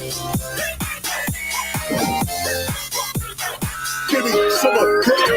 Give me some of that.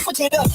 Switch it up.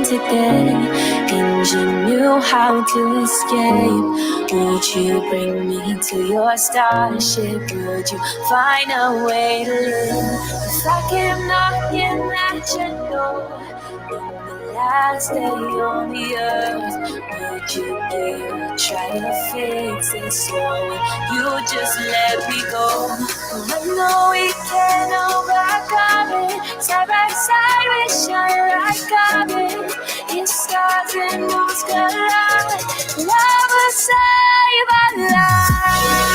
today, and you knew how to escape. Would you bring me to your starship? Would you find a way to live? If I came knocking at your door on the last day on the earth, would you dare try to fix this, or would you just let me go? I know we can overcome it. Side by side we shine like diamonds. If stars and moons collide, love will save our lives.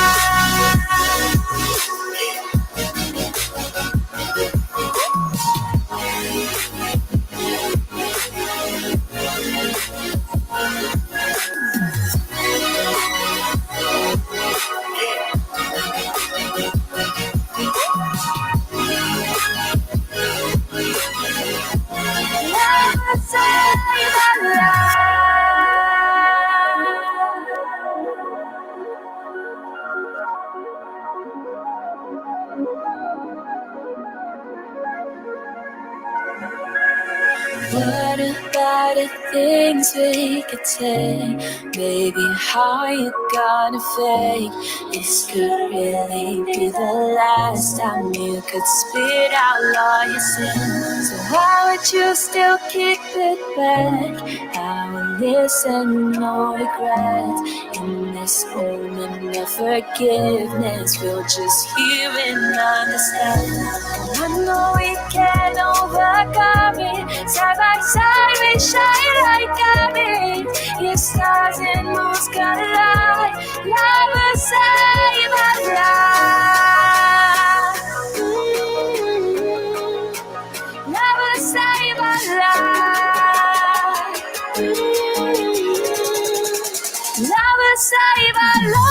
What about the things we could take? Baby, how you gonna fake? This could really be the last time you could spit out all your sins. So why would you still kick it back? I will listen, no regret. In this moment of forgiveness, we'll just hear and understand. I know we can overcome it. Side by side we shine like diamonds. If stars and moons collide, love will save our lives. Love will save our lives. Love will save our lives.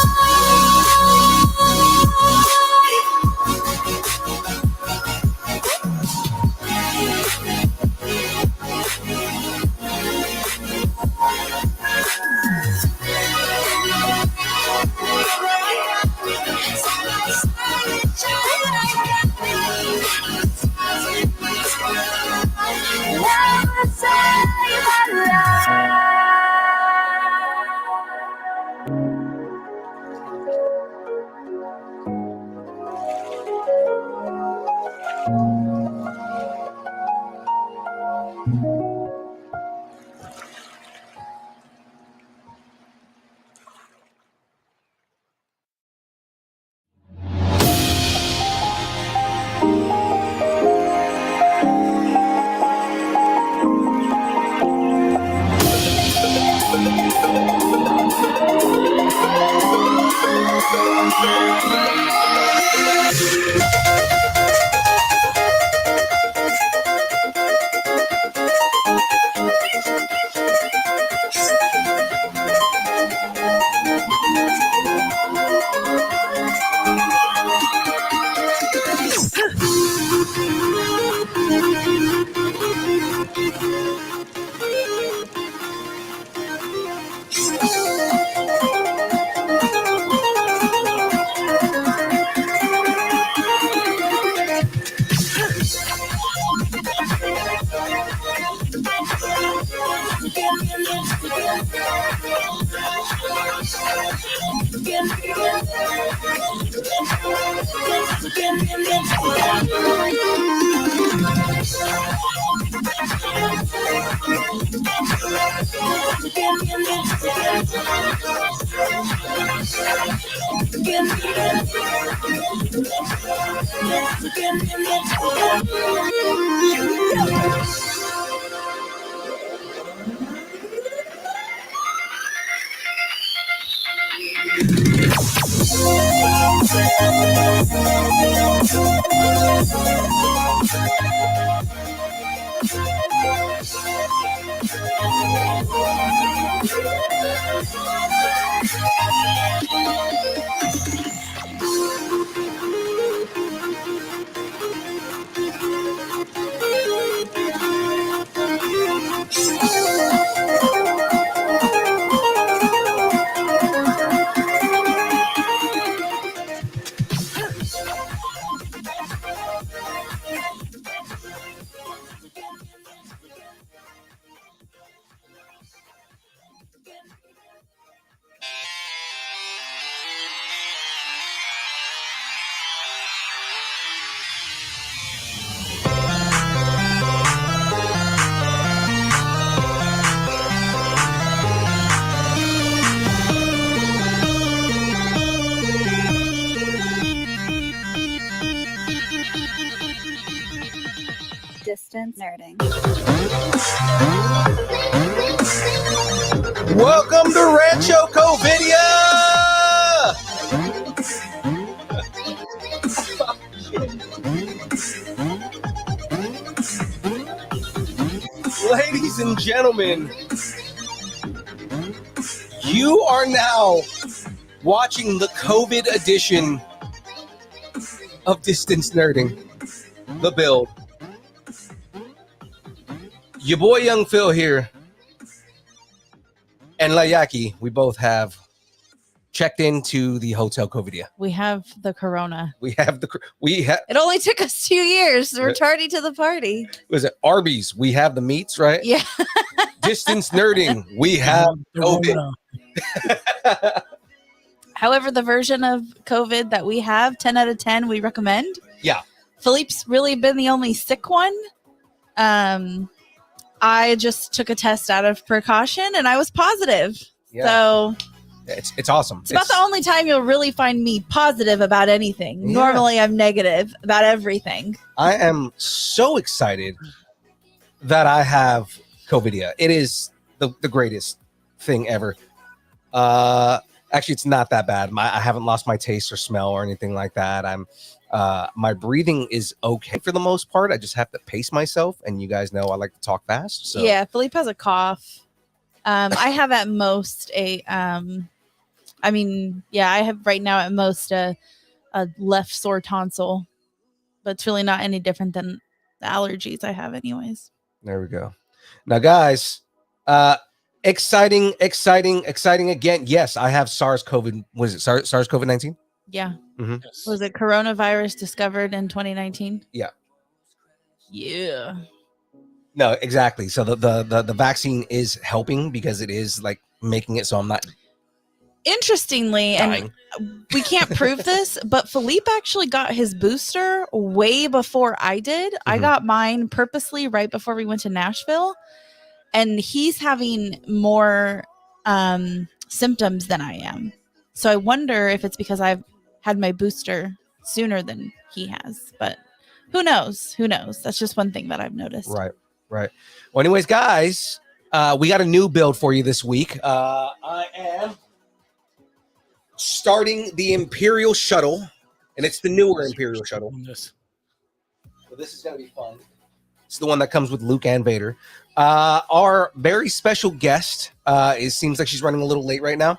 Distance nerding. Welcome to Rancho Covidia! Ladies and gentlemen, you are now watching the COVID edition of Distance Nerding, the build. Your boy Young Phil here and Layaki, we both have checked into the Hotel Covidia. We have the corona. It only took us 2 years. We're tardy to the party. Was it Arby's? We have the meats, right? Yeah. Distance Nerding, we have COVID. However, the version of COVID that we have, 10 out of 10, we recommend. Yeah. Philippe's really been the only sick one. I just took a test out of precaution and I was positive. Yeah. So it's awesome. It's about the only time you'll really find me positive about anything. Yeah. Normally I'm negative about everything. I am so excited that I have Covidia. It is the greatest thing ever. Actually, it's not that bad. I haven't lost my taste or smell or anything like that. My breathing is okay for the most part. I just have to pace myself, and you guys know I like to talk fast. So yeah, Philippe has a cough. I have at most I have right now at most a left sore tonsil, but it's really not any different than the allergies I have anyways. There we go. Now, guys, exciting again. Yes, I have SARS-CoV. Was it SARS-CoV-19? Yeah. Mm-hmm. Was it coronavirus discovered in 2019? Yeah. Yeah. No, exactly. So the vaccine is helping because it is like making it so I'm not interestingly dying. And we can't prove this, but Philippe actually got his booster way before I did. Mm-hmm. I got mine purposely right before we went to Nashville, and he's having more symptoms than I am. So I wonder if it's because I've had my booster sooner than he has, but who knows? That's just one thing that I've noticed. Right. Well, anyways, guys, we got a new build for you this week. I am starting the Imperial Shuttle, and it's the newer Imperial Shuttle. So this is going to be fun. It's the one that comes with Luke and Vader. Our very special guest, it seems like she's running a little late right now.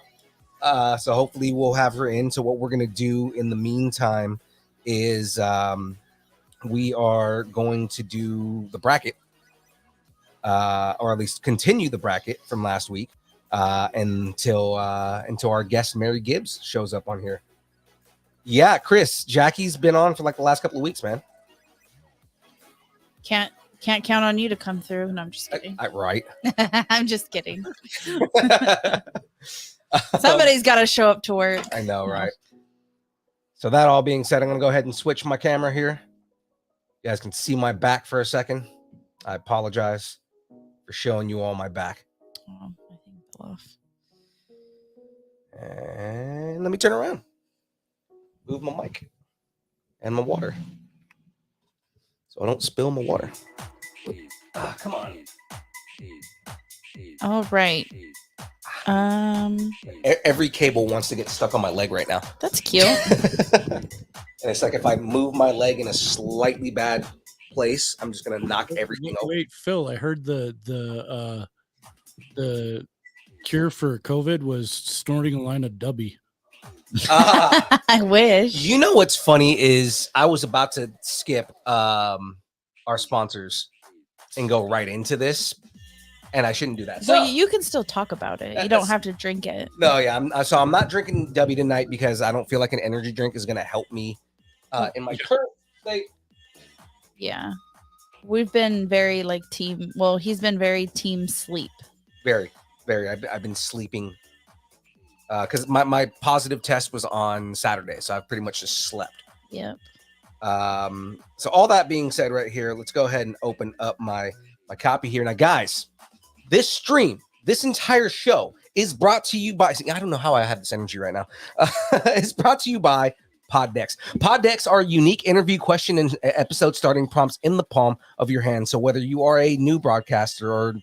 So hopefully we'll have her in. So what we're going to do in the meantime is we are going to do the bracket, or at least continue the bracket from last week until our guest Mary Gibbs shows up on here. Yeah, Chris, Jackie's been on for like the last couple of weeks, man. Can't count on you to come through. No, I'm just kidding. Right. I'm just kidding. Somebody's got to show up to work. I know, right? So that all being said, I'm going to go ahead and switch my camera here. You guys can see my back for a second. I apologize for showing you all my back. Oh, I think it's off. And let me turn around. Move my mic and my water, so I don't spill my water. Come on. All right. Every cable wants to get stuck on my leg right now. That's cute. And it's like if I move my leg in a slightly bad place, I'm just gonna knock everything over. Wait, Phil, I heard the cure for COVID was snorting a line of Dubby. I wish. You know what's funny is I was about to skip our sponsors and go right into this, and I shouldn't do that. So you can still talk about it. You don't have to drink it. No, yeah. I'm not drinking W tonight because I don't feel like an energy drink is going to help me in my current state. Yeah. We've been very like team. Well, he's been very team sleep. Very, very. I've been sleeping because my positive test was on Saturday, so I've pretty much just slept. Yep. So all that being said, right here, let's go ahead and open up my copy here. Now, guys, this stream, this entire show is brought to you by. I don't know how I have this energy right now. It's brought to you by Pod Decks. Pod Decks are unique interview question and episode starting prompts in the palm of your hand. So whether you are a new broadcaster or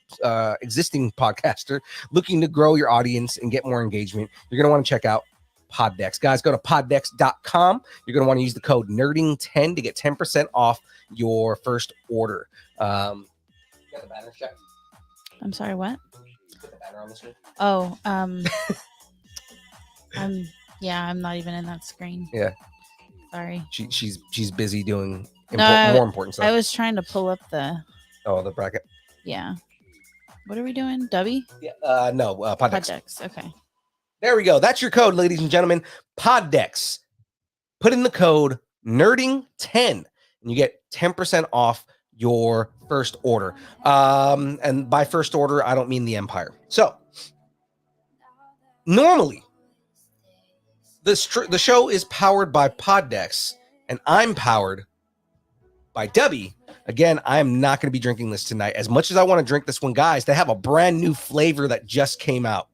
existing podcaster looking to grow your audience and get more engagement, you're going to want to check out Pod Decks. Guys, go to poddecks.com. You're going to want to use the code nerding10 to get 10% off your first order. You got the banner check? I'm sorry, what? Put the banner on the screen. Oh, I'm not even in that screen. Yeah. Sorry. She's busy doing more important stuff. I was trying to pull up the bracket. Yeah. What are we doing? W? Yeah. No, Pod Decks. Pod Decks. Okay. There we go. That's your code, ladies and gentlemen. Pod Decks. Put in the code nerding10 and you get 10% off your first order. And by first order, I don't mean the Empire. So normally the show is powered by Pod Decks and I'm powered by Dubby. Again, I am not going to be drinking this tonight. As much as I want to drink this one, guys, they have a brand new flavor that just came out,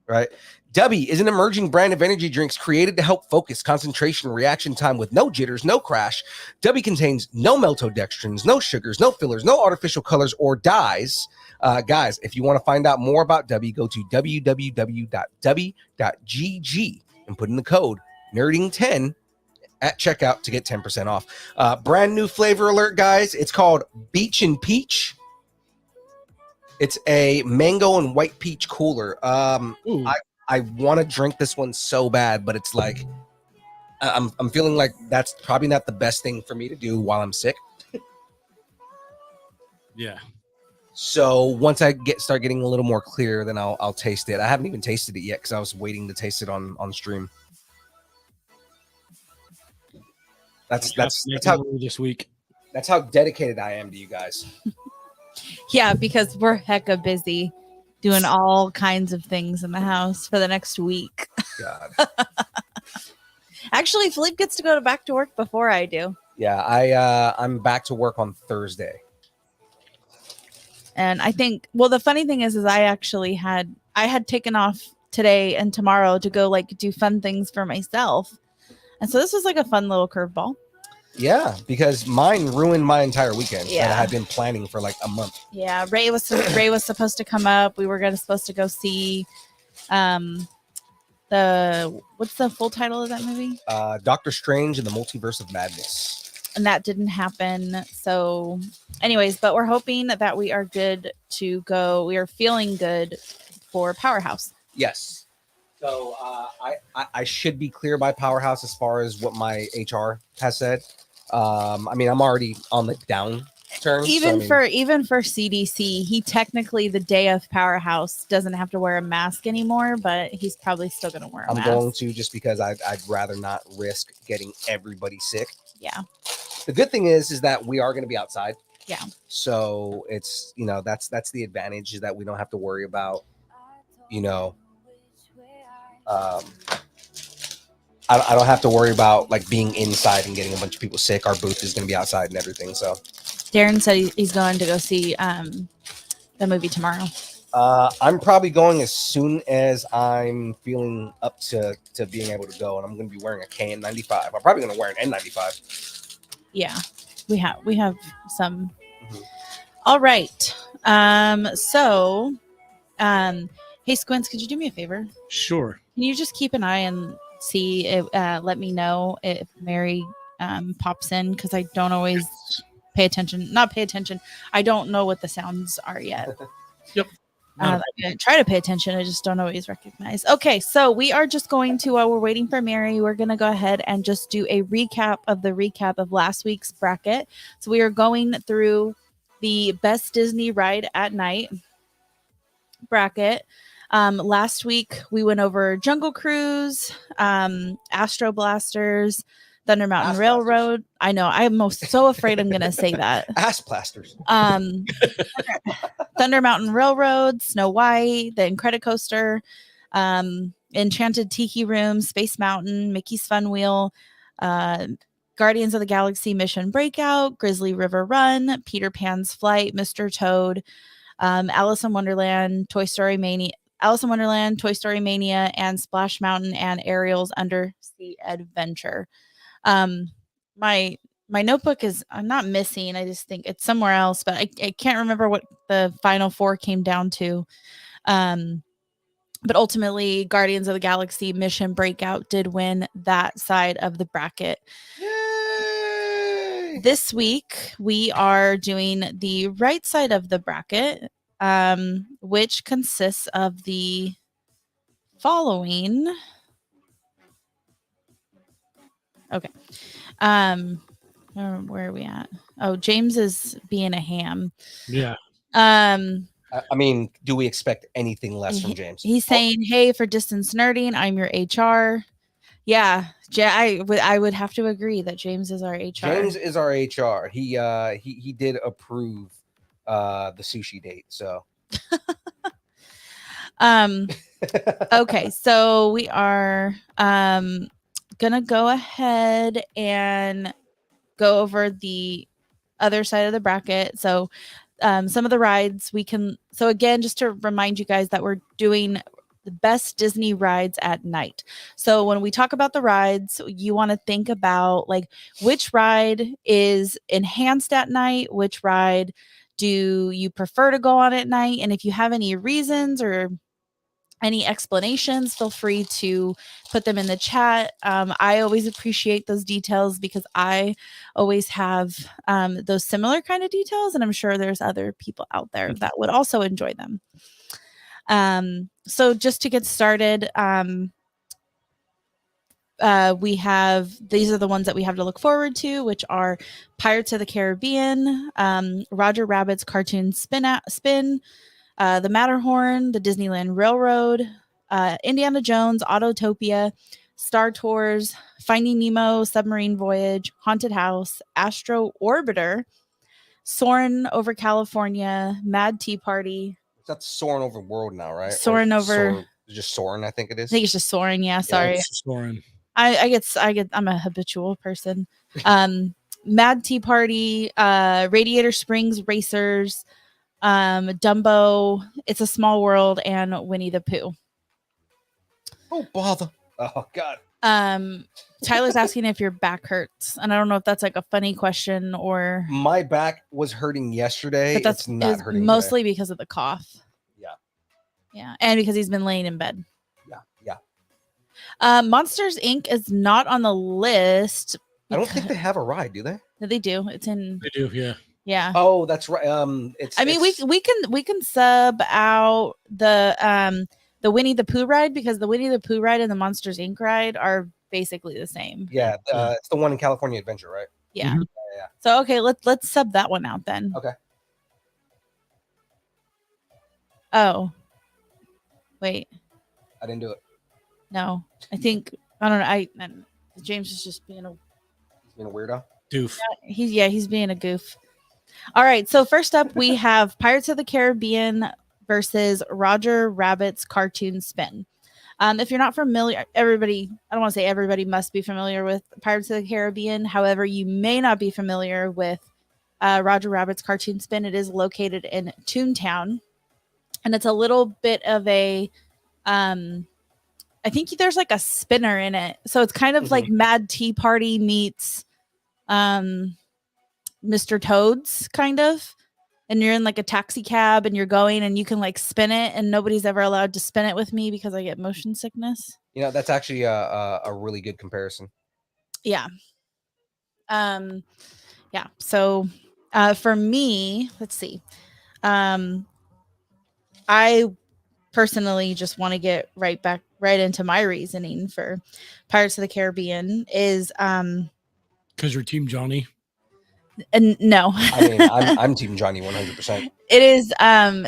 right? Dubby is an emerging brand of energy drinks created to help focus, concentration, reaction time with no jitters, no crash. Dubby contains no maltodextrins, no sugars, no fillers, no artificial colors or dyes. Guys, if you want to find out more about Dubby, go to www.dubby.gg and put in the code nerding10 at checkout to get 10% off. Brand new flavor alert, guys. It's called Beach and Peach. It's a mango and white peach cooler. I want to drink this one so bad, but it's like I'm feeling like that's probably not the best thing for me to do while I'm sick. Yeah. So once I start getting a little more clear, then I'll taste it. I haven't even tasted it yet because I was waiting to taste it on stream. That's how this week. That's how dedicated I am to you guys. Yeah, because we're hecka busy doing all kinds of things in the house for the next week. God. Actually, Philippe gets to go back to work before I do. Yeah, I'm back to work on Thursday. And I think, well, the funny thing is I had taken off today and tomorrow to go like do fun things for myself. And so this was like a fun little curveball. Yeah, because mine ruined my entire weekend. Yeah. And I had been planning for like a month. Yeah, Ray was supposed to come up. We were supposed to go see what's the full title of that movie? Doctor Strange and the Multiverse of Madness. And that didn't happen. So, anyways, but we're hoping that we are good to go. We are feeling good for Powerhouse. Yes. So I should be clear by Powerhouse as far as what my HR has said. I mean, I'm already on the down turn. Even for CDC, he technically the day of Powerhouse doesn't have to wear a mask anymore, but he's probably still going to wear a mask. I'm going to, just because I'd rather not risk getting everybody sick. Yeah. The good thing is that we are going to be outside. Yeah. So it's, that's the advantage, is that we don't have to worry about, I don't have to worry about like being inside and getting a bunch of people sick. Our booth is going to be outside and everything. So Darren said he's going to go see the movie tomorrow. I'm probably going as soon as I'm feeling up to being able to go, and I'm going to be wearing a KN95. I'm probably going to wear an N95. Yeah, we have some. Mm-hmm. All right. Hey Squints, could you do me a favor? Sure. Can you just keep an eye and see if let me know if Mary pops in, because I don't always not pay attention. I don't know what the sounds are yet. Yep. I try to pay attention. I just don't always recognize. Okay, so we are just going to, while we're waiting for Mary, we're going to go ahead and just do a recap of last week's bracket. So we are going through the best Disney ride at night bracket. Last week we went over Jungle Cruise, Astro Blasters, Thunder Mountain Ass Railroad. I know, I'm so afraid I'm going to say that. Ass plasters. Thunder Mountain Railroad, Snow White, the Incredicoaster, Enchanted Tiki Room, Space Mountain, Mickey's Fun Wheel, Guardians of the Galaxy Mission Breakout, Grizzly River Run, Peter Pan's Flight, Mr. Toad, Alice in Wonderland, Toy Story Mania, and Splash Mountain, and Ariel's Undersea Adventure. My notebook is, I'm not missing. I just think it's somewhere else, but I can't remember what the final four came down to. But ultimately, Guardians of the Galaxy Mission Breakout did win that side of the bracket. Yay! This week, we are doing the right side of the bracket, which consists of the following. Okay. Where are we at? Oh, James is being a ham. Yeah. I mean, do we expect anything less from James? He's saying, "Hey, for distance nerding, I'm your HR." Yeah, I would have to agree that James is our HR. James is our HR. He did approve the sushi date. So. Okay, so we are gonna go ahead and go over the other side of the bracket. So some of the rides we can, so again, just to remind you guys that we're doing the best Disney rides at night. So when we talk about the rides, you want to think about like which ride is enhanced at night, which ride do you prefer to go on at night, and if you have any reasons or any explanations, feel free to put them in the chat. I always appreciate those details because I always have those similar kind of details, and I'm sure there's other people out there that would also enjoy them. So just to get started, we have, these are the ones that we have to look forward to, which are Pirates of the Caribbean, Roger Rabbit's Cartoon Spin, the Matterhorn, the Disneyland Railroad, Indiana Jones, Autotopia, Star Tours, Finding Nemo, Submarine Voyage, Haunted House, Astro Orbiter, Soarin' over California, Mad Tea Party. That's Soarin' over World now, right? Soarin' over. Just Soarin', I think it is. I think it's just Soarin'. Yeah, sorry. Yeah, Soarin'. I get. I'm a habitual person. Mad Tea Party, Radiator Springs Racers, Dumbo, It's a Small World, and Winnie the Pooh. Oh bother! Oh god. Tyler's asking if your back hurts, and I don't know if that's like a funny question or. My back was hurting yesterday. But that's it's not hurting mostly today. because of the cough. Yeah. Yeah, and because he's been laying in bed. Yeah. Monsters Inc. is not on the list. I don't think they have a ride, do they? No, they do. It's in. They do, yeah. Yeah. Oh, that's right. I mean, we can sub out the Winnie the Pooh ride, because the Winnie the Pooh ride and the Monsters Inc. ride are basically the same. Yeah, it's the one in California Adventure, right? Yeah. Mhm. Yeah. So okay, let's sub that one out then. Okay. Oh. Wait. I didn't do it. No. I think I don't know. James is just being a He's being a weirdo. Doof. he's being a goof. All right, so first up we have Pirates of the Caribbean versus Roger Rabbit's Cartoon Spin. If you're not familiar, I don't want to say everybody must be familiar with Pirates of the Caribbean. However, you may not be familiar with Roger Rabbit's Cartoon Spin. It is located in Toontown, and it's a little bit of a, I think there's like a spinner in it. So it's kind of like Mad Tea Party meets Mr. Toad's kind of. And you're in like a taxi cab and you're going and you can like spin it, and nobody's ever allowed to spin it with me because I get motion sickness. You know, that's actually a really good comparison. Yeah. Yeah. So for me, let's see. I personally just want to get right into my reasoning for Pirates of the Caribbean is Because you're Team Johnny. and no. I mean, I'm Team Johnny 100%. It is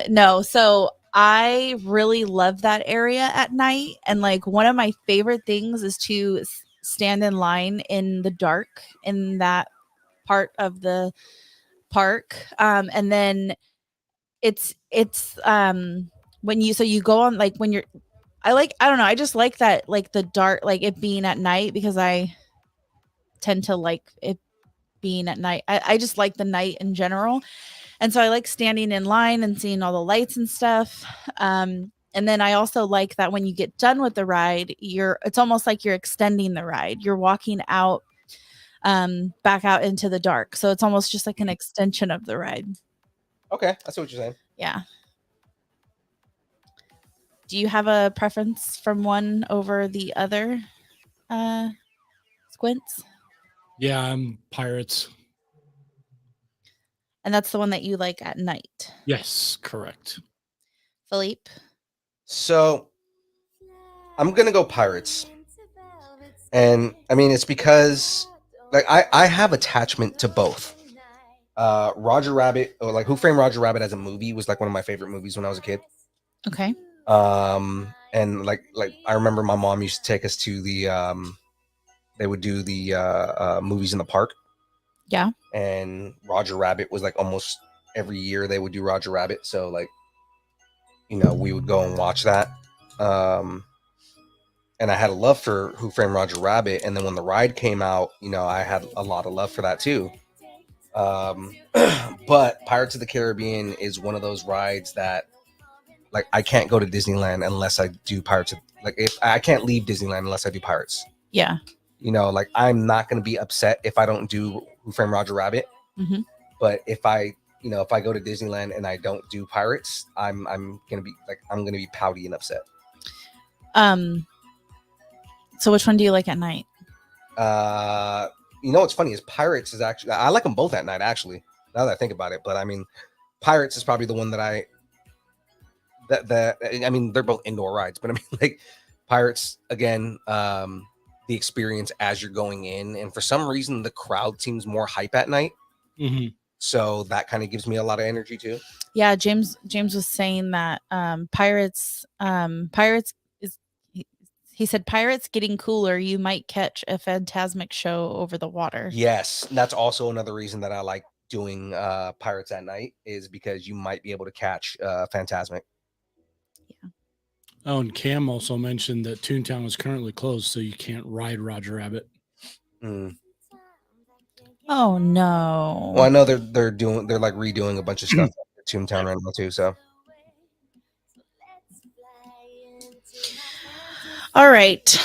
no. So I really love that area at night, and like one of my favorite things is to stand in line in the dark in that part of the park. And then it's when you go on, like when you're I don't know, I just like that, like the dark, like it being at night, because I tend to like it being at night. I just like the night in general. And so I like standing in line and seeing all the lights and stuff. And then I also like that when you get done with the ride, it's almost like you're extending the ride. You're walking out, back out into the dark. So it's almost just like an extension of the ride. Okay, I see what you're saying. Yeah. Do you have a preference from one over the other, Squints? Yeah, I'm Pirates. And that's the one that you like at night. Yes, correct. Philippe? So I'm gonna go Pirates, and I mean it's because like I have attachment to both. Roger Rabbit, or like Who Framed Roger Rabbit as a movie, was like one of my favorite movies when I was a kid. Okay. And like I remember my mom used to take us to the they would do the movies in the park. Yeah. And Roger Rabbit was like almost every year they would do Roger Rabbit, so like, you know, we would go and watch that. And I had a love for Who Framed Roger Rabbit, and then when the ride came out, you know, I had a lot of love for that too. But Pirates of the Caribbean is one of those rides that, like, I can't go to Disneyland unless I do Pirates. Like, if I can't leave Disneyland unless I do Pirates. Yeah. You know, like, I'm not going to be upset if I don't do Who Framed Roger Rabbit. Mm-hmm. But if I go to Disneyland and I don't do Pirates, I'm going to be pouty and upset. So which one do you like at night? You know what's funny is Pirates is actually, I like them both at night, actually, now that I think about it. But I mean, Pirates is probably the one that I mean, they're both indoor rides, but I mean, like, Pirates, again, the experience as you're going in, and for some reason the crowd seems more hype at night. Mm-hmm. So that kind of gives me a lot of energy too. Yeah, James was saying that Pirates is, he said Pirates getting cooler, you might catch a Phantasmic show over the water. Yes, that's also another reason that I like doing Pirates at night, is because you might be able to catch Phantasmic. Yeah. Oh, and Cam also mentioned that Toontown is currently closed, so you can't ride Roger Rabbit. Mm. Oh no. Well, I know they're like redoing a bunch of stuff at Toontown right now too. So, all right. So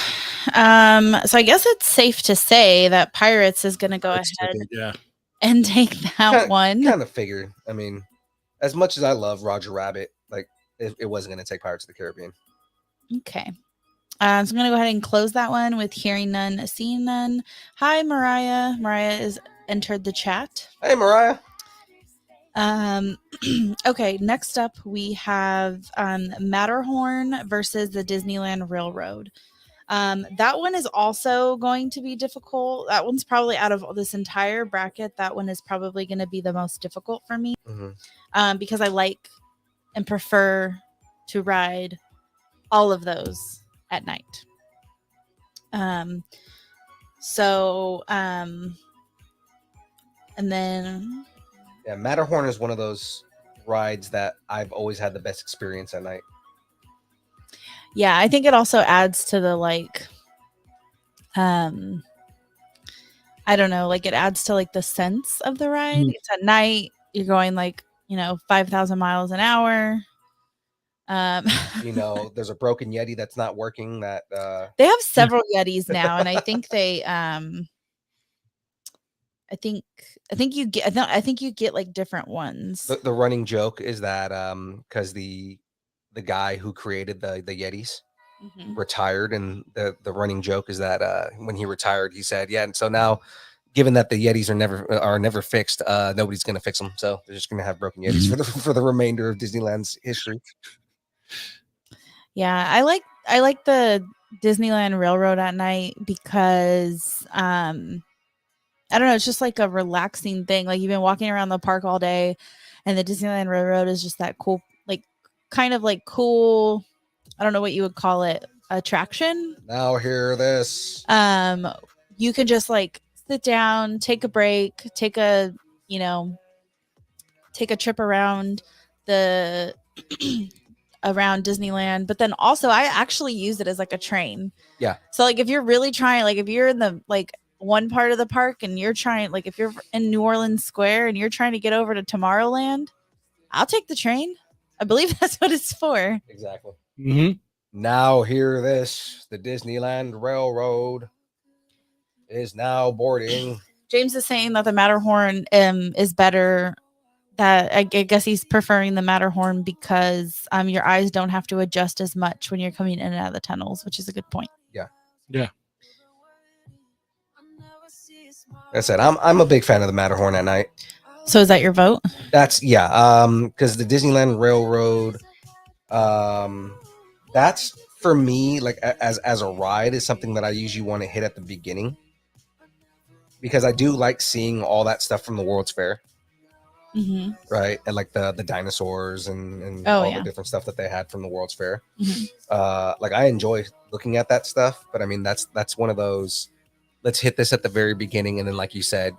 I guess it's safe to say that Pirates is going to go ahead and take that one. Kind of figured. I mean, as much as I love Roger Rabbit, like it wasn't going to take Pirates of the Caribbean. Okay. So I'm going to go ahead and close that one with hearing none, seeing none. Hi, Mariah. Mariah is entered the chat. Hey, Mariah. Okay, next up we have Matterhorn versus the Disneyland Railroad. That one is also going to be difficult. That one's probably out of this entire bracket. That one is probably going to be the most difficult for me because I like and prefer to ride all of those at night. And then yeah, Matterhorn is one of those rides that I've always had the best experience at night. Yeah, I think it also adds to the like I don't know, like it adds to like the sense of the ride. It's at night, you're going like, 5,000 miles an hour. There's a broken Yeti that's not working that they have several Yetis now, and I think they I think you get like different ones. The running joke is that because the guy who created the Yetis retired, and the running joke is that when he retired, he said, "Yeah, and so now, given that the Yetis are never fixed, nobody's going to fix them, so they're just going to have broken Yetis for the remainder of Disneyland's history." Yeah, I like the Disneyland Railroad at night because I don't know, it's just like a relaxing thing. Like you've been walking around the park all day, and the Disneyland Railroad is just that cool, like kind of like cool. I don't know what you would call it, attraction. Now hear this. You can just like sit down, take a break, take a trip around the around Disneyland, but then also I actually use it as like a train. Yeah. So like if you're really trying, like if you're in the like one part of the park and you're trying, like if you're in New Orleans Square and you're trying to get over to Tomorrowland, I'll take the train. I believe that's what it's for. Exactly. Mm-hmm. Now hear this. The Disneyland Railroad is now boarding. James is saying that the Matterhorn is better. That I guess he's preferring the Matterhorn because your eyes don't have to adjust as much when you're coming in and out of the tunnels, which is a good point. Yeah. Yeah. Like I said, I'm a big fan of the Matterhorn at night. So is that your vote? That's because the Disneyland Railroad, that's for me, like as a ride, is something that I usually want to hit at the beginning because I do like seeing all that stuff from the World's Fair. Mm-hmm. Right, and like the dinosaurs and the different stuff that they had from the World's Fair. Mm-hmm. Like I enjoy looking at that stuff, but I mean that's one of those. Let's hit this at the very beginning, and then, like you said,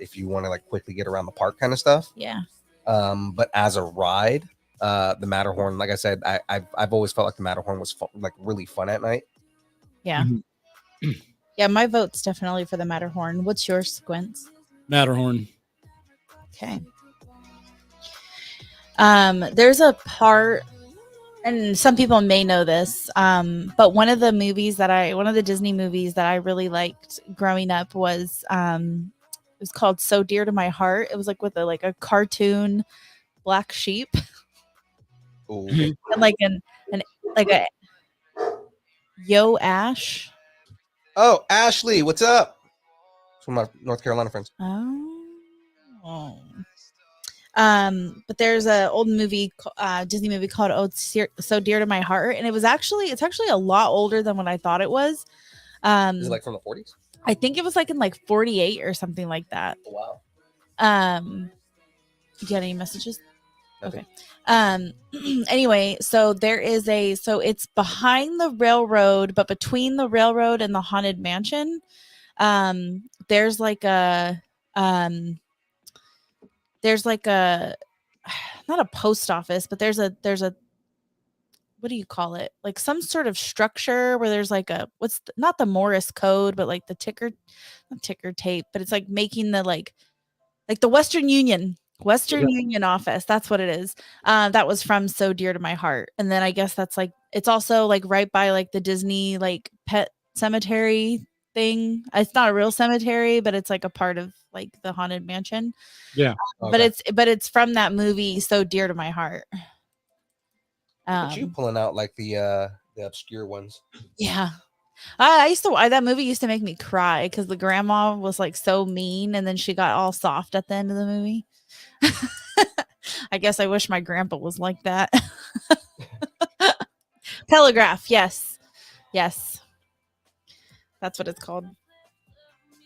if you want to like quickly get around the park, kind of stuff. Yeah. But as a ride, the Matterhorn, like I said, I've always felt like the Matterhorn was like really fun at night. Yeah. Mm-hmm. Yeah, my vote's definitely for the Matterhorn. What's yours, Squints? Matterhorn. Okay. There's a part, and some people may know this, but one of the Disney movies that I really liked growing up was it was called So Dear to My Heart. It was like with a cartoon black sheep. Ooh. And like a Yo Ash. Oh, Ashley, what's up? It's from my North Carolina friends. Oh. But there's an old movie, Disney movie called So Dear to My Heart, and it's actually a lot older than what I thought it was. Is it like from the 40s? I think it was like in like 48 or something like that. Oh, wow. You got any messages? Nothing. Okay. Anyway, so it's behind the railroad, but between the railroad and the Haunted Mansion, there's like a not a post office, but there's a what do you call it? Like some sort of structure where there's like not the Morse code, but like the not ticker tape, but it's like making the like the Western Union office. That's what it is. That was from So Dear to My Heart. And then I guess that's like, it's also like right by like the Disney like pet cemetery thing. It's not a real cemetery, but it's like a part of like the Haunted Mansion. Yeah. Okay. But it's from that movie So Dear to My Heart. Look at you pulling out like the The obscure ones. Yeah. That movie used to make me cry because the grandma was like so mean and then she got all soft at the end of the movie. I guess I wish my grandpa was like that. Telegraph, yes. Yes. That's what it's called.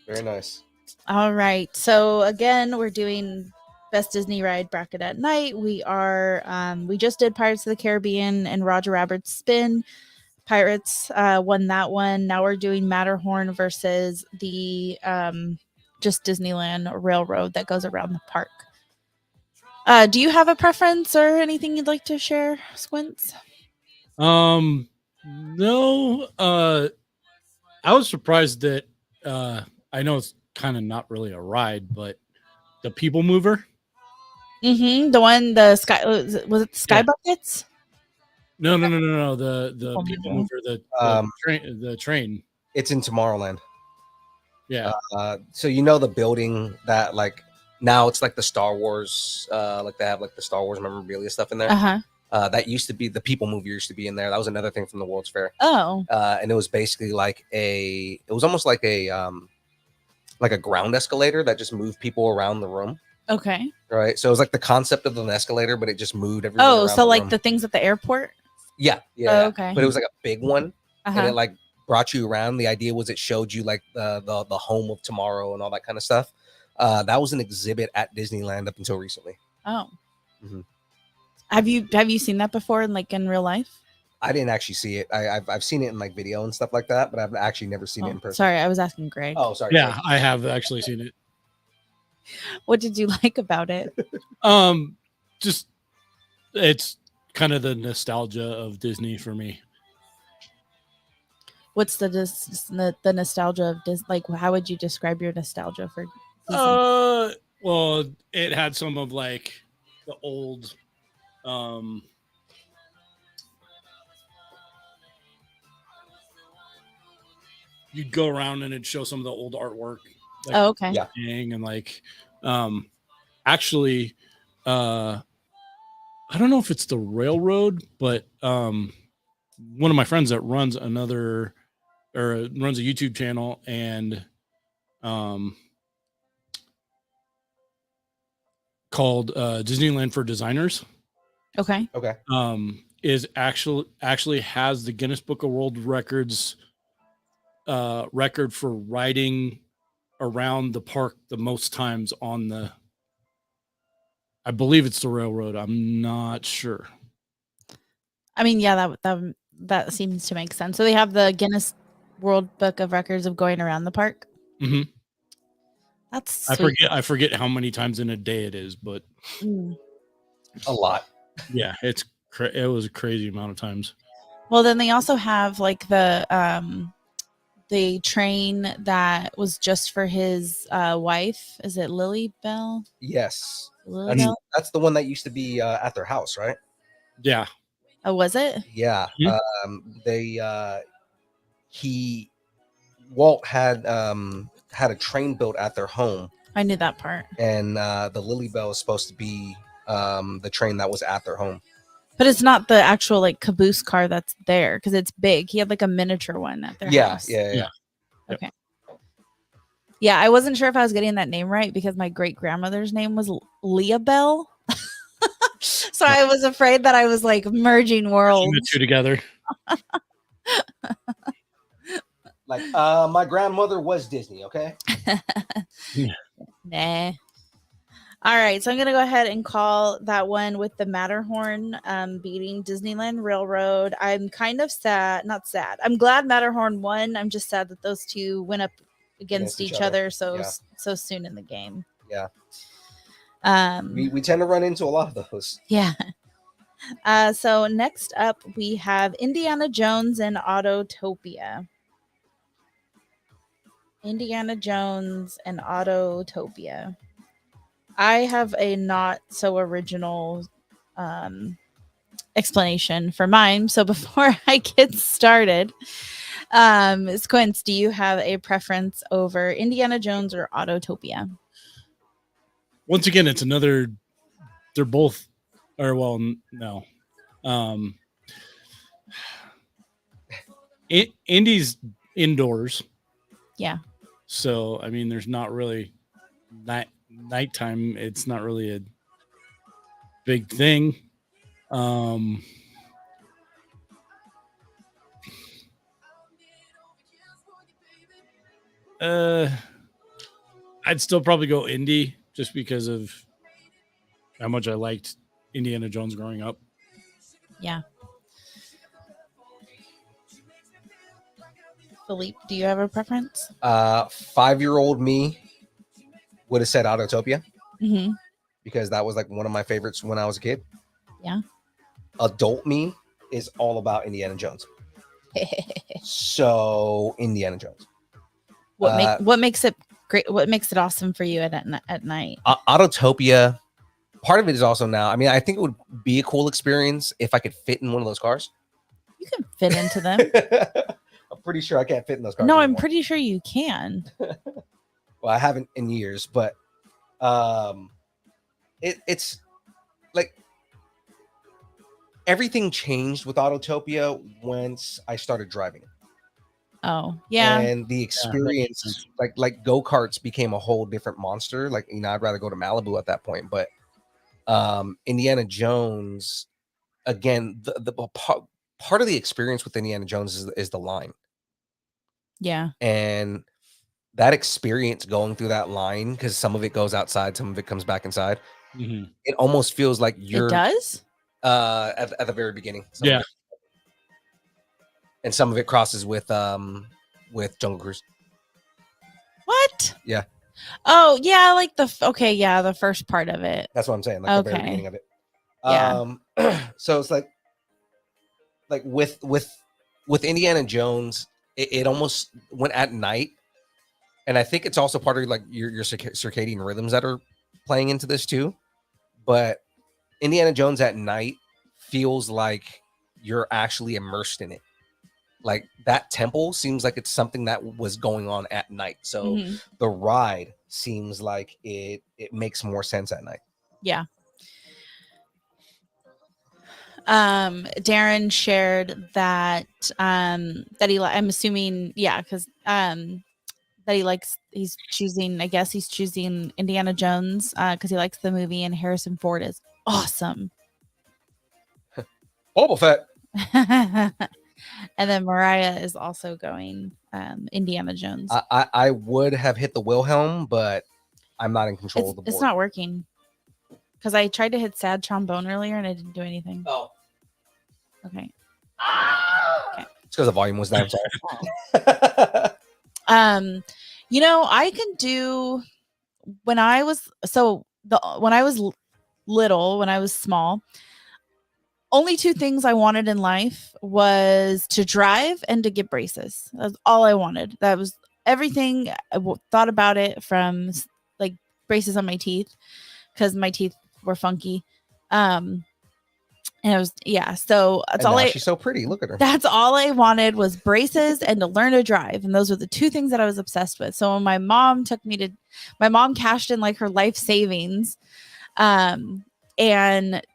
Very nice. All right. So again, we're doing best Disney ride bracket at night. We just did Pirates of the Caribbean and Roger Rabbit's Spin. Pirates won that one. Now we're doing Matterhorn versus the just Disneyland Railroad that goes around the park. Do you have a preference or anything you'd like to share, Squints? No. I was surprised that I know it's kind of not really a ride, but the People Mover. Mm-hmm. The one, the sky was it the Sky Buckets? No. The People Mover, the train. It's in Tomorrowland. Yeah. So you know the building that like now it's like the Star Wars, like they have like the Star Wars memorabilia stuff in there. That used to be the People Mover used to be in there. That was another thing from the World's Fair. Oh. And it was basically like it was almost like a ground escalator that just moved people around the room. Okay. Right. So it was like the concept of an escalator, but it just moved everyone. Oh, so like the things at the airport? Yeah. Oh, okay. But it was like a big one. And it like brought you around. The idea was it showed you like the home of tomorrow and all that kind of stuff. That was an exhibit at Disneyland up until recently. Oh. Mm-hmm. Have you seen that before in real life? I didn't actually see it. I've seen it in like video and stuff like that, but I've actually never seen it in person. Sorry, I was asking Greg. Oh, sorry. Yeah, I have actually seen it. What did you like about it? Just it's kind of the nostalgia of Disney for me. What's the nostalgia of Disney? Like, how would you describe your nostalgia for Disney? Well, it had some of like the old you'd go around and it'd show some of the old artwork. Like, okay. Yeah. And like actually I don't know if it's the railroad, but one of my friends that runs runs a YouTube channel and called Disneyland for Designers. Okay. Is actually has the Guinness Book of World Records record for riding around the park the most times on the, I believe it's the railroad. I'm not sure. I mean, yeah, that seems to make sense. So they have the Guinness World Book of Records of going around the park. Mm-hmm. That's sweet. I forget how many times in a day it is, but A lot. Yeah, it was a crazy amount of times. Well, then they also have like the train that was just for his wife. Is it Lily Bell? Yes. Bell? That's the one that used to be at their house, right? Yeah. Oh, was it? Yeah. Walt had a train built at their home. I knew that part. And the Lily Bell is supposed to be the train that was at their home. But it's not the actual like caboose car that's there because it's big. He had like a miniature one at their house. Yeah. Okay. Yeah, I wasn't sure if I was getting that name right because my great grandmother's name was Leah Bell. So I was afraid that I was like merging worlds. The two together. Like my grandmother was Disney, okay? Nah. All right, so I'm gonna go ahead and call that one with the Matterhorn beating Disneyland Railroad. I'm kind of sad, not sad. I'm glad Matterhorn won. I'm just sad that those two went up against each other so soon in the game. Yeah. We tend to run into a lot of those. Yeah. So next up we have Indiana Jones and Autotopia. Indiana Jones and Autotopia. I have a not so original explanation for mine. So before I get started, Quince, do you have a preference over Indiana Jones or Autotopia? Once again, it's another. They're both, or well, no. Indy's indoors. Yeah. So I mean, there's not really nighttime. It's not really a big thing. I'd still probably go Indy just because of how much I liked Indiana Jones growing up. Yeah. Philippe, do you have a preference? 5-year-old me would have said Autotopia Mm-hmm. because that was like one of my favorites when I was a kid. Yeah. Adult me is all about Indiana Jones. So Indiana Jones. What makes it great? What makes it awesome for you at night? Autotopia. Part of it is also now. I mean, I think it would be a cool experience if I could fit in one of those cars. You can fit into them. I'm pretty sure I can't fit in those cars. No, anymore. I'm pretty sure you can. Well, I haven't in years, but it's like everything changed with Autotopia once I started driving. Oh, yeah. And the experience, like go-karts became a whole different monster. Like, I'd rather go to Malibu at that point. But Indiana Jones, again, the part of the experience with Indiana Jones is the line. Yeah. And that experience going through that line, because some of it goes outside, some of it comes back inside. Mm-hmm. It almost feels like It does? At the very beginning. Yeah. And some of it crosses with Jungle Cruise. What? Yeah. Oh, yeah, like the first part of it. That's what I'm saying, like the very beginning of it. Yeah. So it's like with Indiana Jones, it almost went at night, and I think it's also part of like your circadian rhythms that are playing into this too. But Indiana Jones at night feels like you're actually immersed in it. Like that temple seems like it's something that was going on at night. So the ride seems like it makes more sense at night. Yeah. Darren shared that that I'm assuming, yeah, because that he's choosing Indiana Jones because he likes the movie and Harrison Ford is awesome. Boba Fett. And then Mariah is also going Indiana Jones. I would have hit the Wilhelm, but I'm not in control of the board. It's not working. Because I tried to hit sad trombone earlier and I didn't do anything. Oh. Okay. Okay. It's because the volume was down. I can do when I was little, when I was small, only two things I wanted in life was to drive and to get braces. That's all I wanted. That was everything. I thought about it, from like braces on my teeth because my teeth were funky. And it was, yeah. So that's all she's so pretty. Look at her. That's all I wanted was braces and to learn to drive. And those were the two things that I was obsessed with. So when my mom cashed in like her life savings, and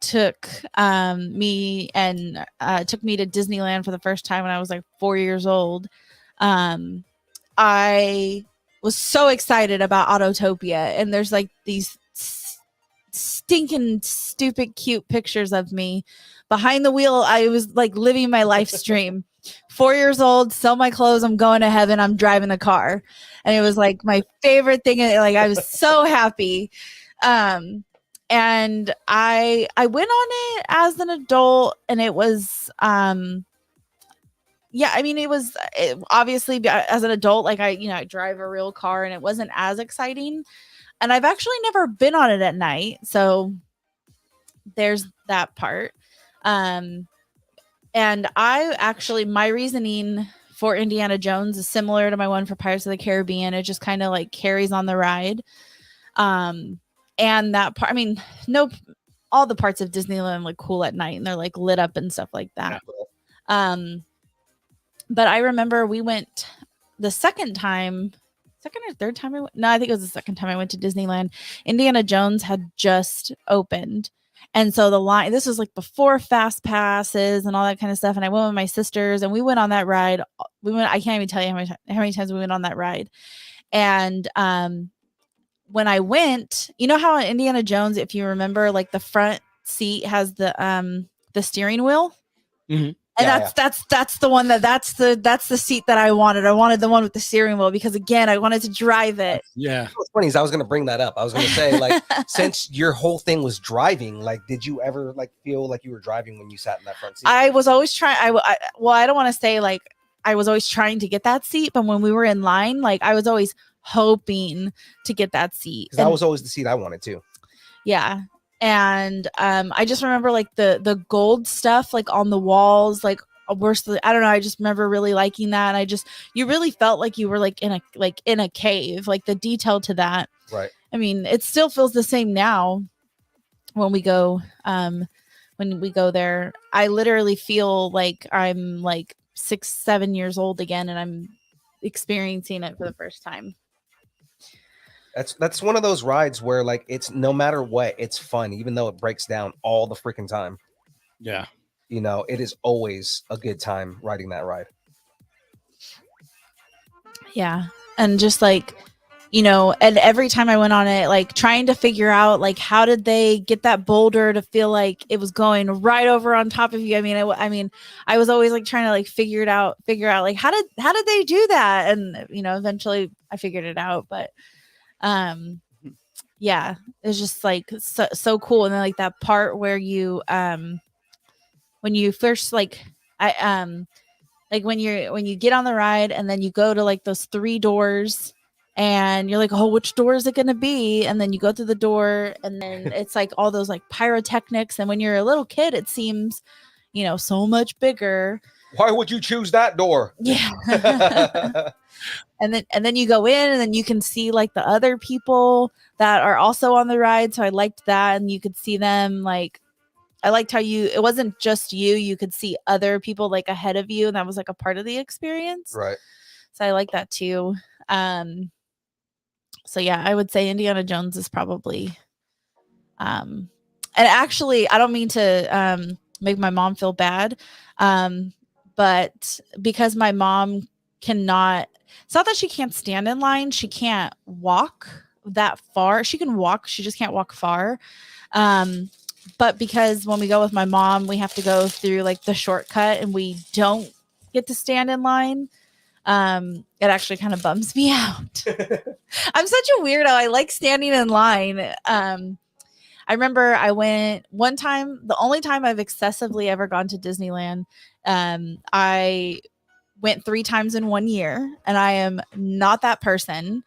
took me to Disneyland for the first time when I was like 4 years old. I was so excited about Autotopia, and there's like these stinking stupid cute pictures of me behind the wheel. I was like living my life stream. 4 years old, sell my clothes, I'm going to heaven, I'm driving the car. And it was like my favorite thing. Like I was so happy. And I went on it as an adult, and it was obviously as an adult, like I drive a real car, and it wasn't as exciting. And I've actually never been on it at night, so there's that part. And my reasoning for Indiana Jones is similar to my one for Pirates of the Caribbean. It just kind of like carries on the ride. And that part, all the parts of Disneyland look cool at night, and they're like lit up and stuff like that. But I remember we went the second or third time I went. No, I think it was the second time I went to Disneyland. Indiana Jones had just opened, And so the line, this was like before fast passes and all that kind of stuff. And I went with my sisters and we went on that ride. I can't even tell you how many times we went on that ride. And when I went, you know how in Indiana Jones, if you remember, like the front seat has the steering wheel. Mhm. And Yeah, that's the one that's the seat that I wanted. I wanted the one with the steering wheel because again, I wanted to drive it. Yeah. What's funny is I was going to bring that up. I was going to say, like, since your whole thing was driving, like, did you ever like feel like you were driving when you sat in that front seat? I was always trying. I don't want to say like I was always trying to get that seat, but when we were in line, like I was always hoping to get that seat. Because that was always the seat I wanted too. Yeah. And I just remember like the gold stuff like on the walls, like I don't know, I just remember really liking that. And you really felt like you were like in a cave, like the detail to that. Right. I mean, it still feels the same now when we go there. I literally feel like I'm like 6-7 years old again and I'm experiencing it for the first time. That's one of those rides where like it's no matter what, it's fun, even though it breaks down all the freaking time. Yeah. You know, it is always a good time riding that ride. Yeah. And just like, you know, and every time I went on it, like trying to figure out like how did they get that boulder to feel like it was going right over on top of you. I mean, I was always like trying to like figure out like how did they do that? And you know, eventually I figured it out, but yeah, it's just like so cool. And then like that part where you when you first like like when you get on the ride and then you go to like those 3 doors and you're like, oh, which door is it going to be? And then you go through the door and then it's like all those like pyrotechnics. And when you're a little kid, it seems, you know, so much bigger. Why would you choose that door? Yeah. And then you go in and then you can see like the other people that are also on the ride. So I liked that. And you could see them like, I liked how it wasn't just you could see other people like ahead of you. And that was like a part of the experience. Right. So I like that too. So yeah, I would say Indiana Jones is probably, and actually I don't mean to, make my mom feel bad. But because my mom cannot, it's not that she can't stand in line. She can't walk that far. She can walk. She just can't walk far. But because when we go with my mom, we have to go through like the shortcut and we don't get to stand in line. It actually kind of bums me out. I'm such a weirdo. I like standing in line. I remember I went one time, the only time I've excessively ever gone to Disneyland. I went 3 times in 1 year and I am not that person.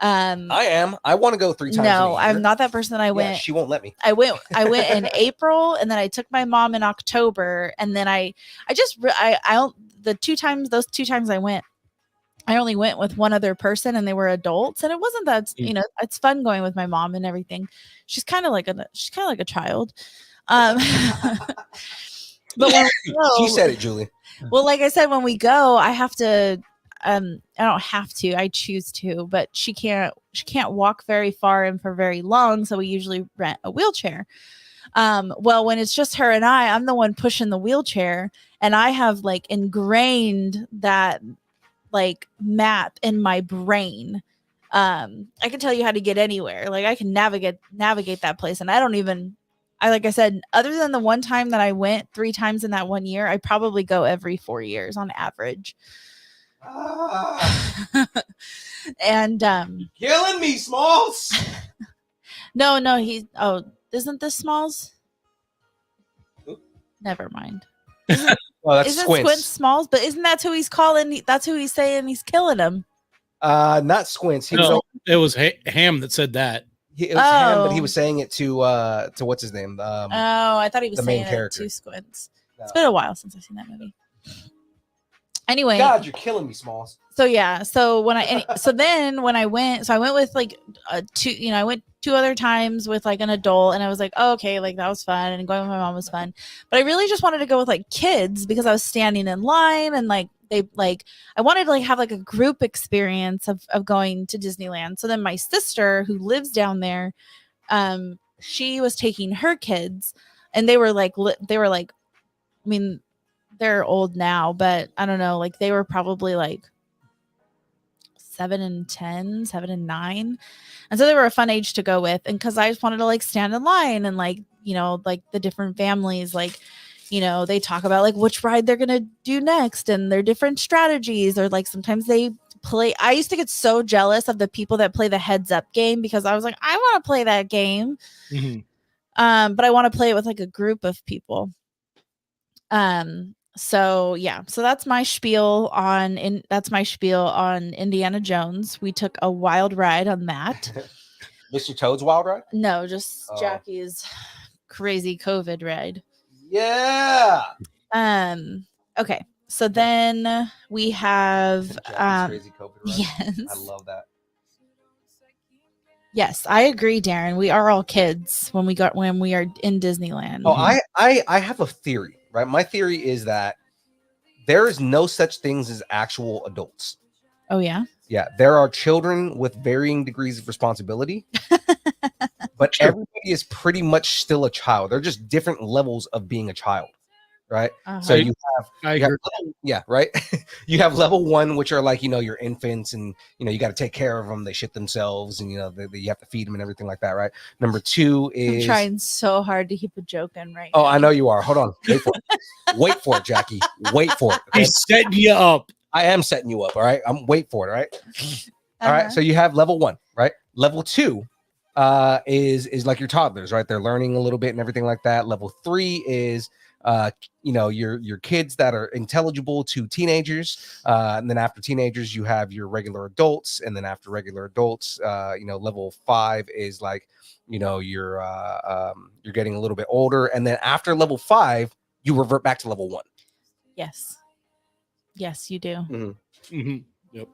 I am. I want to go 3 times. No, I'm not that person. I went. She won't let me. I went in April, and then I took my mom in October, and then those 2 times I went, I only went with one other person, and they were adults, and it wasn't that you know it's fun going with my mom and everything. She's kind of like a child. But when She said it, Julie. Well, like I said, when we go, I have to. I don't have to. I choose to, but she can't walk very far and for very long, so we usually rent a wheelchair. Well, when it's just her and I'm the one pushing the wheelchair, and I have like ingrained that like map in my brain. I can tell you how to get anywhere. Like I can navigate that place, and like I said, other than the one time that I went 3 times in that 1 year, I probably go every 4 years on average. And killing me, Smalls. no, isn't this Smalls? Never mind. Well, that's Isn't Squints. Squints Smalls? But isn't that who he's calling? That's who he's saying he's killing him. Not Squints. It was Ham that said that. It was him, but he was saying it to what's his name? I thought he was the main saying character. it to Squints. No. It's been a while since I've seen that movie. Anyway, God, you're killing me, Smalls. so yeah, so then when I went with like 2, you know, I went 2 other times with like an adult, and I was like, oh, okay, like that was fun, and going with my mom was fun, but I really just wanted to go with like kids because I was standing in line, and like I wanted to like have like a group experience of going to Disneyland. So then my sister who lives down there, she was taking her kids, and they were like, I mean, they're old now, but I don't know, like they were probably like 7 and 10, 7 and 9. And so they were a fun age to go with. And because I just wanted to like stand in line and like, you know, like the different families, like, you know, they talk about like which ride they're going to do next and their different strategies, or like sometimes they play. I used to get so jealous of the people that play the heads up game, because I was like, I want to play that game. Mhm. But I want to play it with like a group of people. So yeah, so that's my spiel on Indiana Jones. We took a wild ride on that. Mr. Toad's Wild Ride? No, just Oh. Jackie's crazy COVID ride. Yeah. Okay. So then we have Jackie's crazy COVID ride. yes. I love that. Yes, I agree, Darren. We are all kids when we are in Disneyland. Oh, I have a theory, right? My theory is that there is no such things as actual adults. Oh yeah. Yeah, there are children with varying degrees of responsibility, but True. everybody is pretty much still a child. They're just different levels of being a child, right? Uh-huh. So you I have agree. yeah, right. You have level 1, which are like, you know, your infants, and you know you got to take care of them. They shit themselves, and you know you have to feed them and everything like that, right? Number 2 is I'm trying so hard to keep a joke in right oh, now. I know you are. Hold on, wait for it. Wait for it, Jackie. Wait for it. Okay? He's setting you up. I am setting you up. All right, I'm wait for it. All right. All right, Uh-huh. so you have level 1, right? Level 2 is like your toddlers, right? They're learning a little bit and everything like that. Level 3 is you know, your kids that are intelligible to teenagers, and then after teenagers you have your regular adults, and then after regular adults, you know, level 5 is like, you know, you're getting a little bit older, and then after level 5 you revert back to level 1. Yes, you do. Mm-hmm. Yep.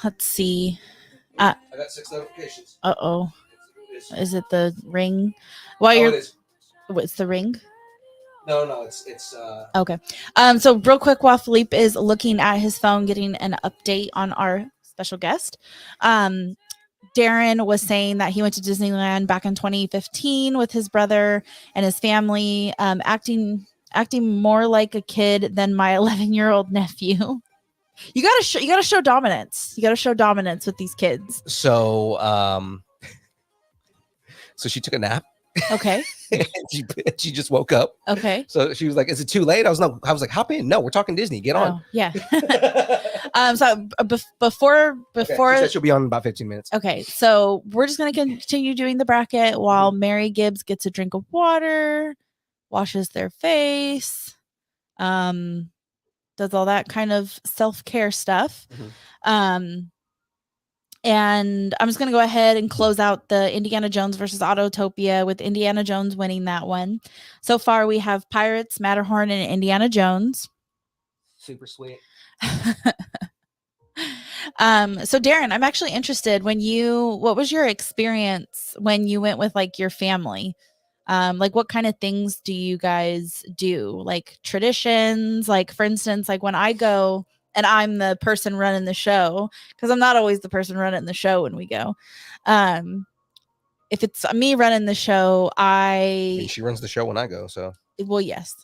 Let's see. I got 6 notifications. Uh-oh. Is it the ring? While Oh, you're it is. What's the ring? No, it's Okay. So real quick, while Philippe is looking at his phone, getting an update on our special guest, Darren was saying that he went to Disneyland back in 2015 with his brother and his family, acting more like a kid than my 11-year-old nephew. You gotta show dominance. You gotta show dominance with these kids. so so she took a nap. Okay. she just woke up. Okay. So she was like, "Is it too late?" I was like, "Hop in. No, we're talking Disney. Get on." Oh, yeah. So before Okay, she said she'll be on in about 15 minutes. okay, so we're just gonna continue doing the bracket while Mary Gibbs gets a drink of water, washes their face, does all that kind of self-care stuff. And I'm just going to go ahead and close out the Indiana Jones versus Autotopia with Indiana Jones winning that one. So far, we have Pirates, Matterhorn, and Indiana Jones. Super sweet. So Darren, I'm actually interested what was your experience when you went with like your family? Like what kind of things do you guys do? Like traditions, like for instance, like when I go and I'm the person running the show, because I'm not always the person running the show when we go. If it's me running the show, I mean, she runs the show when I go, so well, yes,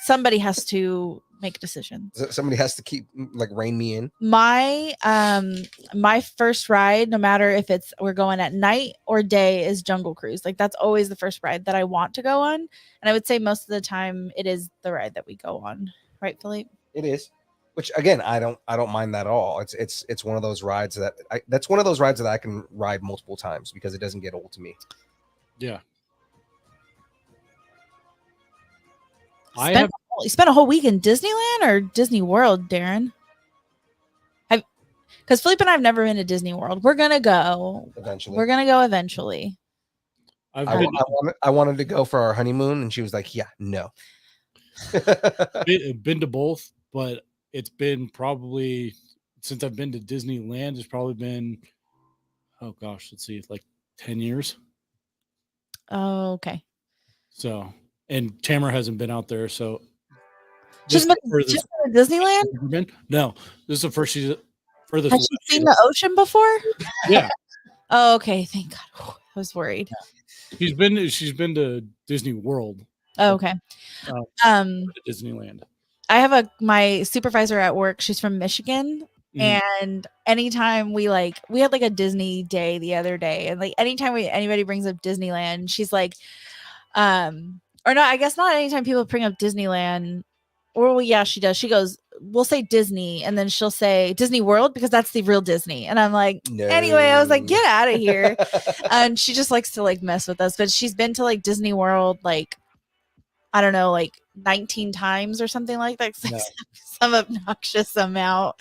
somebody has to make decisions. somebody has to keep like rein me in. My first ride, no matter if we're going at night or day, is Jungle Cruise. Like that's always the first ride that I want to go on, and I would say most of the time it is the ride that we go on, right, Philippe? It is, which again, I don't mind that at all. It's one of those rides that's one of those rides that I can ride multiple times because it doesn't get old to me. Yeah. You spent a whole week in Disneyland or Disney World, Darren? Because Philippe and I have never been to Disney World. We're gonna go Eventually. We're gonna go eventually. I wanted to go for our honeymoon, and she was like, "Yeah, no." been to both, but it's been probably since I've been to Disneyland. It's probably been let's see, like 10 years. Oh, okay. So, and Tamara hasn't been out there, so She's been to Disneyland? No, this is the first furthest. Has she seen the ocean before? Yeah. Oh, okay. Thank God. I was worried. She's been to Disney World. Oh, okay. To Disneyland. I have my supervisor at work. She's from Michigan. And anytime we had like a Disney day the other day, and like anytime anybody brings up Disneyland, she's like, or no, I guess not anytime people bring up Disneyland, or well, yeah, she does. She goes, we'll say Disney, and then she'll say Disney World because that's the real Disney. And I'm like, no. Anyway, I was like, get out of here. And she just likes to like mess with us, but she's been to like Disney World, like, I don't know, like 19 times or something like that. No. Some obnoxious amount.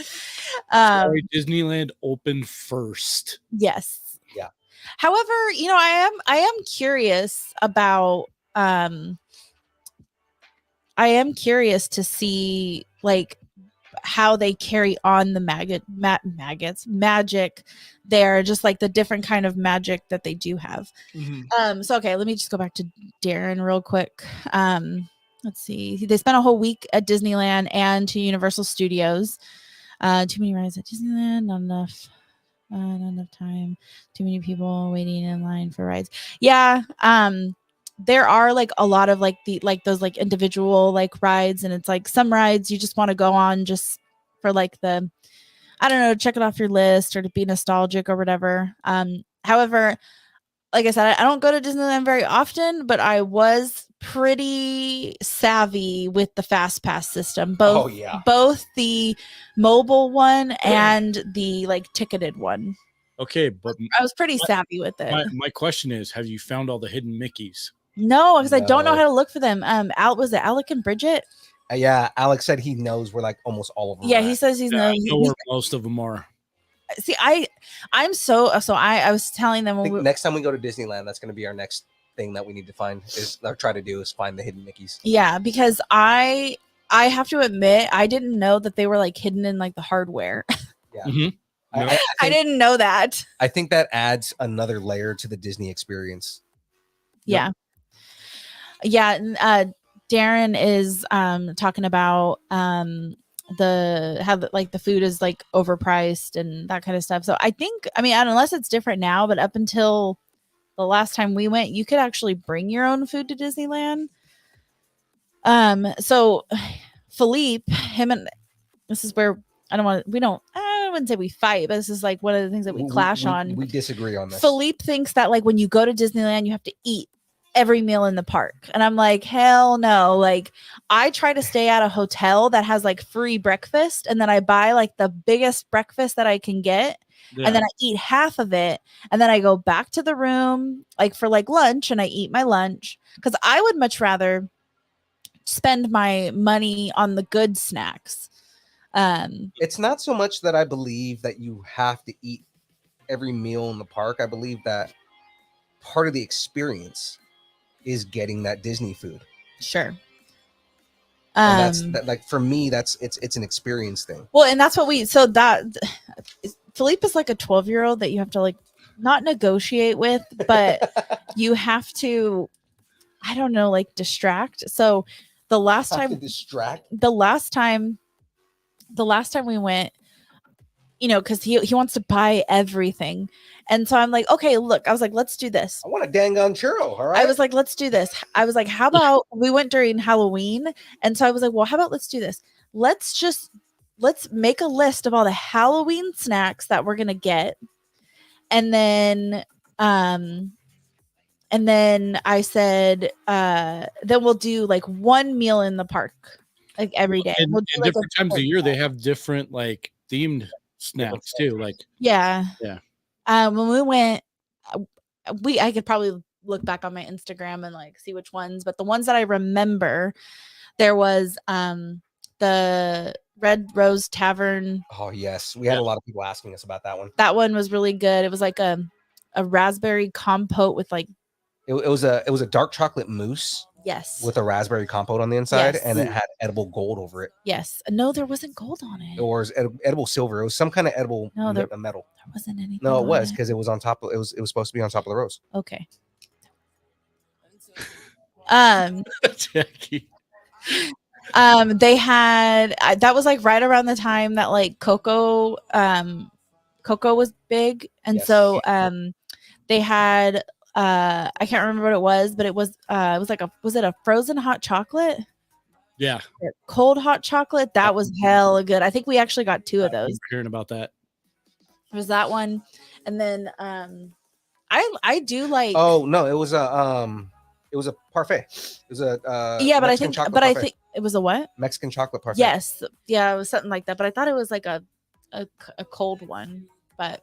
Sorry, Disneyland opened first. Yes. Yeah. However, I am curious about I am curious to see like how they carry on the magic there, just like the different kind of magic that they do have. So okay, let me just go back to Darren real quick. Let's see, they spent a whole week at Disneyland and to Universal Studios. Too many rides at Disneyland, not enough time, too many people waiting in line for rides. Yeah. There are like a lot of like those like individual like rides, and it's like some rides you just want to go on just for like the, I don't know, check it off your list or to be nostalgic or whatever. However, like I said, I don't go to Disneyland very often, but I was pretty savvy with the Fast Pass system, both the mobile one and the like ticketed one. Okay, but I was pretty savvy with it. My question is, have you found all the hidden Mickeys? No, because I don't know how to look for them. Was it Alec and Bridget? Yeah, Alex said he knows where like almost all of them. Yeah, he says he knows. I know where most of them are. See, I was telling them next time we go to Disneyland, that's going to be our next thing that we need to find is find the hidden Mickeys. Yeah, because I have to admit I didn't know that they were like hidden in like the hardware. Yeah. I didn't know that. I think that adds another layer to the Disney experience. Yeah. Yeah. Darren is talking about how the food is like overpriced and that kind of stuff. So I think, unless it's different now, but up until the last time we went, you could actually bring your own food to Disneyland. So Philippe, him and this is where I wouldn't say we fight, but this is like one of the things that we clash on. We disagree on this. Philippe thinks that like when you go to Disneyland, you have to eat every meal in the park. And I'm like, hell no. Like I try to stay at a hotel that has like free breakfast, and then I buy like the biggest breakfast that I can get. Yeah. And then I eat half of it, and then I go back to the room like for like lunch, and I eat my lunch, because I would much rather spend my money on the good snacks. It's not so much that I believe that you have to eat every meal in the park. I believe that part of the experience is getting that Disney food. Sure. And that's like for me, it's an experience thing. Well, and that's what Philippe is like a 12-year-old that you have to like not negotiate with, but you have to, I don't know, like distract. So the last time we went, because he wants to buy everything. And so I'm like, okay, look, I was like, let's do this. I want a dang on churro. All right. I was like, let's do this. I was like, how about we went during Halloween? And so I was like, well, how about let's do this? Let's make a list of all the Halloween snacks that we're going to get. And then I said, then we'll do like one meal in the park, like every day. And different times of the year, they have different like themed snacks too. Like, yeah. When we went, I could probably look back on my Instagram and like see which ones, but the ones that I remember, there was the Red Rose Tavern. Oh yes, we had a lot of people asking us about that one. That one was really good. It was like a raspberry compote with like it was a dark chocolate mousse. Yes. With a raspberry compote on the inside, and it had edible gold over it. Yes. No, there wasn't gold on it. Or was edible silver. It was some kind of edible metal. There wasn't anything. No, it was because it was on top of it was supposed to be on top of the rose. Okay. Jackie. They had that was like right around the time that like cocoa was big, and so they had I can't remember what it was, but it was like was it a frozen hot chocolate? Yeah, Or cold hot chocolate? That was hella good. I think we actually got 2 of I those. remember hearing about that. It was that one, and then I do like. Oh no, it was a parfait. It was a Yeah, but Mexican chocolate I parfait. think it was a what? Mexican chocolate parfait. Yes, yeah, it was something like that. But I thought it was like a cold one. But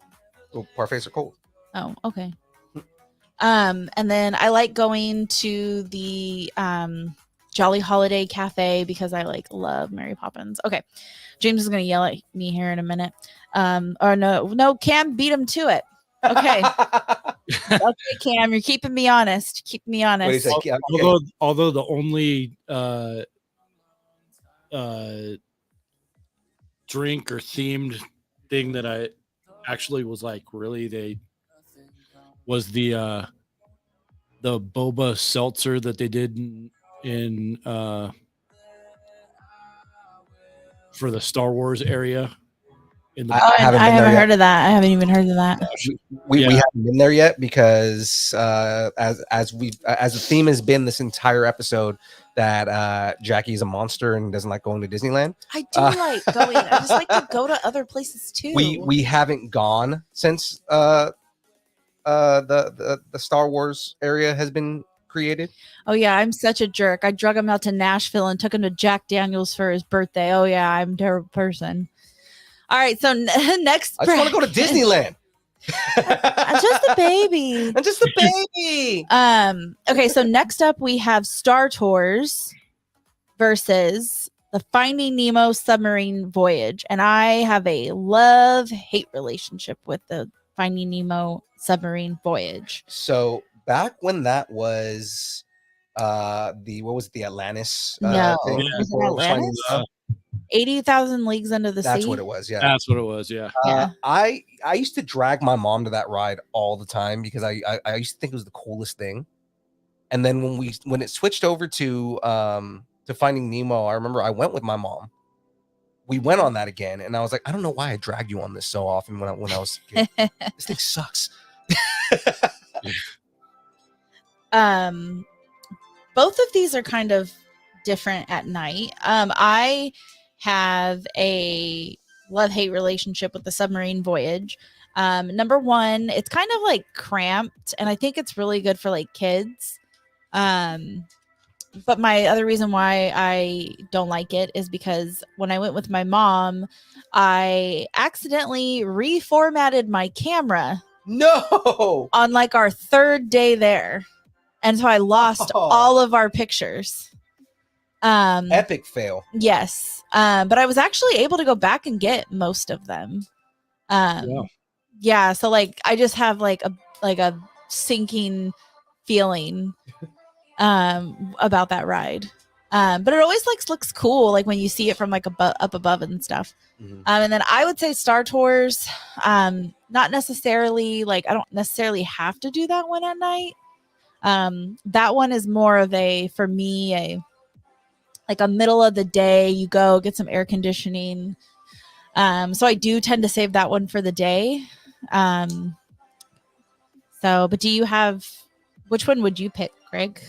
Well, parfaits are cold. oh, okay. And then I like going to the Jolly Holiday Cafe because I like love Mary Poppins. Okay, James is gonna yell at me here in a minute. Or no, Cam, beat him to it. Okay, okay, Cam, you're keeping me honest. Keep me honest. What do you say? Yeah, okay. Although the only drink or themed thing that I actually was like really was the boba seltzer that they did in for the Star Wars area. I haven't I been there haven't yet. heard of that. I haven't even heard of that. We haven't been there yet because as the theme has been this entire episode that Jackie is a monster and doesn't like going to Disneyland. I do like going. I just like to go to other places too. We haven't gone since the Star Wars area has been created. Oh yeah, I'm such a jerk. I drug him out to Nashville and took him to Jack Daniels for his birthday. Oh yeah, I'm a terrible person. All right, so next, I just want to go to Disneyland. Just a baby. I'm just a baby. Okay, so next up we have Star Tours versus the Finding Nemo submarine voyage, and I have a love-hate relationship with the Finding Nemo submarine voyage. So back when that was the Atlantis No, thing? was it Before Atlantis? Finding Nemo? 80,000 Leagues Under the That's Sea. what it was. Yeah, That's what it was. Yeah. I used to drag my mom to that ride all the time because I used to think it was the coolest thing. And then when it switched over to Finding Nemo, I remember I went with my mom. We went on that again, and I was like, I don't know why I dragged you on this so often when I was a kid. This thing sucks. Both of these are kind of different at night. I have a love-hate relationship with the submarine voyage. Number one, it's kind of like cramped, and I think it's really good for like kids. But my other reason why I don't like it is because when I went with my mom, I accidentally reformatted my camera. No. On like our 3rd day there. And so I lost all of our pictures. Epic fail. Yes. But I was actually able to go back and get most of them. Yeah. So like I just have like a sinking feeling about that ride. But it always looks cool like when you see it from like up above and stuff. Mm-hmm. And then I would say Star Tours, not necessarily like I don't necessarily have to do that one at night. That one is more of for me a middle of the day, you go get some air conditioning. So I do tend to save that one for the day. But do you have, which one would you pick, Greg?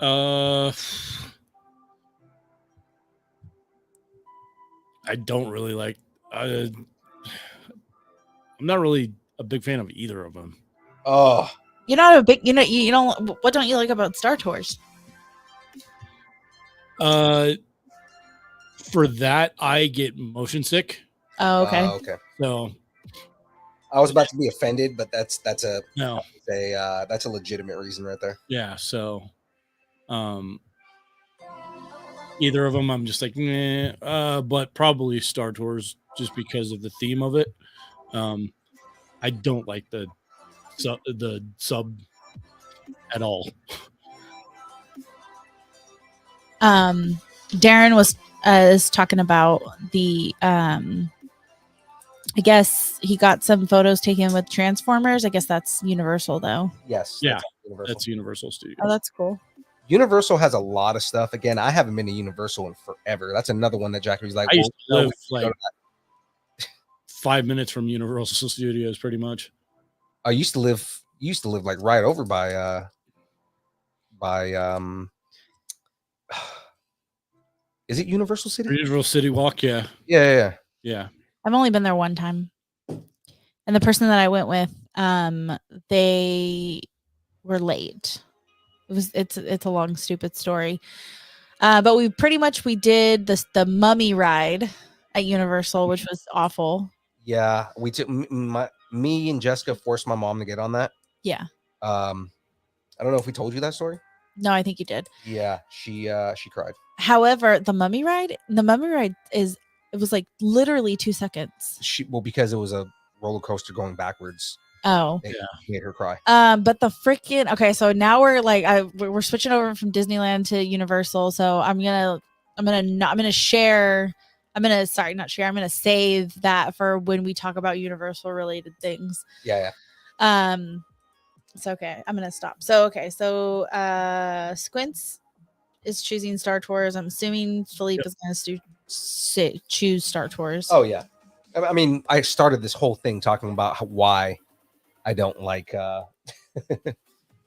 I don't really like. I'm not really a big fan of either of them. Oh, you're not a big. You don't. What don't you like about Star Tours? For that, I get motion sick. Oh, okay. Okay. So I was about to be offended, but that's a legitimate reason right there. Yeah. So, either of them, I'm just like, nah, but probably Star Tours just because of the theme of it. I don't like the sub at all. Darren was talking about the I guess he got some photos taken with Transformers. I guess that's Universal though. Yes. Yeah. That's Universal Studios. Oh, that's cool. Universal has a lot of stuff. Again, I haven't been to Universal in forever. That's another one that Jackie's like, I used to live like 5 minutes from Universal Studios, pretty much. I used to live used to live like right over by is it Universal City? Universal City Walk, yeah. Yeah. I've only been there one time. And the person that I went with, they were late. It's a long, stupid story. But we did the mummy ride at Universal, which was awful. Yeah, we took me and Jessica forced my mom to get on that. Yeah. I don't know if we told you that story. No, I think you did. Yeah, she cried. However, the mummy ride it was like literally 2 seconds. Because it was a roller coaster going backwards. Oh, It made her cry. But the freaking so now we're like we're switching over from Disneyland to Universal. So I'm gonna save that for when we talk about Universal related things. Yeah. So okay, I'm gonna stop. So Squints is choosing Star Tours. I'm assuming Philippe is gonna choose Star Tours. Oh yeah. I mean, I started this whole thing talking about why I don't like the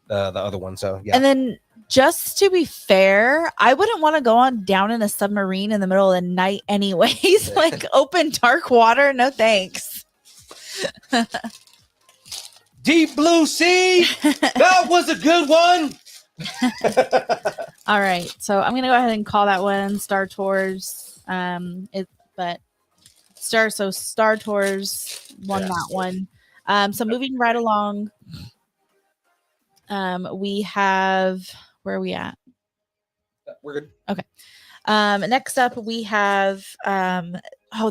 other one. So yeah. And then just to be fair, I wouldn't want to go down in a submarine in the middle of the night anyways. Like open dark water, no thanks. Deep blue sea. That was a good one. All right, so I'm gonna go ahead and call that one Star Tours. Star Tours won that one. So moving right along, we have, where are we at? We're good. Okay. Next up we have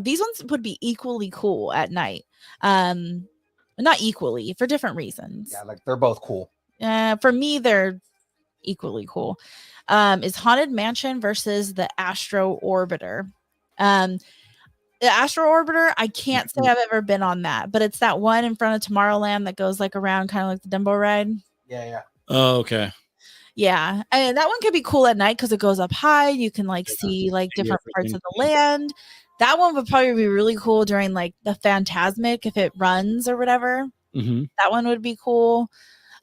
these ones would be equally cool at night. Not equally, for different reasons. Yeah, like they're both cool. For me, they're equally cool. Is Haunted Mansion versus the Astro Orbiter. The Astro Orbiter, I can't say I've ever been on that, but it's that one in front of Tomorrowland that goes like around kind of like the Dumbo ride. Yeah. Oh, okay. Yeah. And that one could be cool at night because it goes up high. You can like see like different parts of the land. That one would probably be really cool during like the Phantasmic if it runs or whatever. Mm-hmm. That one would be cool.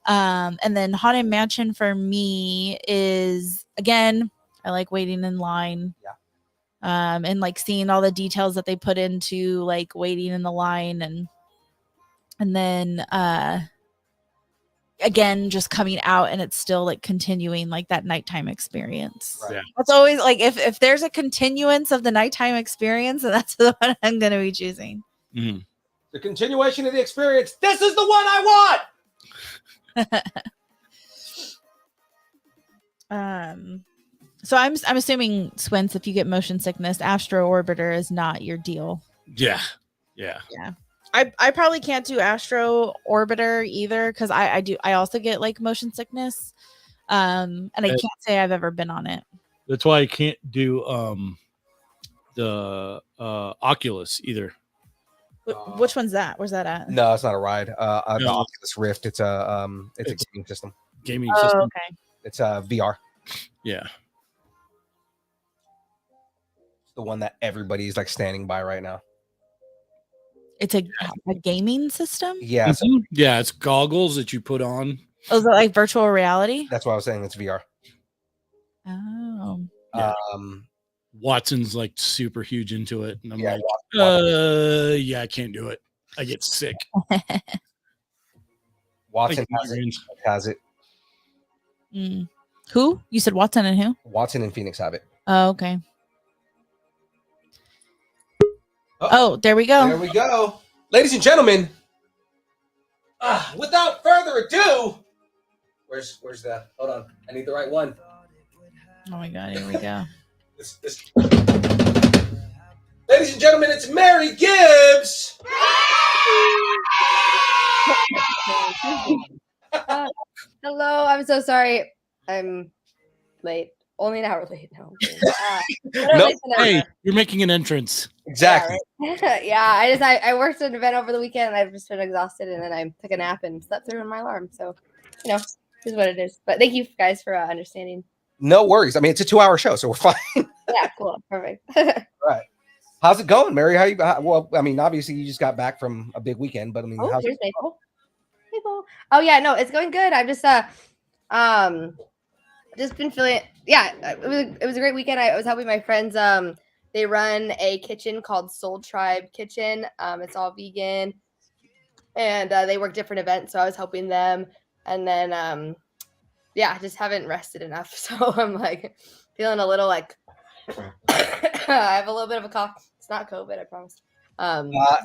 And then Haunted Mansion for me is, again, I like waiting in line. Yeah. And like seeing all the details that they put into like waiting in the line and then again just coming out and it's still like continuing like that nighttime experience. Right. Yeah. That's always like if there's a continuance of the nighttime experience, then that's the one I'm gonna be choosing. Mm-hmm. The continuation of the experience. This is the one I want. So I'm assuming, Swince, if you get motion sickness, Astro Orbiter is not your deal. Yeah. I probably can't do Astro Orbiter either because I also get like motion sickness. And I can't say I've ever been on it. That's why I can't do the Oculus either. Which one's that? Where's that at? No, it's not a ride. The No. Oculus Rift. It's a gaming system. Gaming Oh, system. okay. It's VR. Yeah. The one that everybody's like standing by right now. It's a gaming system? Yeah, so Mhm. Yeah, it's goggles that you put on. Oh, is it like virtual reality? that's why I was saying it's VR. Oh. Yeah. Um, Watson's like super huge into it. And I'm yeah, like, yeah, I can't do it. I get sick. Watson Like has it. migraines. Has it. Mm. Who? You said Watson and who? Watson and Phoenix have it. Oh, okay. Oh, there we go. There we go. Ladies and gentlemen, without further ado, where's the, hold on, I need the right one. Oh my God, here we go. This. Ladies and gentlemen, it's Mary Gibbs. Hello, I'm so sorry. I'm late. Only an hour late now. Nope. Hey, you're making an entrance. Exactly. Yeah, I worked an event over the weekend and I've just been exhausted and then I took a nap and slept through my alarm. So, this is what it is. But thank you guys for understanding. No worries. I mean, it's a 2-hour show, so we're fine. Yeah, cool. Perfect. Right. How's it going, Mary? Well, I mean, obviously you just got back from a big weekend, but I mean, Oh, how's here's it Maple. Maple. Oh yeah, no, it's going good. I'm just been feeling. Yeah, it was a great weekend. I was helping my friends. They run a kitchen called Soul Tribe Kitchen. It's all vegan, and they work different events. So I was helping them, and then yeah, I just haven't rested enough. So I'm like feeling a little like I have a little bit of a cough. It's not COVID, I promise.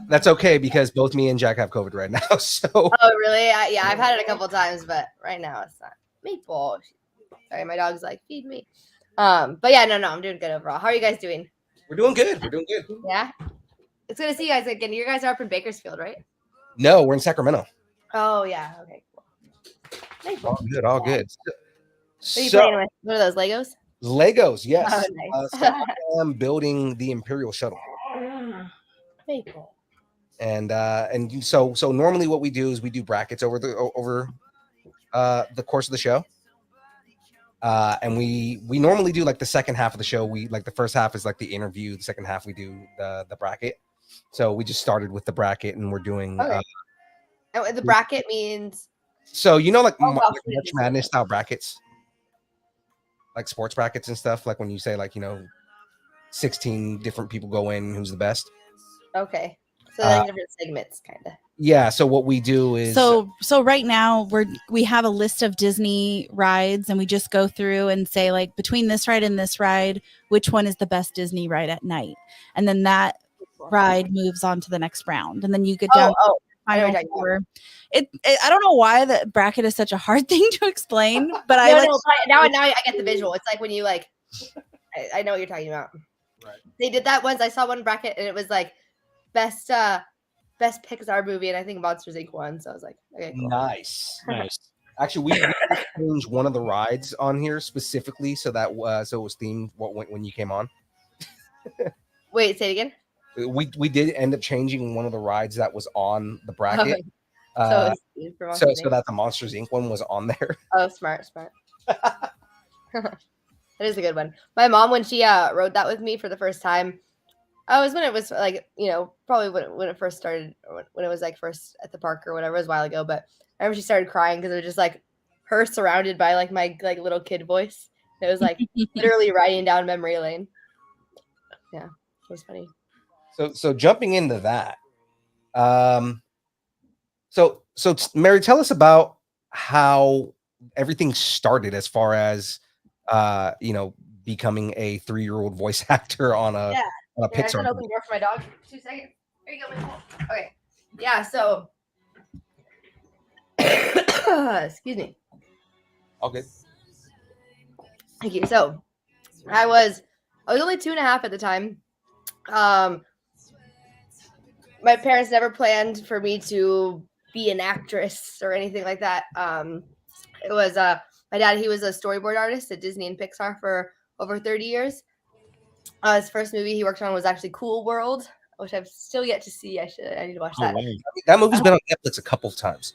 That's okay because both me and Jack have COVID right now. So Oh really? Yeah, I've had it a couple of times, but right now it's not. Maple. Sorry, my dog's like feed me. But yeah, no, I'm doing good overall. How are you guys doing? we're doing good. We're doing good. Yeah, it's good to see you guys again. You guys are up in Bakersfield, right? No, we're in Sacramento. Oh yeah, okay, cool. Maple. All good. All good. What are you So playing with? What are those Legos? Legos, yes. Oh, nice. So I am building the Imperial Shuttle. Maple. And so normally what we do is we do brackets over the course of the show. And we normally do like the second half of the show. We like the first half is like the interview. The second half we do the bracket. So we just started with the bracket and we're doing Okay. And the bracket means so like well, March Madness style brackets, like sports brackets and stuff. Like when you say like 16 different people go in, who's the best? okay. So like different segments, kind of. Yeah. So what we do is So right now we have a list of Disney rides, and we just go through and say like between this ride and this ride, which one is the best Disney ride at night, and then that ride moves on to the next round, and then you get down. I know Final what you're four. I don't know why the bracket is such a hard thing to explain, but now I get the visual. It's like when you like, I know what you're talking about. Right. They did that once. I saw one bracket and it was like best Pixar movie, and I think Monsters Inc. won. So I was like, okay, cool. Nice. Actually, we changed one of the rides on here specifically so that so it was themed when you came on. Wait, say it again. We did end up changing one of the rides that was on the bracket. Okay. So that the Monsters Inc. one was on there. Oh, smart. That is a good one. My mom, when she rode that with me for the first time, was when it was like, probably when it first started, or when it was like first at the park or whatever. It was a while ago, but I remember she started crying because it was just like her surrounded by like my like little kid voice. It was like literally riding down memory lane. Yeah, it was funny. So jumping into that, so Mary, tell us about how everything started as far as becoming a 3-year-old voice actor on a Pixar. Open door for my dog. 2 seconds. There you go. Okay. Yeah. So, excuse me. All good. Thank you. So, I was only 2.5 at the time. My parents never planned for me to be an actress or anything like that. It was my dad. He was a storyboard artist at Disney and Pixar for over 30 years. His first movie he worked on was actually Cool World, which I've still yet to see. I need to watch that. That movie's been on Netflix a couple of times.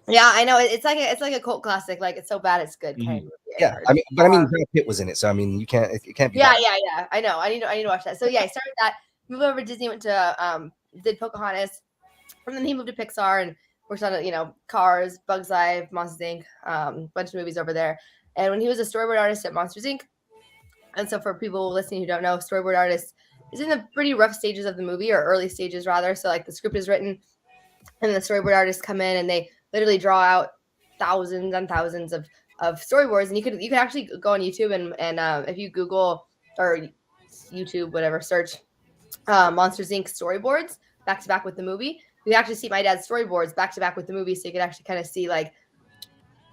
Yeah, I know. It's like a cult classic. Like it's so bad it's good. Kind of movie, yeah, I mean, Brad Pitt was in it, so I mean, it can't be. Yeah. I know. I need to watch that. So yeah, I started that. Moved over to Disney. Went to did Pocahontas, and then he moved to Pixar and worked on Cars, Bugs Life, Monsters Inc. Bunch of movies over there. And when he was a storyboard artist at Monsters Inc. And so for people listening who don't know, storyboard artist is in the pretty rough stages of the movie, or early stages rather. So like the script is written, and the storyboard artists come in and they literally draw out thousands and thousands of storyboards. And you could actually go on YouTube and if you Google or YouTube, whatever, search Monsters Inc. storyboards back to back with the movie, you can actually see my dad's storyboards back to back with the movie, so you can actually kind of see like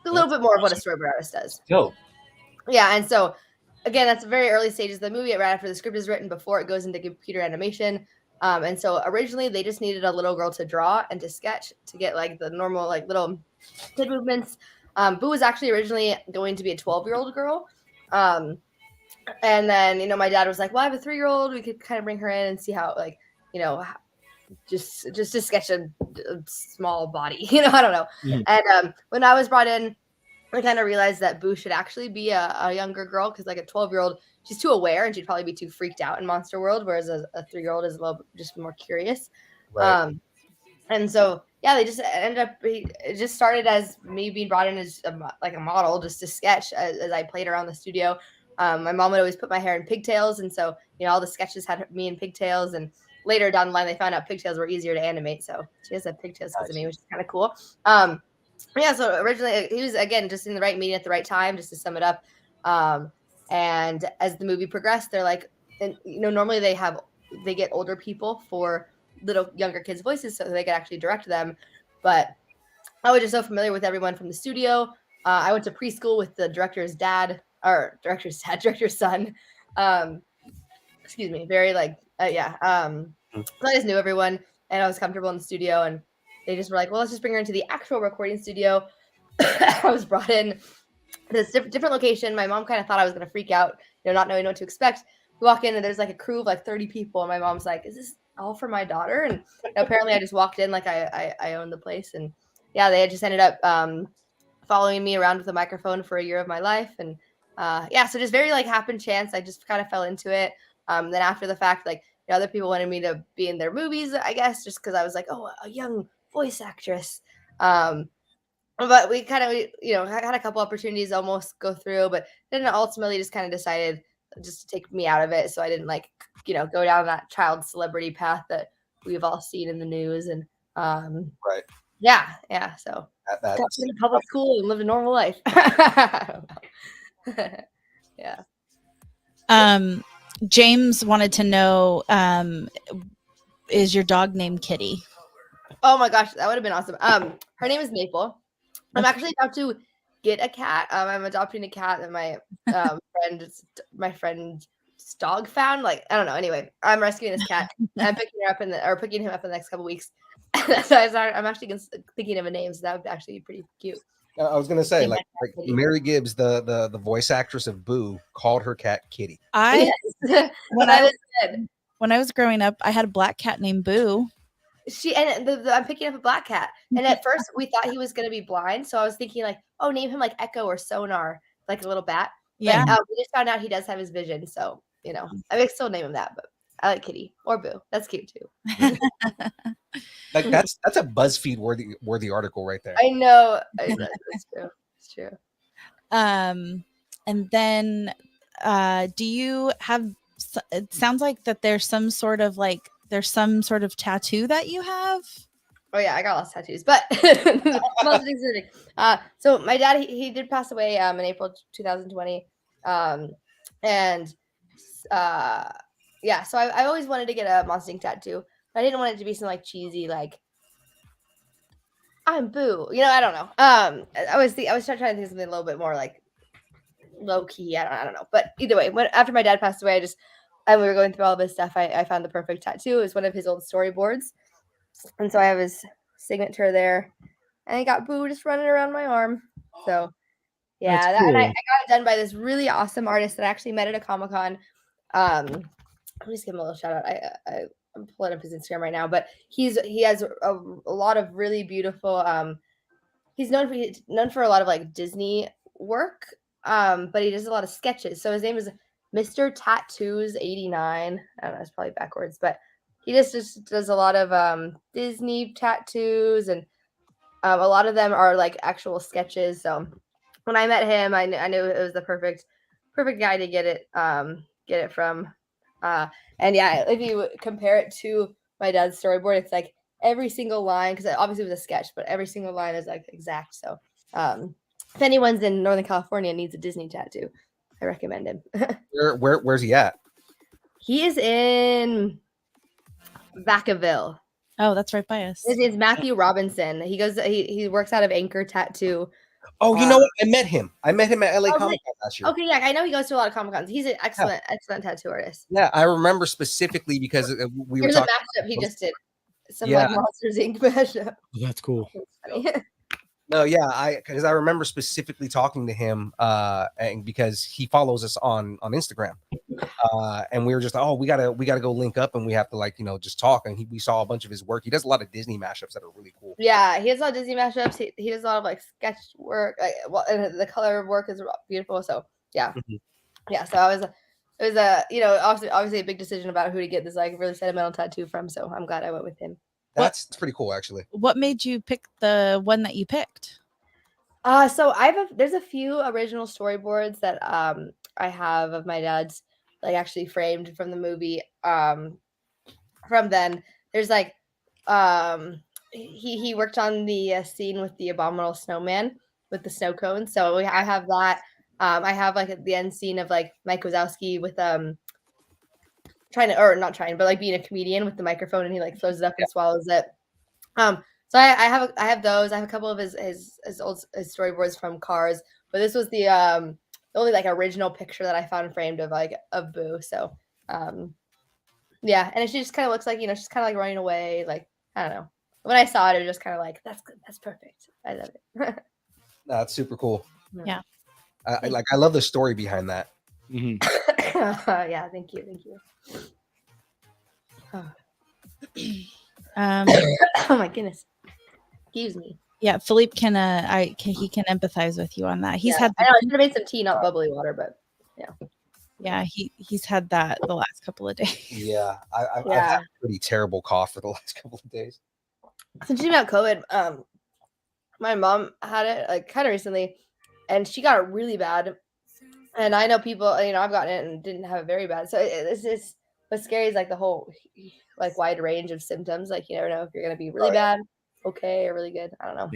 a little bit more of what a storyboard artist does. Yo. Yeah, and so again, that's the very early stages of the movie, right after the script is written, before it goes into computer animation. And so originally they just needed a little girl to draw and to sketch to get like the normal like little kid movements. Boo was actually originally going to be a 12-year-old girl. And then, my dad was like, well, I have a 3-year-old. We could kind of bring her in and see how, like, just to sketch a small body, I don't know. Mm-hmm. And when I was brought in, I kind of realized that Boo should actually be a younger girl, because like a 12-year-old, she's too aware and she'd probably be too freaked out in Monster World, whereas a 3-year-old is a little just more curious. Right. And so yeah, they just ended up. It just started as me being brought in as like a model, just to sketch as I played around the studio. My mom would always put my hair in pigtails, and so all the sketches had me in pigtails. And later down the line, they found out pigtails were easier to animate, so she has pigtails because of me, which is kind of cool. Yeah, so originally he was, again, just in the right meeting at the right time, just to sum it up. And as the movie progressed, they're like, and normally they get older people for little younger kids' voices so they could actually direct them. But I was just so familiar with everyone from the studio. I went to preschool with the director's son. Excuse me, very like, yeah. So I just knew everyone, and I was comfortable in the studio, and they just were like, well, let's just bring her into the actual recording studio. I was brought in this different location. My mom kind of thought I was going to freak out, not knowing what to expect. We walk in, and there's like a crew of like 30 people, and my mom's like, is this all for my daughter? And apparently I just walked in like I owned the place. And yeah, they had just ended up following me around with a microphone for a year of my life. And yeah, so just very like happen chance. I just kind of fell into it. Then after the fact, like other people wanted me to be in their movies, I guess, just because I was like, oh, a young voice actress. But we kind of, had a couple opportunities almost go through, but then ultimately just kind of decided just to take me out of it. So I didn't go down that child celebrity path that we've all seen in the news. And right. Yeah. So That's got in public school and lived a normal life. Yeah. James wanted to know, is your dog named Kitty? Oh my gosh, that would have been awesome. Her name is Maple. I'm actually about to get a cat. I'm adopting a cat that my friend's dog found. Like, I don't know. Anyway, I'm rescuing this cat. I'm picking him up in the next couple weeks. So I'm actually thinking of a name, so that would actually be pretty cute. I was gonna say, like Mary Gibbs, the voice actress of Boo, called her cat Kitty. When I was growing up, I had a black cat named Boo. I'm picking up a black cat, and at first we thought he was going to be blind, so I was thinking like, oh, name him like Echo or Sonar, like a little bat. Yeah. But, we just found out he does have his vision, so I would still name him that, but I like Kitty or Boo. That's cute too. Like that's a BuzzFeed worthy article right there. I know. It's true. It's true. And then, do you have? It sounds like that there's some sort of tattoo that you have. Oh yeah, I got lots of tattoos, but most exotic. So my dad, he did pass away in April 2020, and yeah. So I always wanted to get a Monster Inc. tattoo. But I didn't want it to be something like cheesy, like I'm Boo. I don't know. I was trying to think of something a little bit more like low key. I don't know. But either way, after my dad passed away, and we were going through all this stuff, I found the perfect tattoo. It was one of his old storyboards. And so I have his signature there. And I got Boo just running around my arm. So, yeah. Cool. And I got it done by this really awesome artist that I actually met at a Comic-Con. Let me just give him a little shout out. I'm pulling up his Instagram right now. But he has a lot of really beautiful... he's known for a lot of, like, Disney work. But he does a lot of sketches. So his name is Mr. Tattoos 89. I don't know, it's probably backwards, but he just does a lot of Disney tattoos, and a lot of them are like actual sketches. So when I met him, I knew it was the perfect guy to get it from. And yeah, if you compare it to my dad's storyboard, it's like every single line, because obviously it was a sketch, but every single line is like exact. So if anyone's in Northern California and needs a Disney tattoo, I recommend him. Where's he at? He is in Vacaville. Oh, that's right by us. His name's Matthew Robinson. He works out of Anchor Tattoo. Oh, you know what? I met him at LA Comic-Con last year. Okay, yeah, I know he goes to a lot of Comic-Cons. He's an excellent tattoo artist. Yeah, I remember specifically because we were talking. There's a mashup he just did. Some like Monsters Inc. mashup. That's cool. No, yeah, because I remember specifically talking to him, and because he follows us on Instagram, and we were just we gotta go link up, and we have to just talk. And we saw a bunch of his work. He does a lot of Disney mashups that are really cool. Yeah, he has a lot of Disney mashups. He does a lot of like sketch work. And the color work is beautiful. So yeah, yeah. So it was a obviously a big decision about who to get this like really sentimental tattoo from. So I'm glad I went with him. That's pretty cool, actually. What made you pick the one that you picked? So there's a few original storyboards that I have of my dad's, like, actually framed from the movie. From then there's like he worked on the scene with the abominable snowman with the snow cone. So I have that. I have like the end scene of like Mike Wazowski with trying to, or not trying, but like being a comedian with the microphone, and he like throws it up and swallows it. So I have those. I have a couple of his storyboards from Cars, but this was the only like original picture that I found framed of Boo. So yeah, and she just kind of looks like, she's kind of like running away. Like, I don't know. When I saw it, it was just kind of like, that's good, that's perfect. I love it. That's super cool. Yeah. I love the story behind that. Mhm. Yeah, thank you. Oh my goodness. Excuse me. Yeah, Philippe can empathize with you on that. He's had I know I should have made some tea, not bubbly water, but yeah, he's had that the last couple of days. Yeah, I've had a pretty terrible cough for the last couple of days. Since you about COVID, my mom had it like kind of recently, and she got it really bad. And I know people, I've gotten it and didn't have it very bad. So it's just, what's scary is like the whole like wide range of symptoms. Like, you never know if you're gonna be really bad, okay, or really good. I don't know.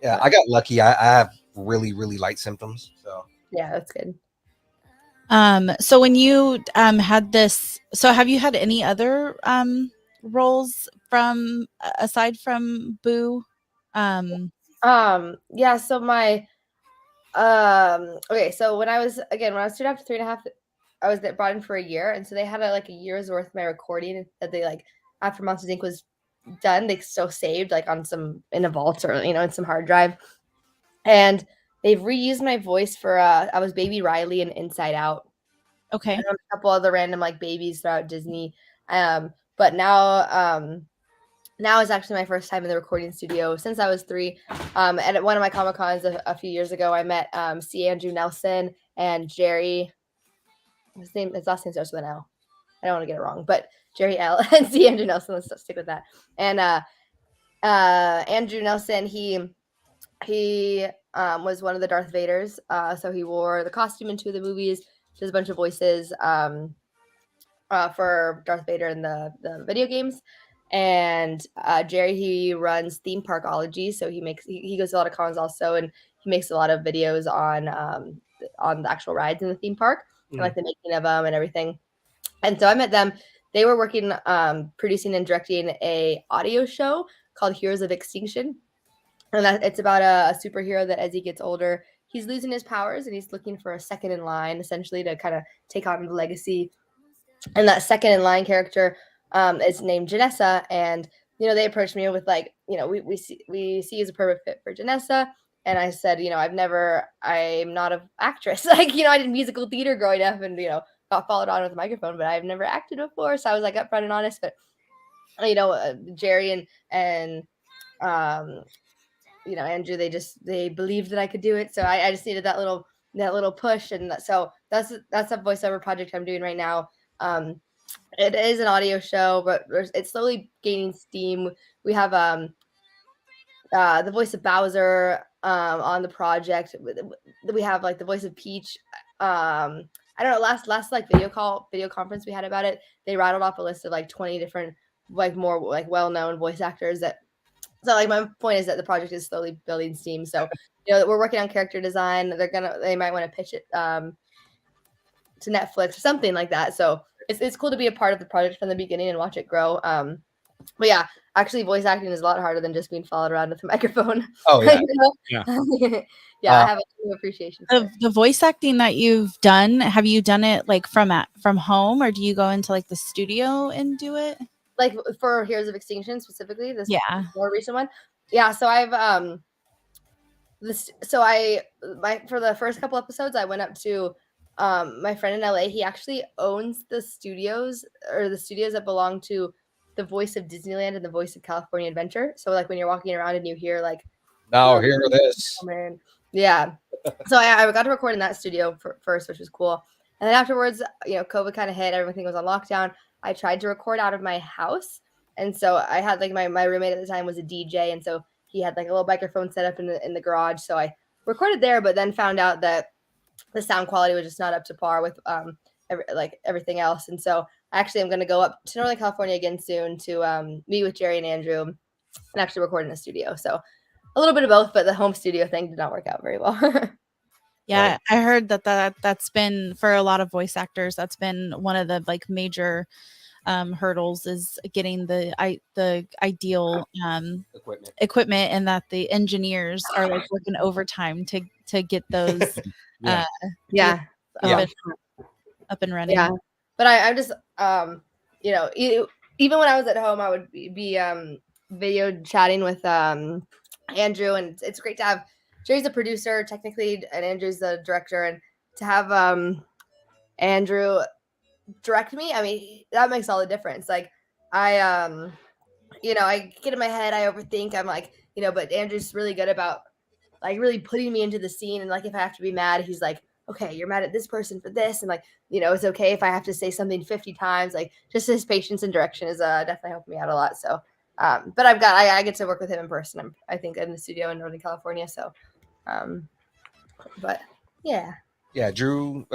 Yeah, I got lucky. I have really, really light symptoms. So yeah, that's good. So when you had this, so have you had any other roles from aside from Boo? Yeah, so my okay, so when I was student after 3.5, I was brought in for a year, and so they had a year's worth of my recording that they like after Monsters Inc. was done, they still saved like on some in a vault or in some hard drive, and they've reused my voice for I was Baby Riley in Inside Out. Okay. And a couple other random like babies throughout Disney, but now is actually my first time in the recording studio since I was 3. And at one of my Comic Cons a few years ago, I met C. Andrew Nelson and Jerry. His last name starts with an L. I don't want to get it wrong, but Jerry L. and C. Andrew Nelson. Let's stick with that. And Andrew Nelson, he was one of the Darth Vaders. So he wore the costume in 2 of the movies. Does a bunch of voices for Darth Vader in the video games. And Jerry, he runs Theme Parkology, so he goes to a lot of cons also, and he makes a lot of videos on the actual rides in the theme park, and like the making of them and everything. And so I met them. They were working producing and directing a audio show called Heroes of Extinction, and it's about a superhero that as he gets older, he's losing his powers and he's looking for a second in line, essentially, to kind of take on the legacy. And that second in line character is named Janessa, and they approached me with like, we see you as a perfect fit for Janessa. And I said, I'm not an actress. Like, I did musical theater growing up, and got followed on with a microphone, but I've never acted before. So I was like upfront and honest. But Jerry and Andrew, they believed that I could do it. So I just needed that little push, and so that's a voiceover project I'm doing right now. It is an audio show, but it's slowly gaining steam. We have the voice of Bowser on the project. We have like the voice of Peach. I don't know, last like video conference we had about it, they rattled off a list of like 20 different like more like well-known voice actors that. So like my point is that the project is slowly building steam. So we're working on character design. They might want to pitch it to Netflix or something like that. So it's cool to be a part of the project from the beginning and watch it grow. But yeah, actually voice acting is a lot harder than just being followed around with a microphone. Oh yeah. Yeah. Yeah, I have a new appreciation for The voice acting that you've done, have you done it like from home, or do you go into like the studio and do it? Like for Heroes of Extinction specifically, this more recent one. Yeah, so I've for the first couple episodes, I went up to my friend in LA. He actually owns the studios that belong to the voice of Disneyland and the voice of California Adventure. So like when you're walking around and you hear like, now hear this. Oh, man. Yeah. So I got to record in that studio first, which was cool. And then afterwards, COVID kind of hit. Everything was on lockdown. I tried to record out of my house, And so I had like my roommate at the time was a DJ, and so he had like a little microphone set up in the garage. So I recorded there, but then found out that the sound quality was just not up to par with everything else. And so actually I'm going to go up to Northern California again soon to meet with Jerry and Andrew and actually record in the studio. So a little bit of both, but the home studio thing did not work out very well. Yeah, Right. I heard that's been for a lot of voice actors. That's been one of the like major hurdles is getting the ideal equipment, and that the engineers are like working overtime to get those Yeah. Yeah. up, Yeah. up and running. Yeah. But I'm just, you know, even when I was at home, I would be video chatting with Andrew, and it's great to have Jerry's a producer technically, and Andrew's the director, and to have Andrew direct me, I mean, that makes all the difference. Like I you know, I get in my head, I overthink, I'm like, you know, but Andrew's really good about like really putting me into the scene, and like if I have to be mad, he's like, okay, you're mad at this person for this, and like, you know, it's okay if I have to say something 50 times. Like just his patience and direction is definitely helping me out a lot. So but I get to work with him in person. I think in the studio in Northern California. So but yeah. Yeah, Drew.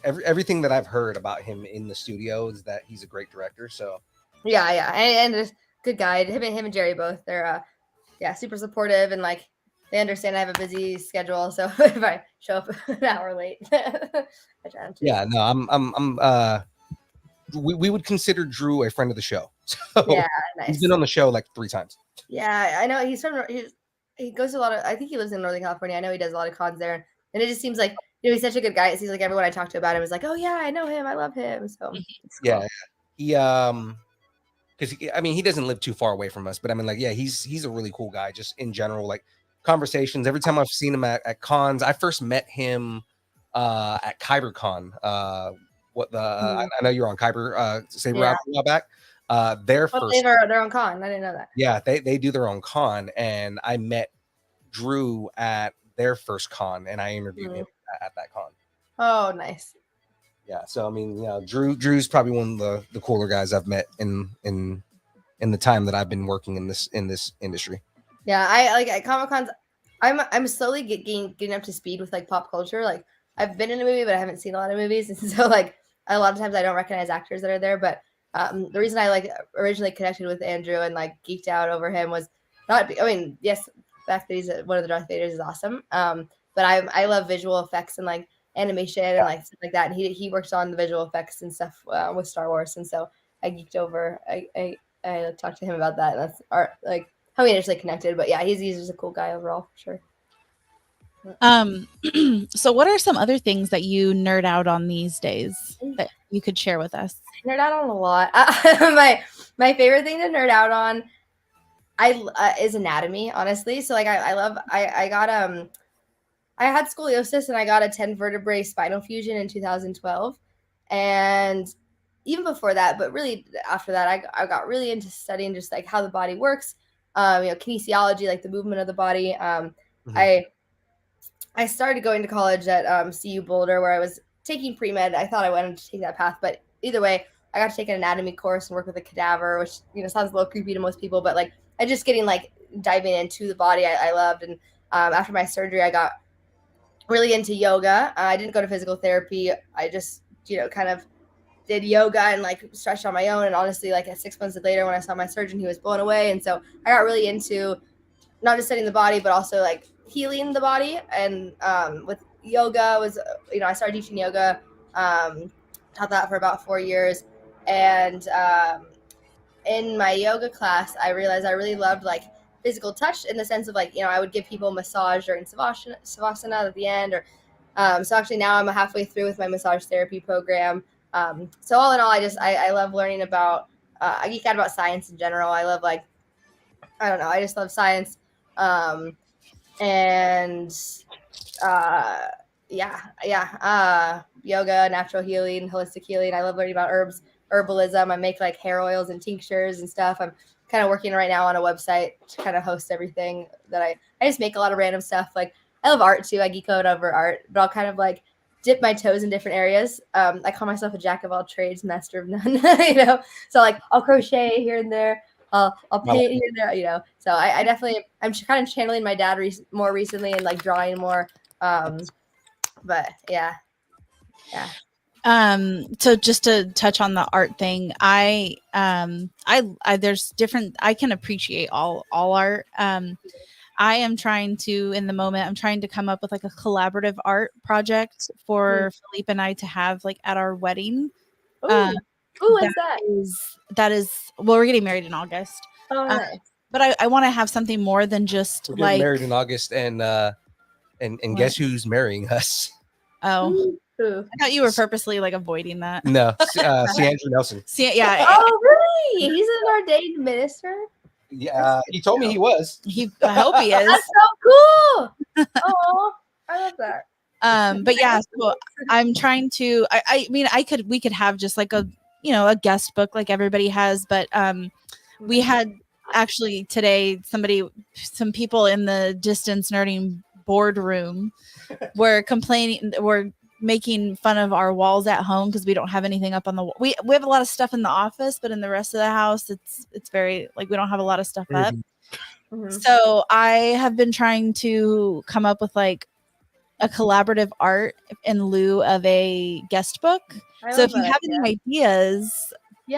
Everything that I've heard about him in the studio is that he's a great director. So Yeah, and a good guy. Him and Jerry both. They're super supportive, and like they understand I have a busy schedule. So if I show up an hour late, I try not to. yeah, no, we would consider Drew a friend of the show. So Yeah, nice. he's been on the show like 3 times. Yeah, I know he goes to a lot of. I think he lives in Northern California. I know he does a lot of cons there, and it just seems like, you know, he's such a good guy. It seems like everyone I talked to about him is like, oh yeah, I know him, I love him. So it's cool. Yeah, he because I mean he doesn't live too far away from us, but I mean like yeah, he's a really cool guy just in general. Like conversations every time I've seen him at cons. I first met him at KyberCon. I know you're on Kyber Saber Yeah. a while back. Their Oh, first they have their own con. I didn't know that. yeah, they do their own con, and I met Drew at their first con, and I interviewed him at that con. Oh, nice. Yeah, so I mean, you know, Drew's probably one of the cooler guys I've met in the time that I've been working in this industry. Yeah, I like at Comic Cons. I'm slowly getting up to speed with like pop culture. Like I've been in a movie, but I haven't seen a lot of movies, and so like a lot of times I don't recognize actors that are there. But the reason I like originally connected with Andrew and like geeked out over him was not. I mean, yes, the fact that he's one of the Darth Vaders is awesome. But I love visual effects and like animation and like stuff like that. And he works on the visual effects and stuff with Star Wars, and so I geeked over. I talked to him about that. And that's like how we initially connected. But yeah, he's just a cool guy overall for sure. So what are some other things that you nerd out on these days that you could share with us? I nerd out on a lot. My favorite thing to nerd out on is anatomy, honestly. So like I got I had scoliosis and I got a 10 vertebrae spinal fusion in 2012. And even before that, but really after that, I got really into studying just like how the body works, you know, kinesiology, like the movement of the body. I started going to college at CU Boulder, where I was taking pre-med. I thought I wanted to take that path, but either way, I got to take an anatomy course and work with a cadaver, which, you know, sounds a little creepy to most people, but like I just getting like diving into the body I loved. And after my surgery, I got really into yoga. I didn't go to physical therapy. I just, you know, kind of did yoga and like stretched on my own. And honestly, like 6 months later, when I saw my surgeon, he was blown away. And so I got really into not just studying the body, but also like healing the body. And with yoga was, you know, I started teaching yoga, taught that for about 4 years. And in my yoga class, I realized I really loved like physical touch, in the sense of like, you know, I would give people massage during savasana at the end, or so actually now I'm halfway through with my massage therapy program. So all in all, I love learning about I geek out about science in general. I love like, I don't know, I just love science. And yoga, natural healing, holistic healing. I love learning about herbs, herbalism. I make like hair oils and tinctures and stuff. I'm kind of working right now on a website to kind of host everything that I just make a lot of random stuff. Like I love art too. I geek out over art, but I'll kind of like dip my toes in different areas. I call myself a jack of all trades, master of none, you know? So like I'll crochet here and there. I'll paint here and there, you know. So I definitely I'm kind of channeling my dad more recently and like drawing more. But yeah. So just to touch on the art thing, I there's different, I can appreciate all art. I am trying to, in the moment, I'm trying to come up with like a collaborative art project for Philippe and I to have like at our wedding. Ooh, what's that? That is, well, we're getting married in August. Oh, nice. But I want to have something more than just We're like getting married in August, and guess who's marrying us? Oh, Who? I thought you were purposely like avoiding that. No, see Andrew Nelson. See, yeah. Oh, really? He's an ordained minister. Yeah, he told me he was. I hope he is. That's so cool. Oh, I love that. But yeah, so I'm trying to. I mean, we could have just like a a guest book like everybody has, but we had actually today some people in the distance nerding boardroom were making fun of our walls at home because we don't have anything up on the wall. We have a lot of stuff in the office, but in the rest of the house, it's very like we don't have a lot of stuff up. Mm-hmm. So I have been trying to come up with like a collaborative art in lieu of a guest book. So if you have any ideas,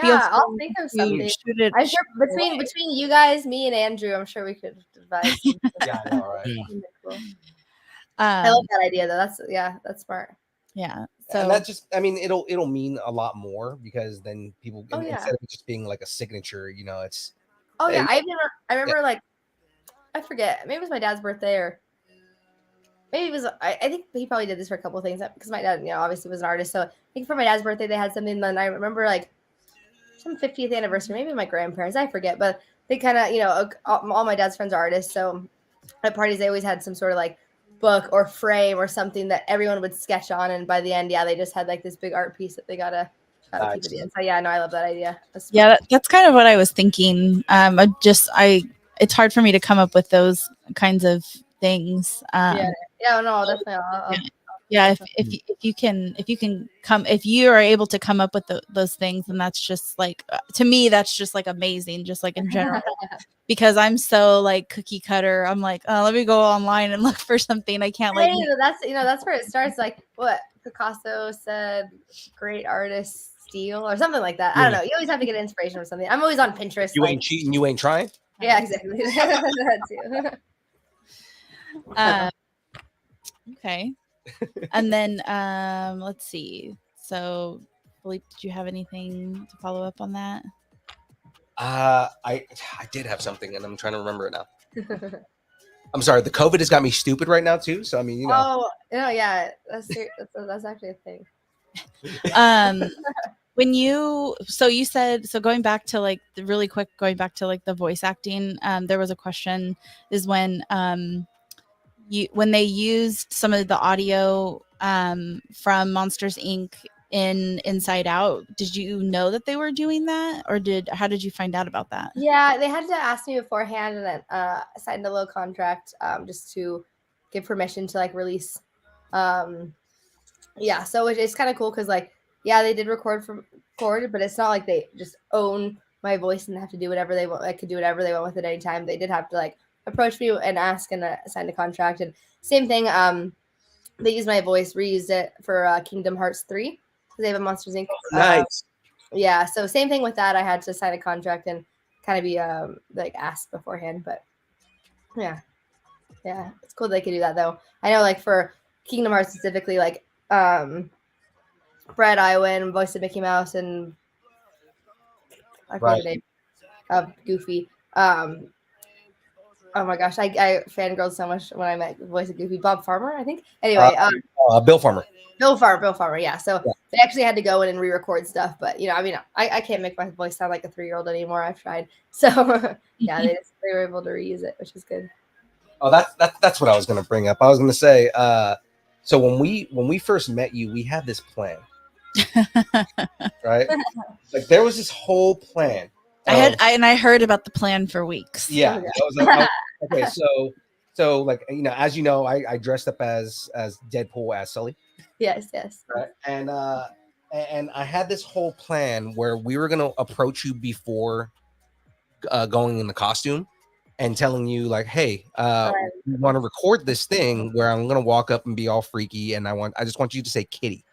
I'll think of something. I'm sure between you guys, me and Andrew, I'm sure we could devise. Yeah, I know, right? Yeah. Cool. I love that idea though. That's smart. Yeah. So and that just, I mean, it'll mean a lot more because then people instead of it just being like a signature, it's. Oh yeah, I remember like I forget, maybe it was my dad's birthday or maybe it was I think he probably did this for a couple of things because my dad, obviously was an artist. So I think for my dad's birthday they had something. Then I remember like some 50th anniversary, maybe my grandparents, I forget, but they kind of all my dad's friends are artists. So at parties they always had some sort of like book or frame or something that everyone would sketch on, and by the end they just had like this big art piece that they gotta keep it in. So yeah, no, I love that idea. That's kind of what I was thinking. It's hard for me to come up with those kinds of things. No, definitely. If you are able to come up with those things, then that's just like to me that's just like amazing, just like in general. Because I'm so like cookie cutter. I'm like, oh, let me go online and look for something. I can't like. That's where it starts. Like what Picasso said, great artists steal or something like that. I don't know. You always have to get inspiration from something. I'm always on Pinterest. You ain't cheating. You ain't trying. Yeah, exactly. That too. Okay. And then let's see. So, Philippe, did you have anything to follow up on that? I did have something, and I'm trying to remember it now. I'm sorry. The COVID has got me stupid right now too. So I mean, Oh no, yeah, that's actually a thing. When you said going back to like the voice acting, there was a question is when they used some of the audio from Monsters Inc. in Inside Out, did you know that they were doing that, or how did you find out about that? Yeah, they had to ask me beforehand, and then signed a little contract just to give permission to like release. Yeah, so it's kind of cool because like they did record, but it's not like they just own my voice and have to do whatever they want. I could do whatever they want with it anytime. They did have to like approach me and ask and sign a contract. And same thing, they used my voice, reused it for Kingdom Hearts 3. They have a Monsters Inc. Nice. Yeah, so same thing with that. I had to sign a contract and kind of be like asked beforehand, but yeah, it's cool they could do that though. I know like for Kingdom Hearts specifically, like Brad Iwan, voice of Mickey Mouse, and I forget the name of Goofy. Oh my gosh, I fangirled so much when I met voice of Goofy, Bob Farmer, I think. Anyway, Bill Farmer. Bill Farmer, yeah. So they actually had to go in and re-record stuff, but I mean, I can't make my voice sound like a 3-year-old anymore. I've tried, so yeah, they were able to reuse it, which is good. Oh, that's what I was going to bring up. I was going to say, so when we first met you, we had this plan, right? Like there was this whole plan. I heard about the plan for weeks. Yeah, okay. So like as you know, I dressed up as Deadpool as Sully. Yes. Right? And I had this whole plan where we were gonna approach you before going in the costume and telling you like, hey, we want to record this thing where I'm gonna walk up and be all freaky, and I just want you to say kitty.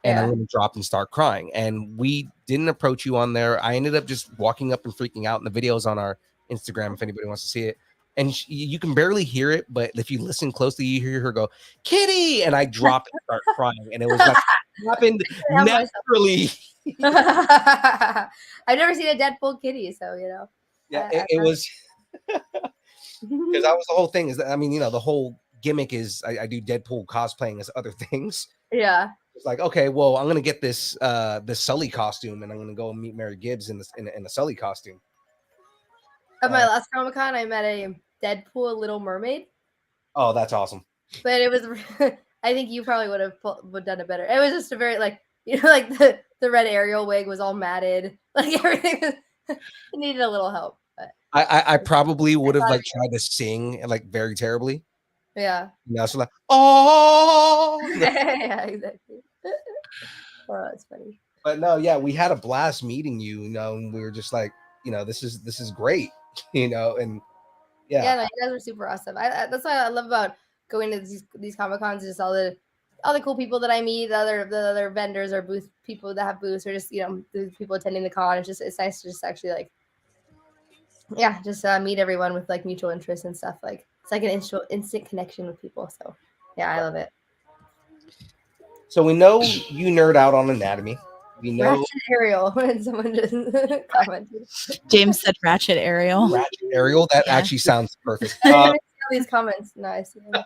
And I'm going to drop and start crying. And we didn't approach you on there. I ended up just walking up and freaking out. And the video's on our Instagram if anybody wants to see it. And you can barely hear it, but if you listen closely, you hear her go, kitty. And I drop and start crying. And it was like, it happened naturally. I've never seen a Deadpool kitty. So, you know. Yeah, it was. Because that was the whole thing. Is that, I mean, you know, the whole gimmick is I do Deadpool cosplaying as other things. Yeah. It's like, okay, well, I'm gonna get this this Sully costume, and I'm gonna go and meet Mary Gibbs in a Sully costume. At my last Comic-Con, I met a Deadpool Little Mermaid. Oh, that's awesome. But it was, I think you probably would have done it better. It was just a very like, you know, like the red Ariel wig was all matted, like everything was, it needed a little help. But I probably would have like tried to sing like very terribly. Yeah. Now it's like, oh. Yeah, exactly. Oh, that's funny. But no, yeah, we had a blast meeting you, you know, and we were just like, you know, this is great, you know, and yeah, no, you guys were super awesome. That's what I love about going to these Comic-Cons, just all the cool people that I meet, the other vendors or booth people that have booths, or just, you know, the people attending the con. It's nice to just actually like, yeah, just meet everyone with like mutual interests and stuff. Like it's like an instant connection with people. So yeah, I love it. So we know you nerd out on anatomy. We know Ratchet Ariel when someone just commented. James said Ratchet Ariel. Ratchet Ariel. That actually sounds perfect. I didn't see all these comments. No, I see them.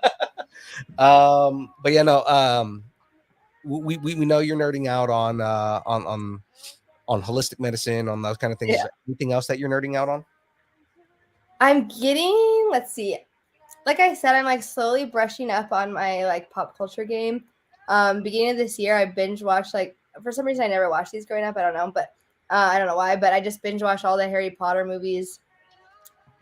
But yeah, no. We know you're nerding out on holistic medicine, on those kind of things. Yeah. Is there anything else that you're nerding out on? I'm getting, let's see, like I said, I'm like slowly brushing up on my like pop culture game. Beginning of this year, I binge watched, like, for some reason I never watched these growing up. I don't know, but I don't know why, but I just binge watched all the Harry Potter movies.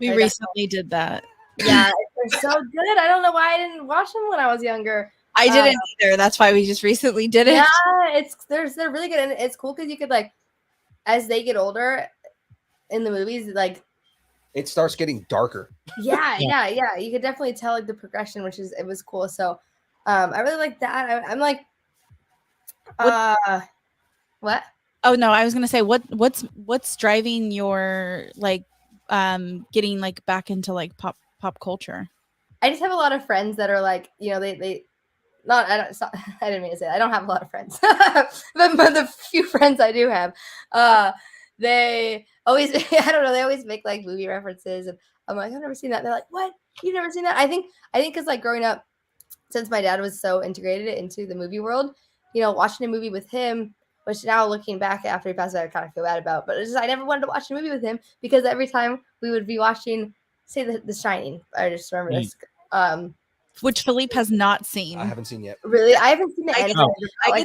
We recently did that. Yeah, they're so good. I don't know why I didn't watch them when I was younger. I didn't either. That's why we just recently did it. Yeah, they're really good, and it's cool because you could, like, as they get older in the movies, like, it starts getting darker. Yeah. You could definitely tell like the progression, it was cool. So I really like that. I'm like, what? Oh no, I was gonna say what's driving your like getting like back into like pop culture? I just have a lot of friends that are like, you know, they not I didn't mean to say that. I don't have a lot of friends, but the few friends I do have, they always I don't know, they always make like movie references, and I'm like, I've never seen that. And they're like, what? You've never seen that? I think because like growing up, since my dad was so integrated into the movie world, you know, watching a movie with him, which now looking back after he passed away, I kind of feel bad about, but it's just I never wanted to watch a movie with him because every time we would be watching, say the Shining, I just remember this, which Philippe has not seen. I haven't seen yet. Really, I haven't seen the end. I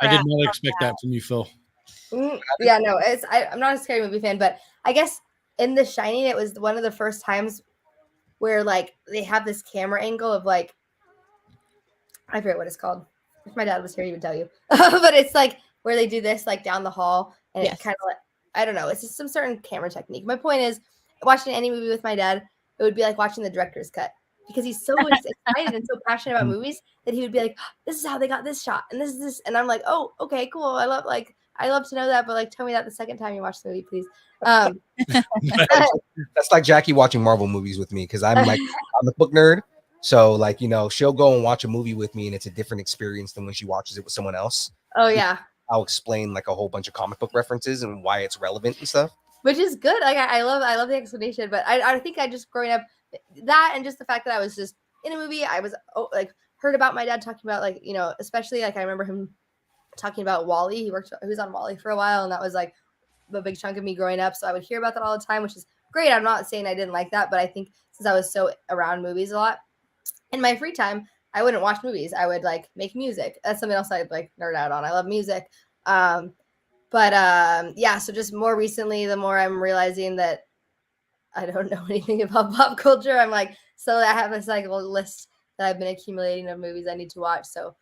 did not expect that from you, Phil. Yeah, no, I'm not a scary movie fan, but I guess in The Shining, it was one of the first times where like they have this camera angle of like, I forget what it's called. If my dad was here, he would tell you. But it's like where they do this like down the hall, and It kind of like, I don't know, it's just some certain camera technique. My point is, watching any movie with my dad, it would be like watching the director's cut, because he's so excited and so passionate about movies that he would be like, this is how they got this shot, and this is this, and I'm like, oh, okay, cool. I love to know that, but like tell me that the second time you watch the movie, please. That's like Jackie watching Marvel movies with me, because I'm like I'm a book nerd. So like, you know, she'll go and watch a movie with me and it's a different experience than when she watches it with someone else. Oh yeah. I'll explain like a whole bunch of comic book references and why it's relevant and stuff. Which is good. Like I love the explanation, but I think I just growing up, that and just the fact that I was just in a movie, I was like heard about my dad talking about, like, you know, especially like I remember him talking about Wall-E. He was on Wall-E for a while, and that was like a big chunk of me growing up. So I would hear about that all the time, which is great. I'm not saying I didn't like that, but I think since I was so around movies a lot, in my free time, I wouldn't watch movies. I would like make music. That's something else I'd like nerd out on. I love music. Yeah, so just more recently, the more I'm realizing that I don't know anything about pop culture. I'm like, so I have this like little list that I've been accumulating of movies I need to watch. So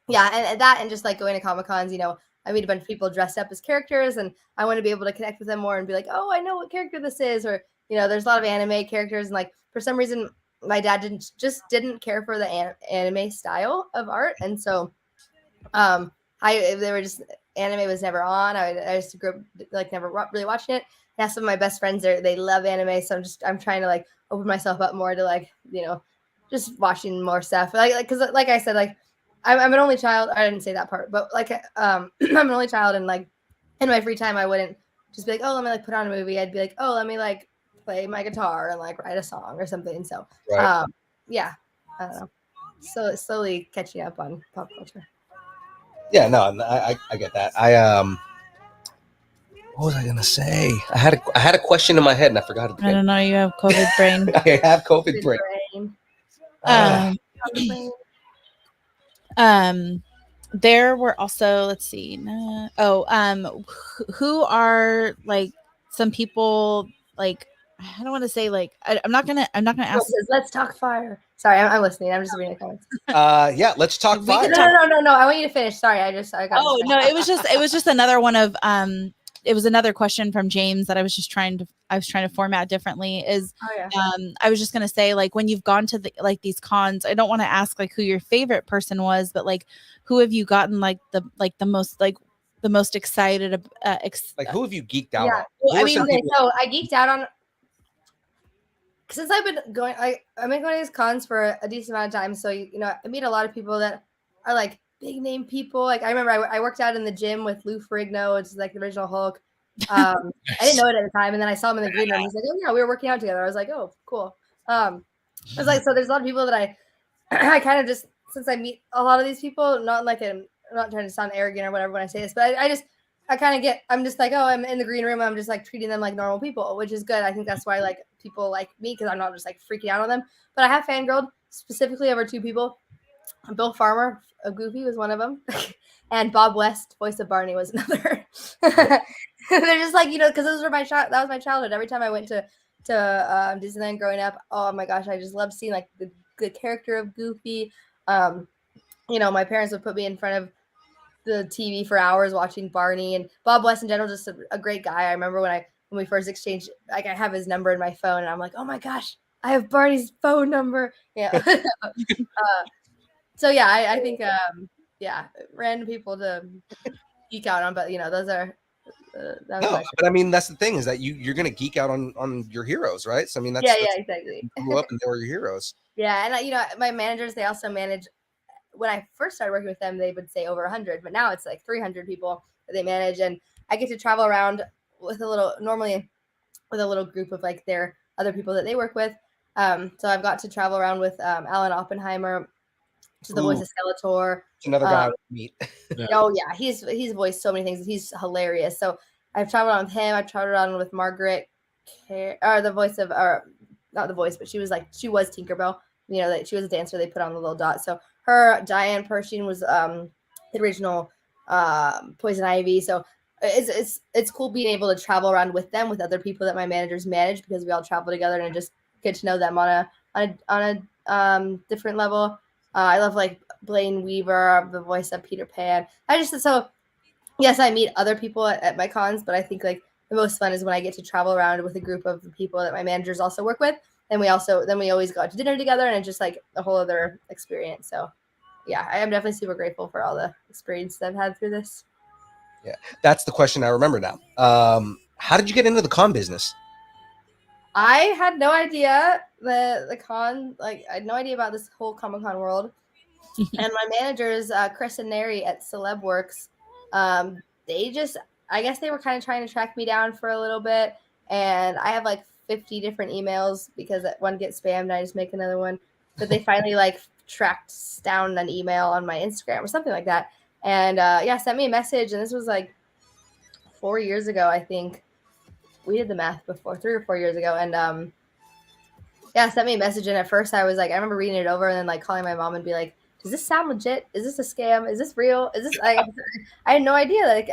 yeah, and that, and just like going to Comic-Cons, you know, I meet a bunch of people dressed up as characters, and I want to be able to connect with them more and be like, oh, I know what character this is, or there's a lot of anime characters, and like for some reason my dad didn't care for the anime style of art, and so they were just anime was never on. I just grew up like never really watching it. Now some of my best friends they love anime, so I'm trying to like open myself up more to like just watching more stuff. Like because like I said, like I'm an only child. I didn't say that part, but like I'm an only child, and like in my free time I wouldn't just be like, oh, let me like put on a movie. I'd be like, oh, let me like play my guitar and like write a song or something. So yeah, I don't know. So slowly catching up on pop culture. Yeah, no, I get that. What was I gonna say? I had a question in my head and I forgot it. I don't know. You have COVID brain. I have COVID brain. There were also, let's see. Who are like some people like, I don't want to say like, I'm not gonna ask. Let's talk fire. Sorry, I'm listening. I'm just reading the comments. Yeah, let's talk fire. No. I want you to finish. Sorry, I got. Oh no, it was just another one of it was another question from James that I was trying to format differently. I was just gonna say, like, when you've gone to these cons, I don't want to ask like who your favorite person was, but like who have you gotten like the most excited like who have you geeked out on? Well, I mean, so I geeked out on since I've been going. I've been going to these cons for a decent amount of time, so I meet a lot of people that are like big name people. Like I remember I worked out in the gym with Lou Ferrigno, which is like the original Hulk. I didn't know it at the time, and then I saw him in the green room. He's like, "Oh yeah, we were working out together." I was like, "Oh, cool." I was like, so there's a lot of people that I kind of just, since I meet a lot of these people, not like I'm not trying to sound arrogant or whatever when I say this, but I'm just like, oh, I'm in the green room. I'm just like treating them like normal people, which is good. I think that's why like people like me, because I'm not just like freaking out on them. But I have fangirled specifically over two people. Bill Farmer of Goofy was one of them, and Bob West, voice of Barney, was another. They're just like, because that was my childhood. Every time I went to Disneyland growing up, oh my gosh, I just loved seeing like the character of Goofy. My parents would put me in front of the TV for hours watching Barney, and Bob West in general, just a great guy. I remember when we first exchanged, like I have his number in my phone, and I'm like, oh my gosh, I have Barney's phone number. Yeah. So yeah, I think random people to geek out on, but those are. No, but I mean that's the thing, is that you're gonna geek out on your heroes, right? So I mean that's exactly. You grew up and they were your heroes. Yeah, and my managers, they also manage. When I first started working with them, they would say over 100, but now it's like 300 people that they manage, and I get to travel around with a little group of like their other people that they work with. So I've got to travel around with Alan Oppenheimer, which is the voice of Skeletor. Another guy I would meet. Oh yeah, he's voiced so many things. He's hilarious. So I've traveled around with him. I've traveled around with Margaret, or the voice of, or not the voice, but she was Tinkerbell. That she was a dancer. They put on the little dot. So her, Diane Pershing, was the original Poison Ivy. So it's cool being able to travel around with them, with other people that my managers manage, because we all travel together and just get to know them on a different level. I love like Blaine Weaver, the voice of Peter Pan. Yes, I meet other people at my cons, but I think like the most fun is when I get to travel around with a group of people that my managers also work with. And we always go out to dinner together, and it's just like a whole other experience. So yeah, I am definitely super grateful for all the experience that I've had through this. Yeah, that's the question I remember now. How did you get into the con business? I had no idea the con, like I had no idea about this whole Comic-Con world. And my managers, Chris and Neri at Celebworks, I guess they were kind of trying to track me down for a little bit. And I have like 50 different emails, because one gets spammed and I just make another one. But they finally like tracked down an email on my Instagram or something like that. And sent me a message. And this was like 4 years ago, I think. We did the math before, 3 or 4 years ago. And sent me a message. And at first I was like, I remember reading it over and then like calling my mom and be like, does this sound legit? Is this a scam? Is this real? Is this, I had no idea. Like,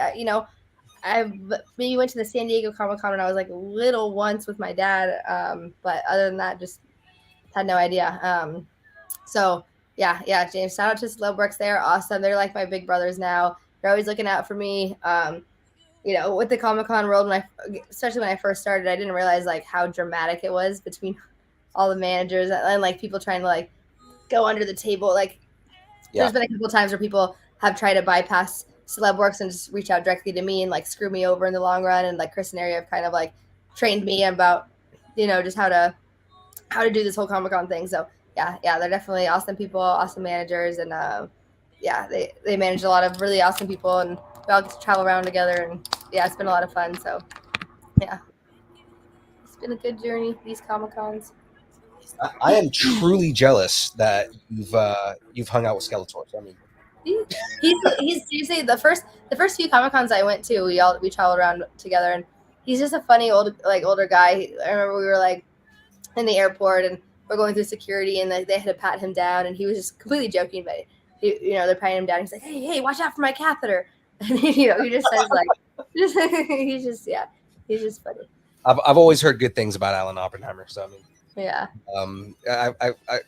I maybe went to the San Diego Comic-Con when I was like little once with my dad. But other than that, just had no idea. So yeah, James, shout out to Celebworks. They're awesome. They're like my big brothers now. They're always looking out for me. With the Comic-Con world, especially when I first started, I didn't realize like how dramatic it was between all the managers and like people trying to like go under the table. Like there's been a couple times where people have tried to bypass Celeb Works and just reach out directly to me and like screw me over in the long run. And like Chris and Ari have kind of like trained me about, just how to do this whole Comic-Con thing. So yeah, they're definitely awesome people, awesome managers, and they manage a lot of really awesome people, and we all get to travel around together, and yeah, it's been a lot of fun. So yeah, it's been a good journey, these Comic-Cons. I am truly jealous that you've hung out with Skeletor. I mean, he's seriously the first few Comic-Cons I went to, we traveled around together, and he's just a funny older guy. I remember we were like in the airport and we're going through security, and they had to pat him down, and he was just completely joking, but they're patting him down. He's like, hey, watch out for my catheter. And he just says like, he's just funny. I've always heard good things about Alan Oppenheimer. So I mean, yeah.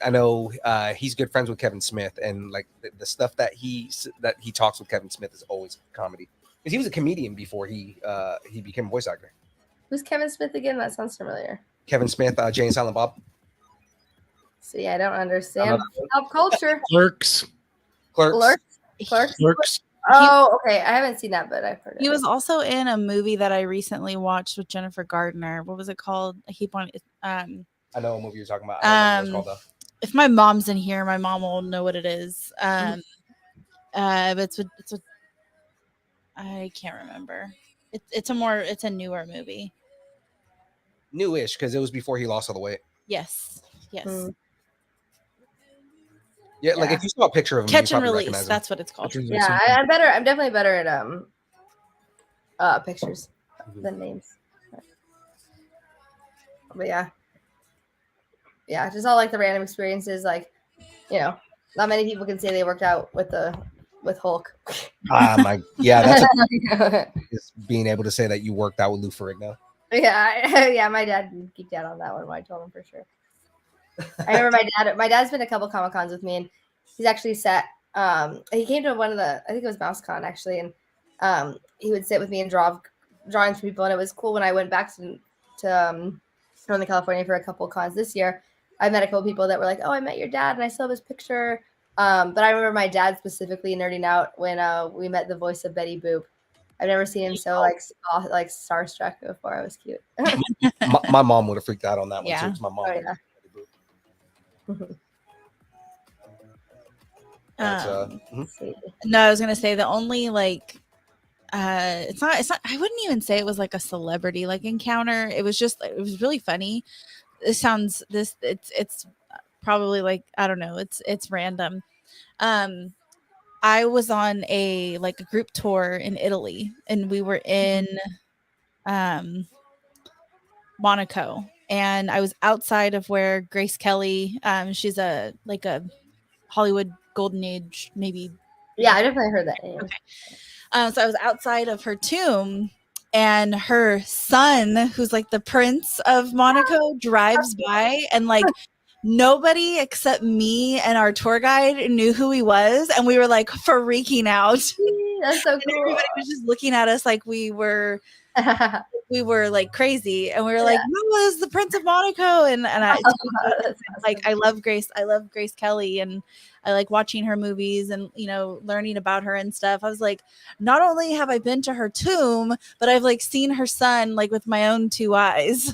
I know he's good friends with Kevin Smith, and like the stuff that he talks with Kevin Smith is always comedy. Because he was a comedian before he became a voice actor. Who's Kevin Smith again? That sounds familiar. Kevin Smith, Jay and Silent Bob. See, I don't understand pop culture. Clerks. Oh, okay. I haven't seen that, but I've heard it. He was also in a movie that I recently watched with Jennifer Gardner. What was it called? I keep on. I know what movie you're talking about. I don't know what it's called, though. If my mom's in here, my mom will know what it is. But it's a I can't remember. It's a newer movie. Newish, because it was before he lost all the weight. Yes. Yeah, like if you saw a picture of him, Catch and Release. That's what it's called. Yeah, I'm better. I'm definitely better at pictures than names. But yeah, just all like the random experiences. Like, not many people can say they worked out with Hulk. That's just being able to say that you worked out with Lou Ferrigno. Yeah, my dad geeked out on that one when I told him for sure. I remember my dad's been to a couple Comic-Cons with me, and he's actually sat, he came to one of the, I think it was MouseCon actually, and he would sit with me and draw drawings for people, and it was cool when I went back to Northern California for a couple cons this year. I met a couple people that were like, oh, I met your dad, and I still have his picture. But I remember my dad specifically nerding out when we met the voice of Betty Boop. I've never seen him so like starstruck before. It was cute. my mom would have freaked out on that one Yeah. too. 'Cause my mom. Oh, yeah. No, I was gonna say the only it's not I wouldn't even say it was like a celebrity like encounter. It was really funny. It's probably like, I don't know, it's random. I was on a group tour in Italy, and we were in Monaco, and I was outside of where Grace Kelly, she's a Hollywood Golden Age, maybe. Yeah, I definitely heard that name. Okay. So I was outside of her tomb, and her son, who's like the prince of Monaco, drives by, and nobody except me and our tour guide knew who he was, and we were like freaking out. That's so cool. Everybody was just looking at us like we were like crazy, and we were like, no, this is the Prince of Monaco. And I love Grace Kelly, and I like watching her movies and learning about her and stuff. I was like, not only have I been to her tomb, but I've seen her son with my own two eyes.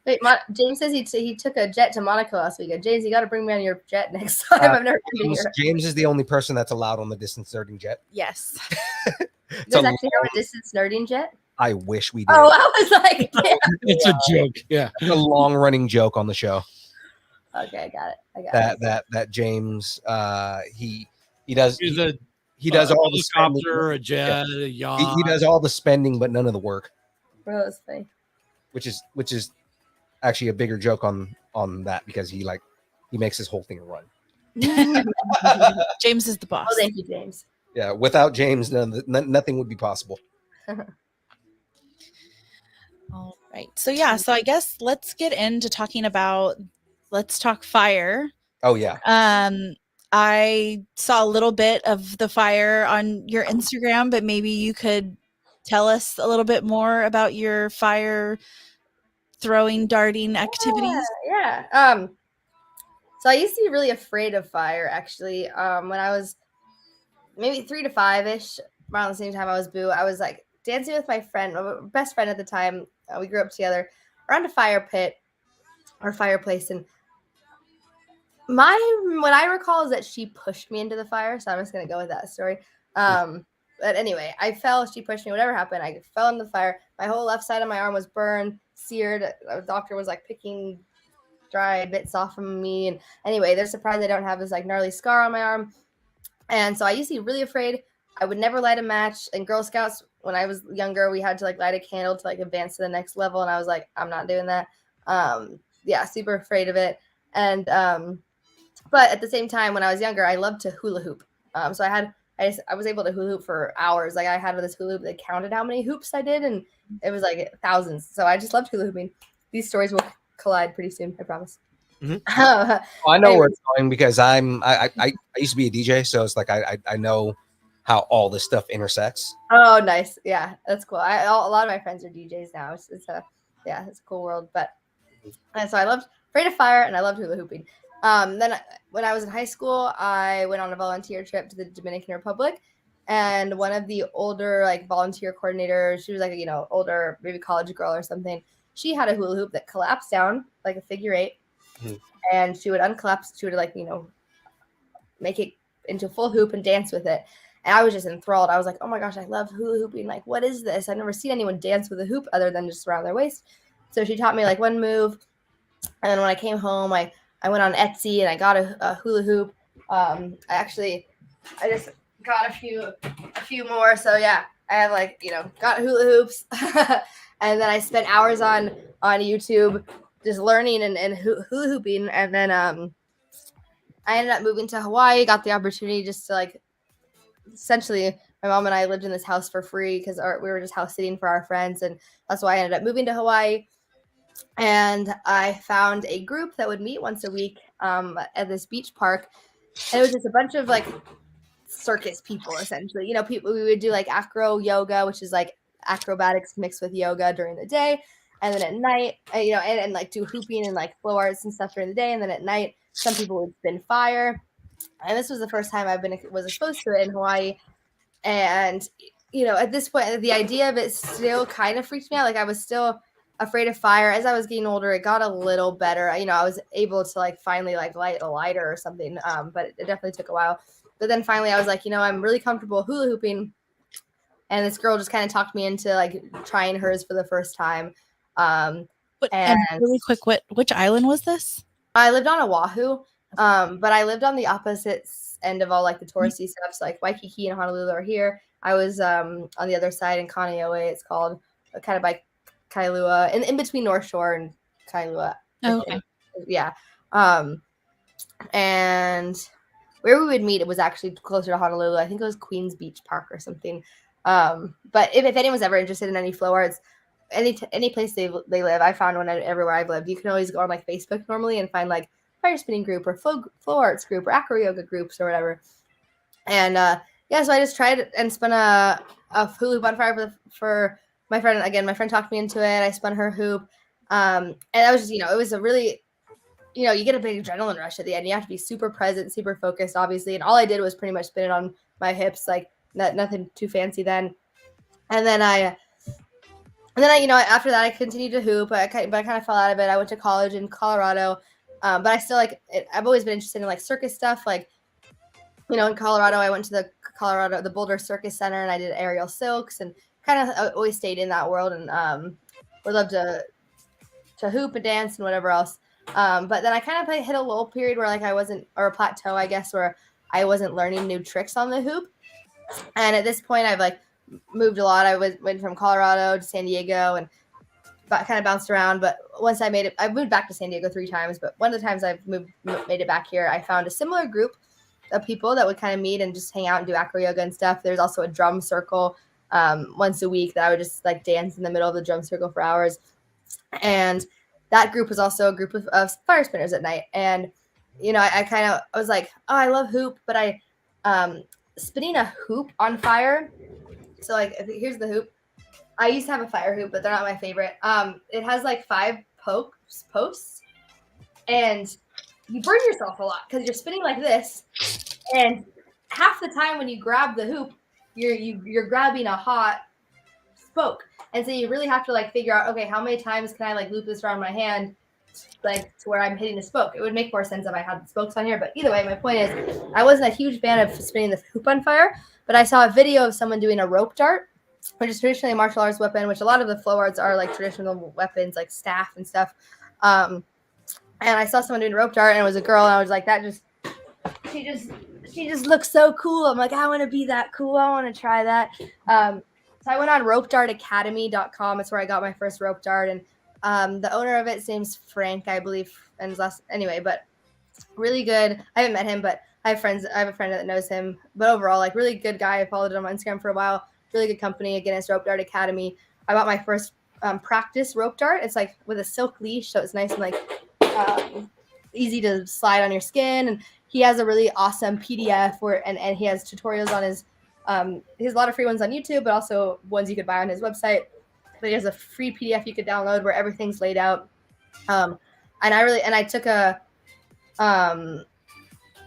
Wait, James says he took a jet to Monaco last weekend. James, you got to bring me on your jet next time. I've never been here. James is the only person that's allowed on the distance nerding jet. Yes. Does actually have a distance nerding jet? I wish we did. Oh, I was like, damn. It's a joke. Yeah, it's a long running joke on the show. Okay, I got it. That James he does. He does all the helicopter, spending. A jet, a yacht. He does all the spending, but none of the work. Bro, that's funny. Which is actually a bigger joke on that, because he makes his whole thing run. James is the boss. Oh, thank you, James. Yeah, without James, nothing would be possible. All right. So I guess let's get into talking about, let's talk fire. Oh yeah. I saw a little bit of the fire on your Instagram, but maybe you could tell us a little bit more about your fire throwing, darting activities. Yeah. So I used to be really afraid of fire, actually. When I was maybe 3 to 5-ish, around the same time I was Boo, I was like dancing with my friend, my best friend at the time. We grew up together around a fire pit or fireplace, and what I recall is that she pushed me into the fire. So I'm just gonna go with that story. But anyway, I fell. She pushed me. Whatever happened, I fell in the fire. My whole left side of my arm was burned, seared. The doctor was like picking dry bits off of me. And anyway, they're surprised I don't have this like gnarly scar on my arm. And so I used to be really afraid. I would never light a match. In Girl Scouts, when I was younger, we had to like light a candle to like advance to the next level. And I was like, I'm not doing that. Yeah, super afraid of it. And but at the same time, when I was younger, I loved to hula hoop. So I was able to hula hoop for hours. Like I had this hula hoop that counted how many hoops I did, and it was like thousands. So I just loved hula hooping. These stories will collide pretty soon, I promise. Well, I know where it's going because I used to be a DJ, so it's like I know how all this stuff intersects. Oh, nice. Yeah, that's cool. A lot of my friends are DJs now. It's a cool world. But and so I loved Afraid of Fire, and I loved hula hooping. Then when I was in high school, I went on a volunteer trip to the Dominican Republic, and one of the older like volunteer coordinators, she was like older, maybe college girl or something. She had a hula hoop that collapsed down like a figure eight, and she would uncollapse. She would like make it into a full hoop and dance with it. And I was just enthralled. I was like, oh my gosh, I love hula hooping. Like, what is this? I've never seen anyone dance with a hoop other than just around their waist. So she taught me like one move. And then when I came home, I went on Etsy and I got a hula hoop. I just got a few more. So yeah, I have got hula hoops. And then I spent hours on YouTube just learning and hula hooping. And then I ended up moving to Hawaii, got the opportunity just to essentially my mom and I lived in this house for free because we were just house sitting for our friends. And that's why I ended up moving to Hawaii. And I found a group that would meet once a week at this beach park. And it was just a bunch of circus people, essentially. People, we would do acro yoga, which is acrobatics mixed with yoga during the day. And then at night, and do hooping and flow arts and stuff during the day. And then at night, some people would spin fire. And this was the first time was exposed to it in Hawaii. And, at this point, the idea of it still kind of freaked me out. I was still afraid of fire. As I was getting older, it got a little better. I was able to finally light a lighter or something. But it definitely took a while. But then finally I was like, I'm really comfortable hula hooping. And this girl just kind of talked me into trying hers for the first time. And really quick, which island was this? I lived on Oahu, but I lived on the opposite end of all the touristy stuff. So Waikiki and Honolulu are here. I was on the other side in Kaneohe. It's called, kind of by Kailua, in between North Shore and Kailua. Oh, okay. Yeah. And where we would meet, it was actually closer to Honolulu. I think it was Queens Beach Park or something. But if anyone's ever interested in any flow arts, any place they live, I found one everywhere I've lived. You can always go on Facebook normally and find fire spinning group or flow arts group or acro yoga groups or whatever. And so I just tried and spun a hula hoop on fire for my friend. Again, my friend talked me into it. I spun her hoop. And that was just, it was a really, you get a big adrenaline rush at the end. You have to be super present, super focused, obviously. And all I did was pretty much spin it on my hips, nothing too fancy then. And then I after that I continued to hoop, but I kind of fell out of it. I went to college in Colorado, but I still I've always been interested in circus stuff. In Colorado, I went to the Boulder Circus Center and I did aerial silks and kind of always stayed in that world and would love to hoop and dance and whatever else. But then I kind of hit a lull period where I wasn't, or a plateau, I guess, where I wasn't learning new tricks on the hoop. And at this point, I've moved a lot. I went from Colorado to San Diego and kind of bounced around. But once I moved back to San Diego 3 times. But one of the times I've made it back here, I found a similar group of people that would kind of meet and just hang out and do acro yoga and stuff. There's also a drum circle once a week that I would just dance in the middle of the drum circle for hours. And that group was also a group of fire spinners at night. And you know, I was like, oh, I love hoop, but spinning a hoop on fire. So like, here's the hoop. I used to have a fire hoop, but they're not my favorite. It has like 5 posts, and you burn yourself a lot because you're spinning like this, and half the time when you grab the hoop, you're grabbing a hot spoke, and so you really have to like figure out, okay, how many times can I like loop this around my hand, like to where I'm hitting the spoke. It would make more sense if I had the spokes on here, but either way, my point is, I wasn't a huge fan of spinning the hoop on fire, but I saw a video of someone doing a rope dart, which is traditionally a martial arts weapon, which a lot of the flow arts are like traditional weapons, like staff and stuff. And I saw someone doing a rope dart, and it was a girl, and I was like, she just looks so cool. I'm like, I want to be that cool. I want to try that. So I went on ropedartacademy.com. It's where I got my first rope dart, and the owner of it, his name's Frank, I believe, and anyway, but really good. I haven't met him, but I have a friend that knows him. But overall, like, really good guy. I followed him on Instagram for a while. Really good company. Again, it's Rope Dart Academy. I bought my first practice rope dart. It's like with a silk leash, so it's nice and like easy to slide on your skin. And he has a really awesome PDF and he has tutorials on his. He has a lot of free ones on YouTube, but also ones you could buy on his website. But he has a free PDF you could download where everything's laid out. And I took a and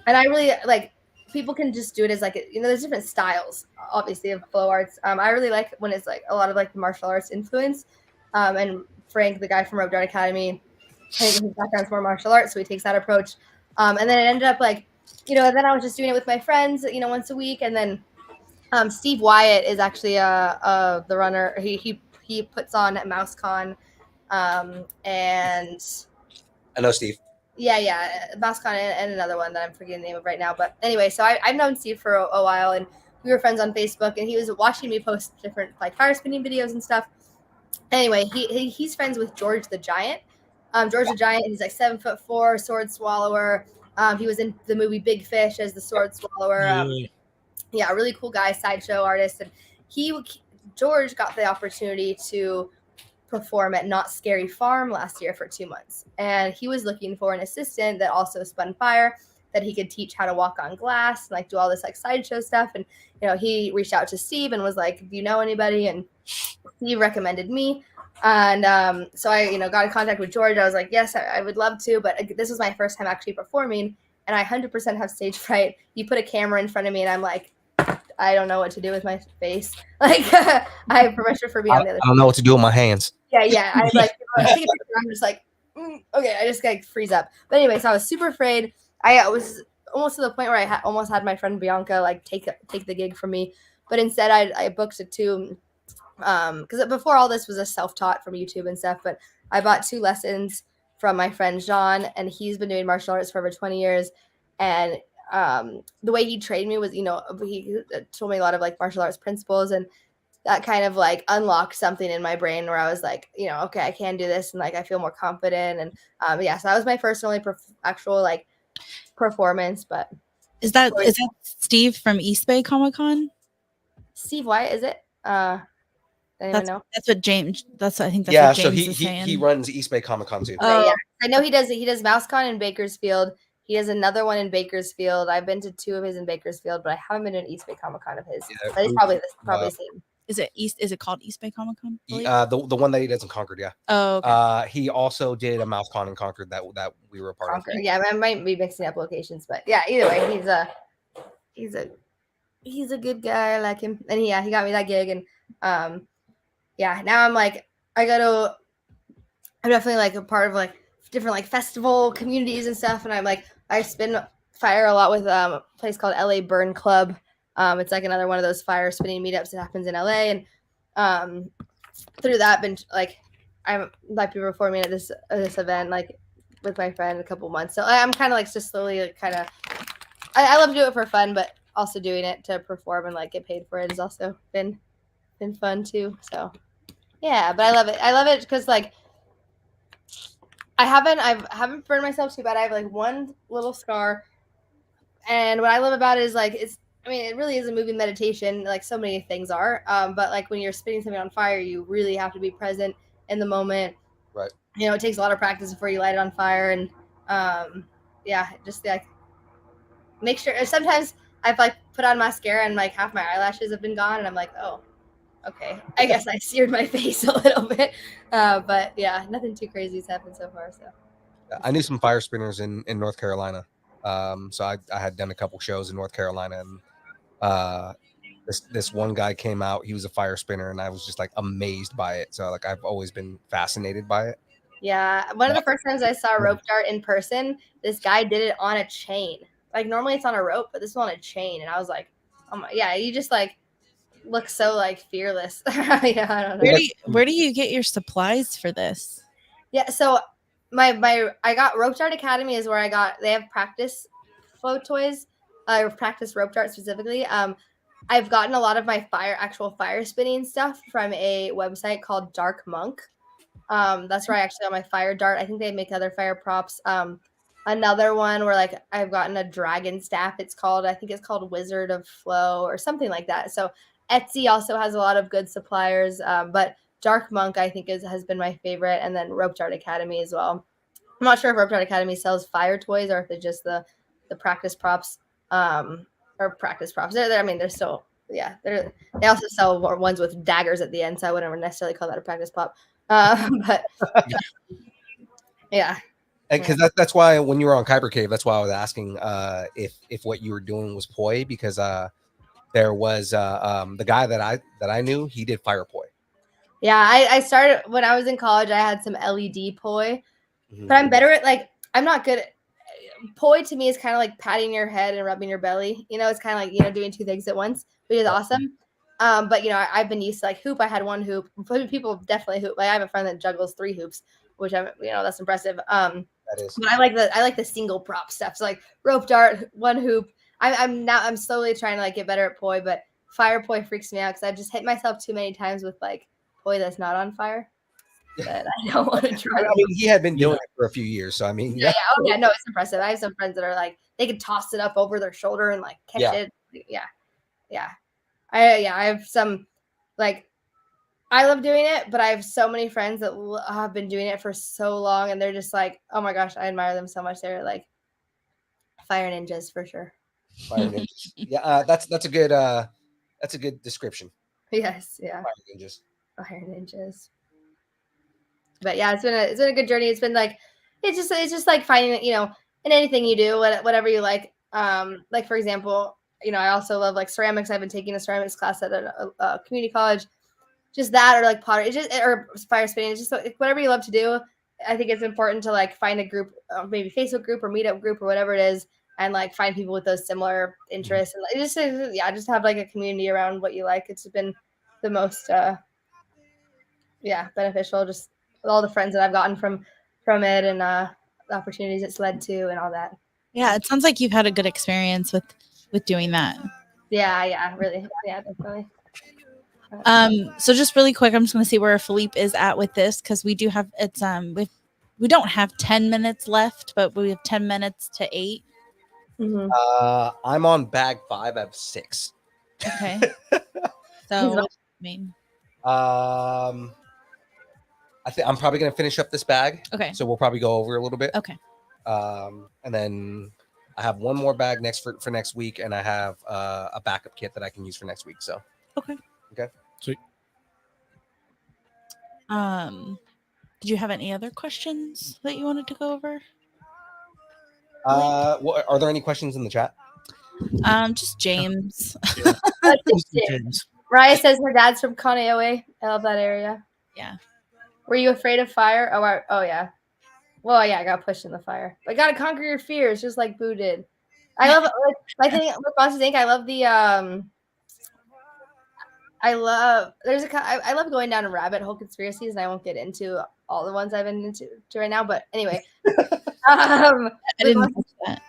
I really like, people can just do it as like, you know, there's different styles, obviously, of flow arts. I really like when it's like a lot of like the martial arts influence. And Frank, the guy from Rope Dart Academy, I think his background's more martial arts, so he takes that approach. And then it ended up like, you know, then I was just doing it with my friends, you know, once a week. And then Steve Wyatt is actually the runner. He puts on at MouseCon, and I know Steve. Yeah, MouseCon and another one that I'm forgetting the name of right now. But anyway, so I've known Steve for a while, and we were friends on Facebook, and he was watching me post different like fire spinning videos and stuff. Anyway, he's friends with George the Giant. George the Giant, he's like 7'4", sword swallower. He was in the movie Big Fish as the sword swallower. Yeah, really cool guy, sideshow artist, and George got the opportunity to perform at Not Scary Farm last year for 2 months, and he was looking for an assistant that also spun fire, that he could teach how to walk on glass and like do all this like sideshow stuff. And you know, he reached out to Steve and was like, do you know anybody? And Steve recommended me. And so I, you know, got in contact with George. I was like, yes, I would love to, but this was my first time actually performing, and I 100% have stage fright. You put a camera in front of me and I'm like, I don't know what to do with my face. Like, I have permission for being on the other side. I don't know what to do with my hands. Yeah. I like, I take a picture, I'm just like, okay, I just like freeze up. But anyway, so I was super afraid. I was almost to the point where I almost had my friend Bianca like take the gig from me, but instead I booked it too. Because before all this was a self-taught from YouTube and stuff, but I bought 2 lessons from my friend Jean, and he's been doing martial arts for over 20 years. And the way he trained me was, you know, he told me a lot of like martial arts principles, and that kind of like unlocked something in my brain where I was like, you know, okay, I can do this, and like I feel more confident. And yeah, so that was my first and only actual like performance. But is that Steve from East Bay Comic Con? Steve Wyatt, is it? Anyone know? That's what James. That's I think that's yeah. What James So is saying. he runs East Bay Comic Con too. Okay, yeah. I know he does MouseCon in Bakersfield. He has another one in Bakersfield. I've been to 2 of his in Bakersfield, but I haven't been to an East Bay Comic Con of his. Yeah, but it's probably the same. Is it called East Bay Comic Con? The one that he does in Concord, yeah. Oh, okay. He also did a MouseCon in Concord that we were a part of. Yeah, I might be mixing up locations, but yeah, either way, he's a good guy. I like him, and he got me that gig, and yeah, now I'm like, I'm definitely like a part of like different like festival communities and stuff, and I'm like, I spin fire a lot with a place called LA Burn Club. It's like another one of those fire spinning meetups that happens in LA, and through that, been like, I might be performing at this event like with my friend a couple months. So I'm kind of like just slowly like, kind of. I love to do it for fun, but also doing it to perform and like get paid for it has also been fun too. So yeah, but I love it. I love it because like I haven't burned myself too bad. I have like one little scar, and what I love about it is like it really is a moving meditation, like so many things are. But like when you're spinning something on fire, you really have to be present in the moment. Right. You know, it takes a lot of practice before you light it on fire, and yeah, just like make sure. Sometimes I've like put on mascara and like half my eyelashes have been gone, and I'm like, oh, okay, I guess I seared my face a little bit. But yeah, nothing too crazy has happened so far. So I knew some fire spinners in North Carolina. So I had done a couple shows in North Carolina, and this one guy came out. He was a fire spinner, and I was just like amazed by it. So like I've always been fascinated by it. yeah, one of the first times I saw rope dart in person, this guy did it on a chain. Like normally it's on a rope, but this was on a chain, and I was like, oh my, yeah, you just like look so like fearless. Yeah, I don't know. Where do you get your supplies for this? Yeah, so my I got Rope Dart Academy is where I got. They have practice float toys, or practice rope dart specifically. I've gotten a lot of my actual fire spinning stuff from a website called Dark Monk. That's where I actually got my fire dart. I think they make other fire props. Another one where like I've gotten a dragon staff. I think it's called Wizard of Flow or something like that. So Etsy also has a lot of good suppliers. But Dark Monk I think has been my favorite, and then Rope Dart Academy as well. I'm not sure if Rope Dart Academy sells fire toys or if it's just the practice props. Or practice props. They're still they also sell ones with daggers at the end, so I wouldn't necessarily call that a practice prop. But yeah, Because that's why when you were on Kyber Cave, that's why I was asking if what you were doing was poi, because there was the guy that I knew, he did fire poi. yeah. I started when I was in college. I had some LED poi, but I'm better at like I'm not good at poi. To me, is kind of like patting your head and rubbing your belly. It's kind of like doing two things at once, which is awesome. But I've been used to like hoop. I had one hoop. People definitely hoop. Like I have a friend that juggles 3 hoops, which that's impressive. That is. But I like the single prop stuff. So like rope dart, 1 hoop. I'm slowly trying to like get better at poi, but fire poi freaks me out because I just hit myself too many times with like poi that's not on fire. That I don't want to try. I mean, he had been doing it for a few years, so I mean, Yeah. Oh yeah, no, it's impressive. I have some friends that are like they can toss it up over their shoulder and like catch it. Yeah. I have some like I love doing it, but I have so many friends that have been doing it for so long, and they're just like, oh my gosh, I admire them so much. They're like fire ninjas for sure. Fire ninjas. Yeah, that's a good description. Yes, yeah, Fire ninjas. fire ninjas. But yeah, it's been a good journey. It's been like it's just like finding in anything you do, whatever you like. Like for example, I also love like ceramics. I've been taking a ceramics class at a community college. Just that, or like pottery, or fire spinning. It's just like, whatever you love to do. I think it's important to like find a group, maybe Facebook group or meetup group or whatever it is, and like find people with those similar interests, and like, just have like a community around what you like. It's been the most beneficial. Just with all the friends that I've gotten from it, and the opportunities it's led to, and all that. Yeah, it sounds like you've had a good experience with doing that. Yeah, really, yeah, definitely. So just really quick, I'm just going to see where Philippe is at with this because we do have we don't have 10 minutes left, but we have 10 minutes to 8. Mm-hmm. I'm on bag 5. I have 6. Okay. So what does that mean? I think I'm probably gonna finish up this bag. Okay. So we'll probably go over a little bit. Okay. And then I have one more bag for next week, and I have a backup kit that I can use for next week. So. Okay. Sweet. Did you have any other questions that you wanted to go over? Are there any questions in the chat? Just James. James. Raya says her dad's from Kaneohe. I love that area. Yeah. Were you afraid of fire? Oh yeah. Well, yeah, I got pushed in the fire. But gotta conquer your fears, just like Boo did. I love I think with Monsters Inc. I love the I love going down a rabbit hole conspiracies, and I won't get into all the ones I've been into right now. But anyway, I didn't know that.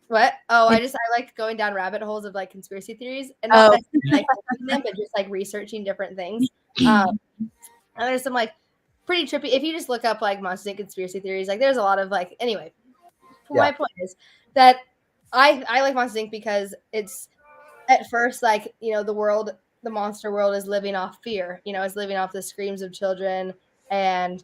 What? Oh, I like going down rabbit holes of like conspiracy theories, and not necessarily like them, but just like researching different things. And there's some like pretty trippy. If you just look up like Monsters Inc. conspiracy theories, like there's a lot of like. Anyway, my point is that I like Monsters Inc. because it's at first like the monster world is living off fear. Is living off the screams of children, and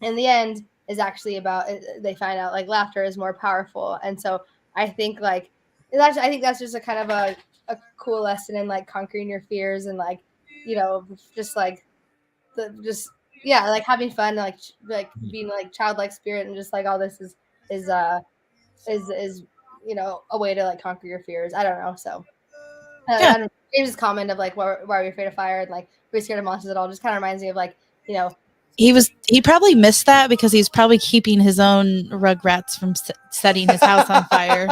in the end, is actually about. They find out like laughter is more powerful, and so I think like I think that's just a kind of a cool lesson in like conquering your fears and like just like just like having fun, like being like childlike spirit, and just like all this is a way to like conquer your fears. I don't know. So Yeah. I don't, James' comment of like why are we afraid of fire and like we're scared of monsters at all just kind of reminds me of like he probably missed that because he's probably keeping his own rugrats from setting his house on fire.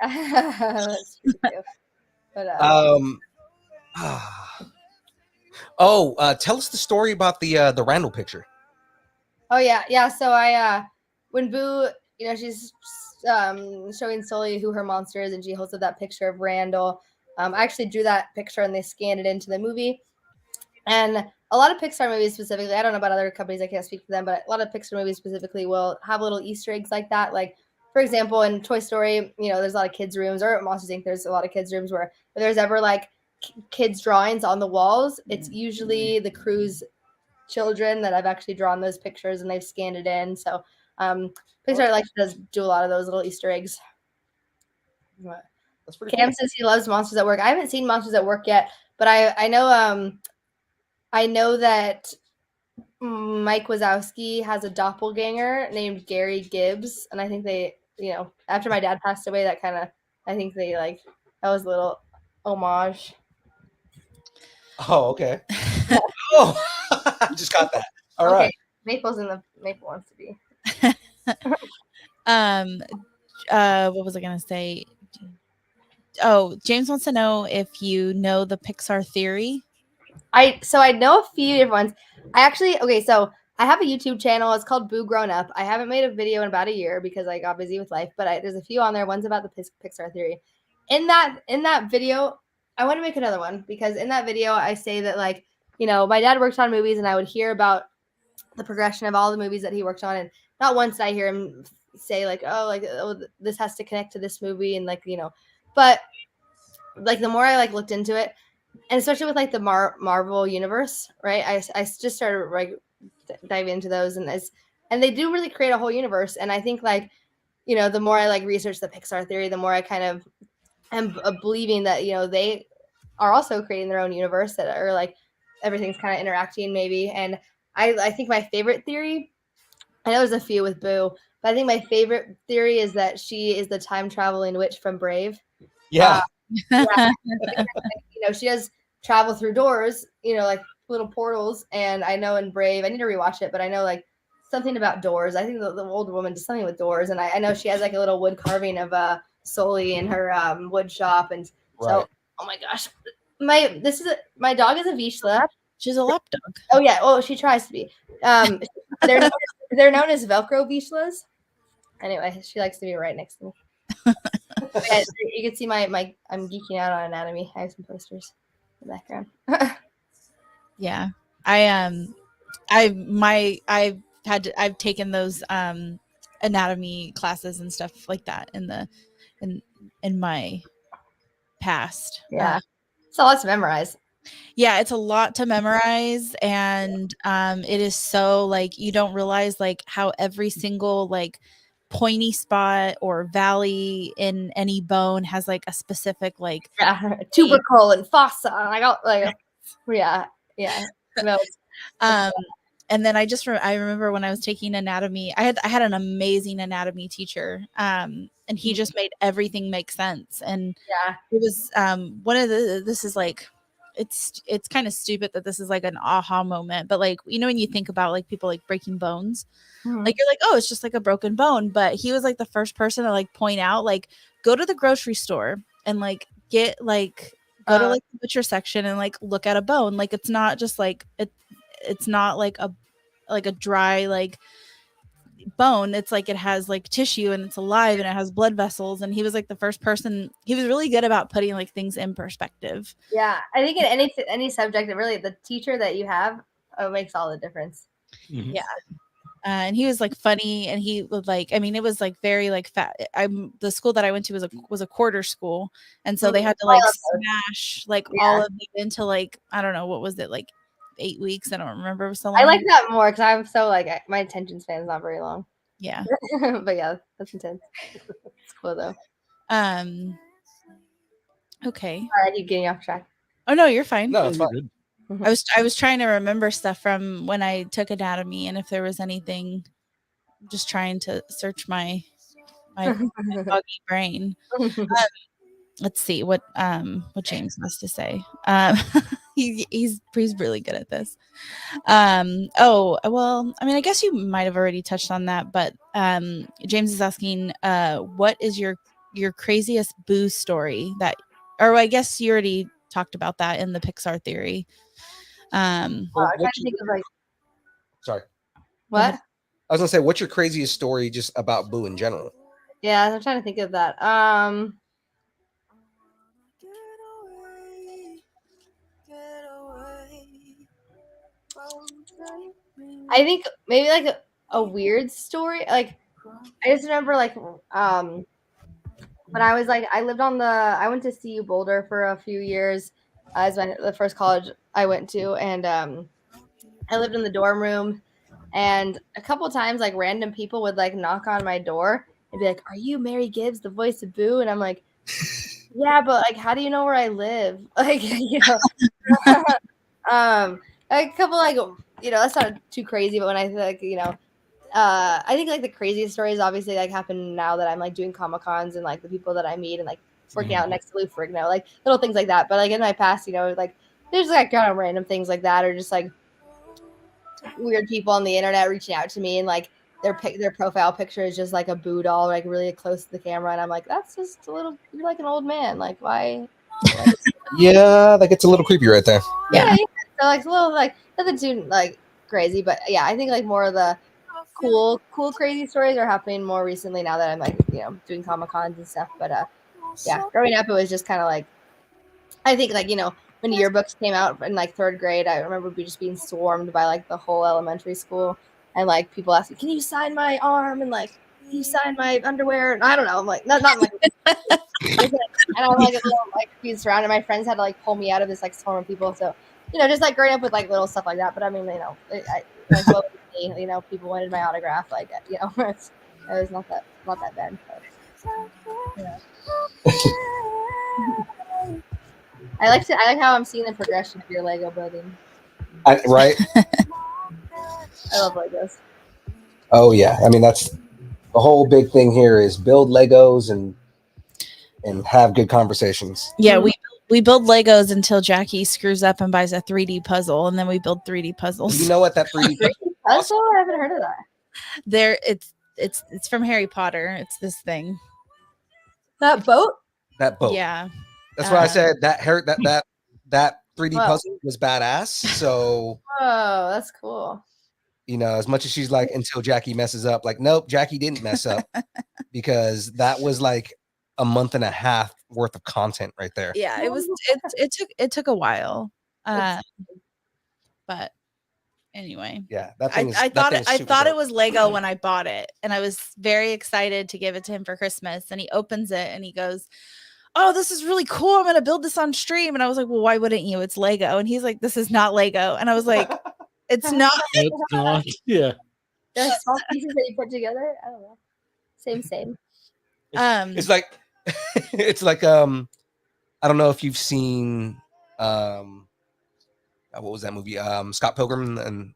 That's true too. But tell us the story about the Randall picture. oh yeah. So I when Boo, she's showing Sully who her monster is, and she holds up that picture of Randall. I actually drew that picture and they scanned it into the movie. And a lot of Pixar movies specifically, I don't know about other companies, I can't speak for them, but a lot of Pixar movies specifically will have little Easter eggs like that. Like, for example, in Toy Story, there's a lot of kids' rooms, or Monsters Inc., there's a lot of kids' rooms where if there's ever like kids' drawings on the walls, it's usually the crew's children that I've actually drawn those pictures and they've scanned it in. So Pixar does do a lot of those little Easter eggs. That's pretty Cam cool. says he loves Monsters at Work. I haven't seen Monsters at Work yet, but I know that Mike Wazowski has a doppelganger named Gary Gibbs, and I think they, after my dad passed away, I think they that was a little homage. Oh, okay. Oh, I just got that. All okay. right. Maple wants to be. What was I gonna say? Oh, James wants to know if you know the Pixar theory. I know a few different ones. So I have a YouTube channel. It's called Boo Grown Up. I haven't made a video in about a year because I got busy with life, but there's a few on there. One's about the Pixar theory. In that video, I want to make another one because in that video I say that my dad worked on movies and I would hear about the progression of all the movies that he worked on, and not once did I hear him say this has to connect to this movie and but the more I looked into it, and especially with the Marvel universe, right? I just started diving into those, and they do really create a whole universe. And I think the more I research the Pixar theory, the more I kind of am believing that they are also creating their own universe that are everything's kind of interacting maybe. And I think my favorite theory, I know there's a few with Boo, but I think my favorite theory is that she is the time traveling witch from Brave. Yeah. She does travel through doors, little portals. And I know in Brave, I need to rewatch it, but I know something about doors. I think the old woman does something with doors, and I know she has a little wood carving of Sully in her wood shop. And so, oh my gosh, my dog is a Vizsla. She's a lap dog. Oh yeah, well she tries to be. They're known as Velcro Vizslas. Anyway, she likes to be right next to me. You can see my I'm geeking out on anatomy. I have some posters in the background. Yeah, I've taken those anatomy classes and stuff like that in my past. Yeah, it's a lot to memorize. Yeah, it's a lot to memorize, and it is so you don't realize how every single pointy spot or valley in any bone has a specific tubercle and fossa. I got yeah. No. And then I remember when I was taking anatomy, I had an amazing anatomy teacher, and he just made everything make sense. And it was one of this is it's kind of stupid that this is an aha moment, but when you think about people breaking bones, you're oh, it's just a broken bone. But he was the first person to point out go to the grocery store and get go to the butcher section and look at a bone. It's not just it's not a dry bone. It's it has tissue and it's alive and it has blood vessels. And he was the first person. He was really good about putting things in perspective. Yeah, I think in any subject, really the teacher that you have makes all the difference. Mm-hmm. Yeah. And he was funny, and he would it was very fat. The school that I went to was a quarter school, and so they had to smash all of it into I don't know, what was it, 8 weeks. I don't remember. It was so long. I like that more because I'm so like my attention span is not very long. Yeah. But yeah, that's intense. It's cool though. Okay. All right, I keep getting off track. Oh no, you're fine. No, it's You're fine. good. I was trying to remember stuff from when I took anatomy, and if there was anything, just trying to search my foggy brain. Let's see what James has to say. He's really good at this. Oh well, I mean, I guess you might have already touched on that, but James is asking, what is your craziest boo story that, or I guess you already talked about that in the Pixar theory. Well, I'm trying to think of like sorry. what? I was gonna say, what's your craziest story just about Boo in general? Yeah, I'm trying to think of that. I think maybe like a weird story. Like I just remember like when I was like I went to CU Boulder for a few years as the first college I went to, and I lived in the dorm room, and a couple times like random people would like knock on my door and be like, "Are you Mary Gibbs, the voice of Boo?" And I'm like, "Yeah, but like, how do you know where I live?" Like, a couple like that's not too crazy, but when I like I think like the craziest stories obviously like happen now that I'm like doing Comic Cons and like the people that I meet and like working out next to Lou Ferrigno, like little things like that. But like in my past, like there's like kind of random things like that, or just like weird people on the internet reaching out to me and like their profile picture is just like a Boo doll, like really close to the camera, and I'm like, that's just a little, you're like an old man, like why? Yeah, that gets a little creepy right there. Yeah. So like it's a little like nothing too like crazy, but yeah, I think like more of the cool crazy stories are happening more recently now that I'm like doing Comic Cons and stuff. But yeah, growing up it was just kind of like, I think like when yearbooks came out in like 3rd grade, I remember just being swarmed by like the whole elementary school, and like people asking, "Can you sign my arm?" and like, "Can you sign my underwear?" And I don't know, I'm like not like and I'm like a little like being surrounded. My friends had to like pull me out of this like swarm of people. So just like growing up with like little stuff like that. But I mean, like people wanted my autograph. Like it was not that bad. But, I like how I'm seeing the progression of your Lego building. Right? I love Legos. Oh yeah. I mean, that's the whole big thing here is build Legos and have good conversations. Yeah, we build Legos until Jackie screws up and buys a 3D puzzle, and then we build 3D puzzles. You know what that 3D puzzle? I haven't heard of that. It's from Harry Potter. It's this thing. That boat? That boat. Yeah. That's why I said that 3D puzzle was badass. So that's cool. As much as she's like, until Jackie messes up, like, nope, Jackie didn't mess up because that was like a month and a half worth of content right there. Yeah, it took a while. But anyway. Yeah, that thing is, I thought dope. it was Lego when I bought it, and I was very excited to give it to him for Christmas, and he opens it and he goes, "Oh, this is really cool. I'm going to build this on stream." And I was like, "Well, why wouldn't you? It's Lego." And he's like, "This is not Lego." And I was like, "It's not." It's not. Yeah. There's small pieces that you put together. I don't know. Same. It's like I don't know if you've seen what was that movie? Scott Pilgrim and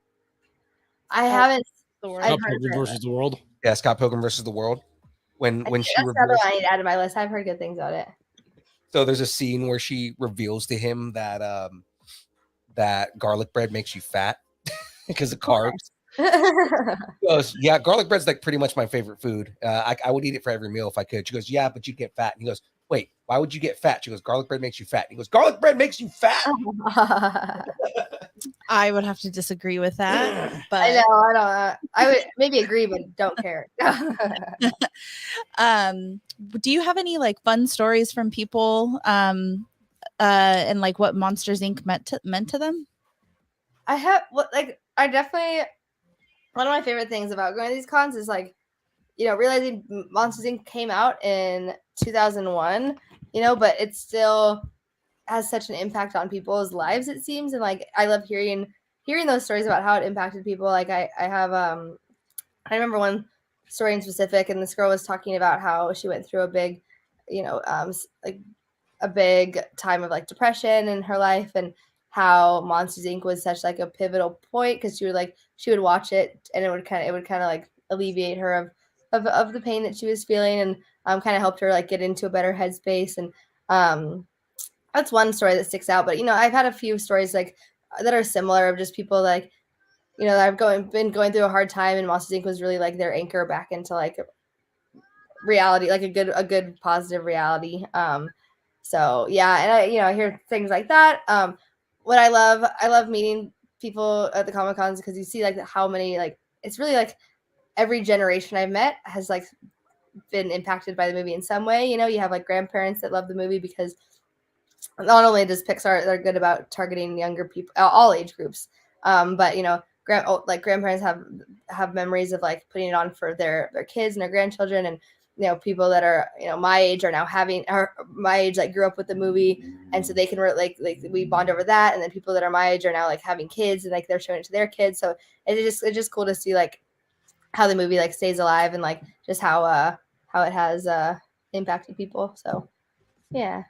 I haven't. Scott Pilgrim versus the World. Yeah, Scott Pilgrim versus the World. When she that's another one I need to add to my list. I've heard good things about it. So there's a scene where she reveals to him that that garlic bread makes you fat because of carbs. He goes, yeah, garlic bread's like pretty much my favorite food. I would eat it for every meal if I could. She goes, yeah, but you'd get fat. And he goes, wait, why would you get fat? She goes, garlic bread makes you fat. And he goes, garlic bread makes you fat. I would have to disagree with that, but I know. I would maybe agree, but don't care. Do you have any like fun stories from people and like what Monsters Inc. meant to them? I have I definitely, one of my favorite things about going to these cons is like, realizing Monsters Inc. came out in 2001, but it still has such an impact on people's lives, it seems. And like, I love hearing hearing those stories about how it impacted people, like I have I remember one story in specific, and this girl was talking about how she went through a big, like a big time of like depression in her life, and how Monsters Inc. was such like a pivotal point because she would watch it and it would kind of like alleviate her of the pain that she was feeling, and kind of helped her like get into a better headspace. And that's one story that sticks out. But I've had a few stories like that are similar of just people like that have been going through a hard time, and Monsters Inc. was really like their anchor back into like reality, like a good positive reality. So yeah, and I hear things like that. What I love meeting people at the Comic Cons because you see like how many, like, it's really like every generation I've met has like been impacted by the movie in some way. You have like grandparents that love the movie because not only does Pixar, they're good about targeting younger people, all age groups, but grandparents have memories of like putting it on for their kids and their grandchildren, and people that are my age are now my age like grew up with the movie, and so they can like we bond over that, and then people that are my age are now like having kids and like they're showing it to their kids. So it's just cool to see like how the movie like stays alive and like just how it has impacted people. So yeah.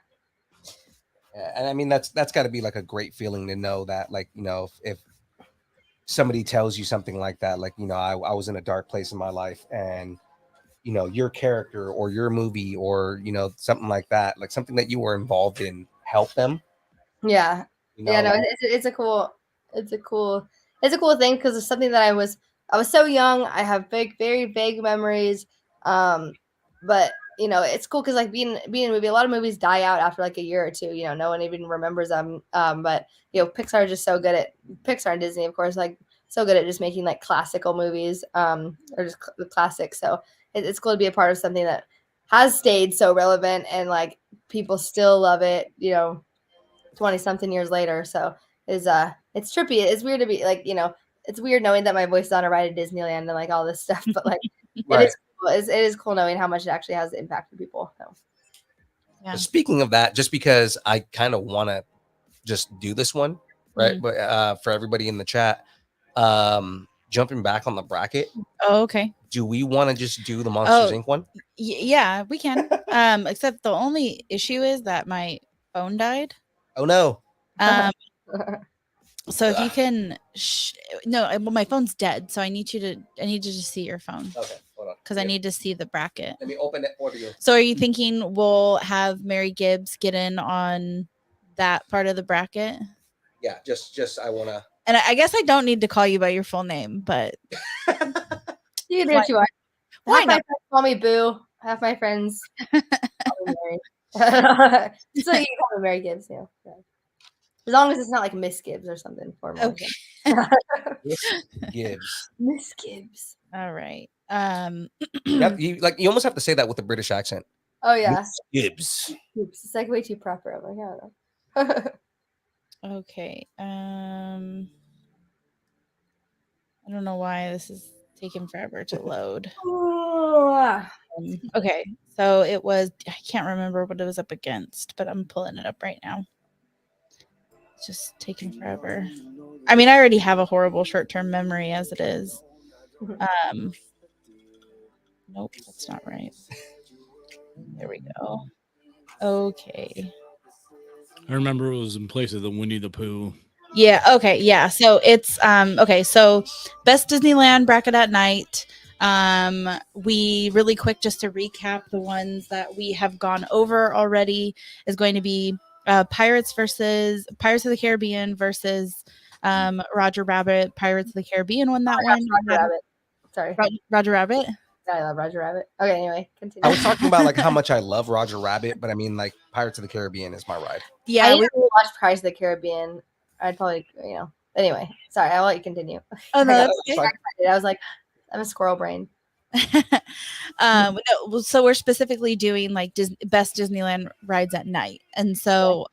Yeah, and I mean that's got to be like a great feeling to know that, like, if somebody tells you something like that, like, I was in a dark place in my life, and your character or your movie or something like that, like something that you were involved in, help them. Yeah. Yeah, no, it's a cool thing because it's something that I was so young. I have very vague memories. But it's cool because like being in a movie, a lot of movies die out after like a year or two. No one even remembers them. But Pixar is just so good at Pixar and Disney, of course, like so good at just making like classical movies, or just the classics. So it's cool to be a part of something that has stayed so relevant and like people still love it. 20 something years later. So it's trippy. It's weird to be like, it's weird knowing that my voice is on a ride at Disneyland and like all this stuff, but like Right. it is cool. It is cool knowing how much it actually has impacted people. So. Yeah. Speaking of that, just because I kind of want to just do this one, right? But for everybody in the chat, jumping back on the bracket. Oh, okay. Do we want to just do the Monsters Inc. one? Yeah, we can. Except the only issue is that my phone died. Oh no. So if you can, well, my phone's dead. So I need to just see your phone. Okay, hold on. Because I need to see the bracket. Let me open it for you. So are you thinking we'll have Mary Gibbs get in on that part of the bracket? Yeah, just I want to. And I guess I don't need to call you by your full name, but you can do what you want. Why Half my not? friends call me Boo. Half my friends call me Mary. So you can call me Mary Gibbs, yeah. As long as it's not like Miss Gibbs or something. Okay. Gibbs. Miss Gibbs. All right. You almost have to say that with a British accent. Oh yeah. Miss Gibbs. Oops, it's like way too proper. I'm like, I don't know. Okay. I don't know why this is taking forever to load. Okay. So it was, I can't remember what it was up against, but I'm pulling it up right now. It's just taking forever. I mean, I already have a horrible short-term memory as it is. Nope, that's not right. There we go. Okay. I remember it was in place of the Winnie the Pooh. Yeah. Okay. Yeah. So it's okay. So best Disneyland bracket at night. We really quick just to recap the ones that we have gone over already is going to be Pirates of the Caribbean versus Roger Rabbit. Pirates of the Caribbean won that one. Roger Rabbit. Sorry. Roger Rabbit. I love Roger Rabbit. Okay, anyway, continue. I was talking about like how much I love Roger Rabbit, but I mean like Pirates of the Caribbean is my ride. Yeah, I need to watch Pirates of the Caribbean. I'd probably, Anyway, sorry, I'll let you continue. Oh no, that's okay. I was like, I'm a squirrel brain. No, so we're specifically doing like best Disneyland rides at night, and so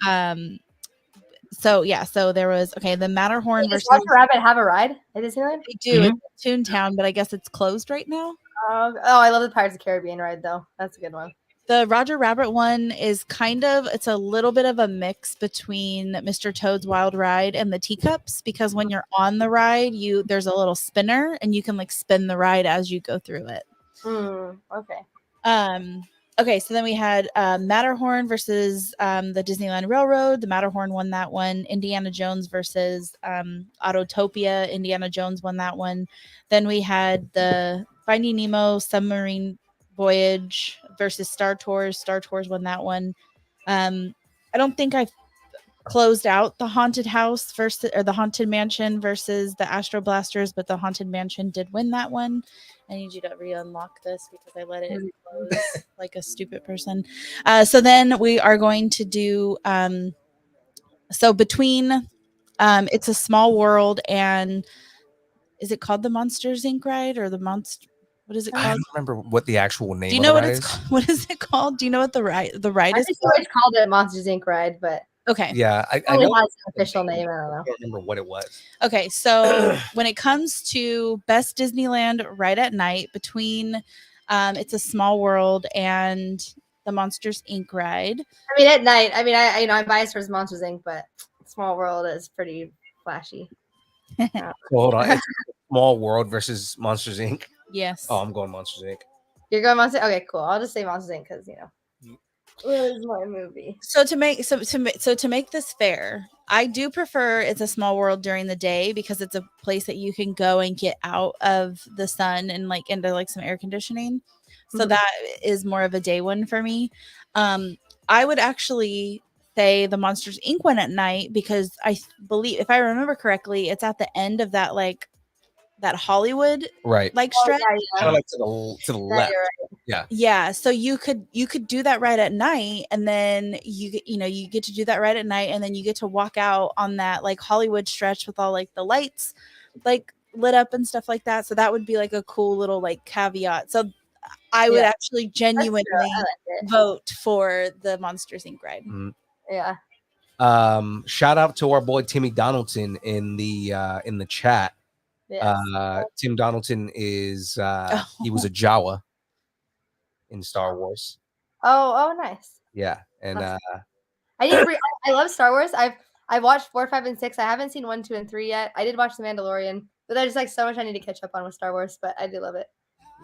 so there was the Matterhorn versus Does Roger Rabbit have a ride at Disneyland? They do. It's Toontown, but I guess it's closed right now. Oh, I love the Pirates of the Caribbean ride though. That's a good one. The Roger Rabbit one is it's a little bit of a mix between Mr. Toad's Wild Ride and the Teacups, because when you're on the ride, there's a little spinner and you can like spin the ride as you go through it. Okay. Okay, so then we had Matterhorn versus the Disneyland Railroad. The Matterhorn won that one. Indiana Jones versus Autotopia. Indiana Jones won that one. Then we had the Finding Nemo Submarine Voyage versus Star Tours. Star Tours won that one. I don't think I've closed out the Haunted House versus, or the Haunted Mansion versus the Astro Blasters, but the Haunted Mansion did win that one. I need you to re-unlock this because I let it close like a stupid person. So then we are going to do so between It's a Small World and, is it called the Monsters Inc. ride or the monster? What is it I called? don't remember what the actual name. Do you of know the what ride it's is. called? What is it called? Do you know what the ride I is just called? always called it Monsters Inc. ride, but Okay. Yeah, I only know has an official name. I don't I know. can't remember what it was. Okay, so when it comes to best Disneyland ride at night, between It's a Small World and the Monsters Inc. ride. I mean, at night. I mean, I'm biased towards Monsters Inc., but Small World is pretty flashy. So hold on, it's Small World versus Monsters Inc. Yes. Oh, I'm going Monsters Inc. You're going Monsters? Okay, cool. I'll just say Monsters Inc. because it is my movie. So to make this fair, I do prefer It's a Small World during the day because it's a place that you can go and get out of the sun and like into like some air conditioning. So Mhm. that is more of a day one for me. I would actually say the Monsters Inc. one at night because I believe, if I remember correctly, it's at the end of that like that Hollywood Right. like Oh, stretch. yeah. Kind of like to the Yeah, left. you're right. Yeah, so you could do that right at night, and then you get to do that right at night, and then you get to walk out on that like Hollywood stretch with all like the lights like lit up and stuff like that. So that would be like a cool little like caveat. So I would Yeah. actually genuinely I like it. vote for the Monsters Inc. ride. Yeah. Shout out to our boy Timmy Donaldson in the chat. Yes. Tim Donaldson is he was a Jawa in Star Wars. Oh, nice. Yeah, and I need to bring. I love Star Wars. I've watched 4, 5, and 6. I haven't seen 1, 2, and 3 yet. I did watch The Mandalorian, but there's like so much I need to catch up on with Star Wars. But I do love it.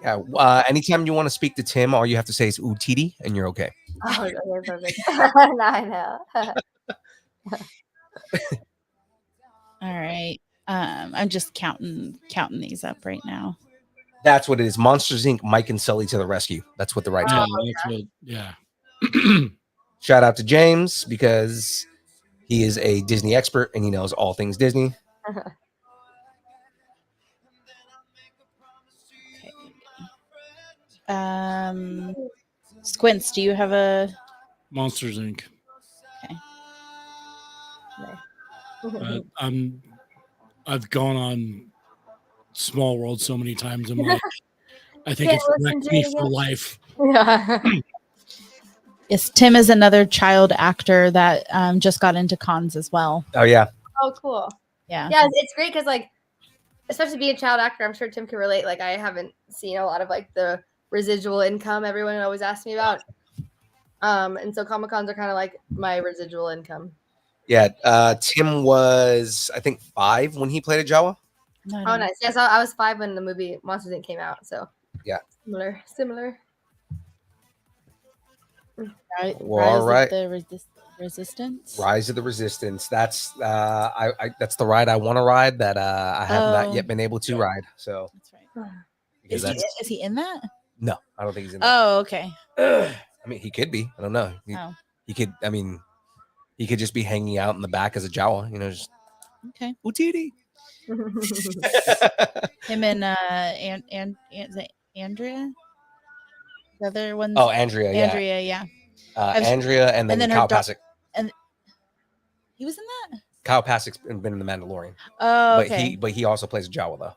yeah. Anytime you want to speak to Tim, all you have to say is "Utidi" and you're okay. Oh, okay, perfect. No, I know. All right. I'm just counting these up right now. That's what it is. Monsters Inc. Mike and Sully to the rescue. That's what the ride's Yeah, called. that's what, yeah. Shout out to James because he is a Disney expert and he knows all things Disney. Okay. Squints, do you have a Monsters Inc. Okay. I've gone on Small World so many times in my life. I think Can't it's listen wrecked to me it for again. life. Yeah. Yes, Tim is another child actor that just got into cons as well. Oh yeah. Oh, cool. Yeah. Yeah, it's great because like, especially being a child actor, I'm sure Tim can relate. Like, I haven't seen a lot of like the residual income everyone always asks me about. And so Comic Cons are kind of like my residual income. Yeah. Tim was, I think, 5 when he played a Jawa. No, Oh, nice. Yes, I was 5 when the movie Monsters Inc. came out. So Yeah. Similar. Right. Well, all right. The Resistance. Rise of the Resistance. That's that's the ride I want to ride that I have not yet been able to ride. So That's right. because Is he in that? no, I don't think he's in that. Oh, okay. I mean, he could be. I don't know. Oh, He could. I mean, he could just be hanging out in the back as a Jawa. You know, just okay. Utidi. Him and is it Andrea? The other one. Oh, Andrea. Yeah. Andrea, yeah. Andrea, and then her Kyle dog- Pasick. And he was in that? Kyle Pasick's been in the Mandalorian, Oh, okay. but he also plays a Jawa though.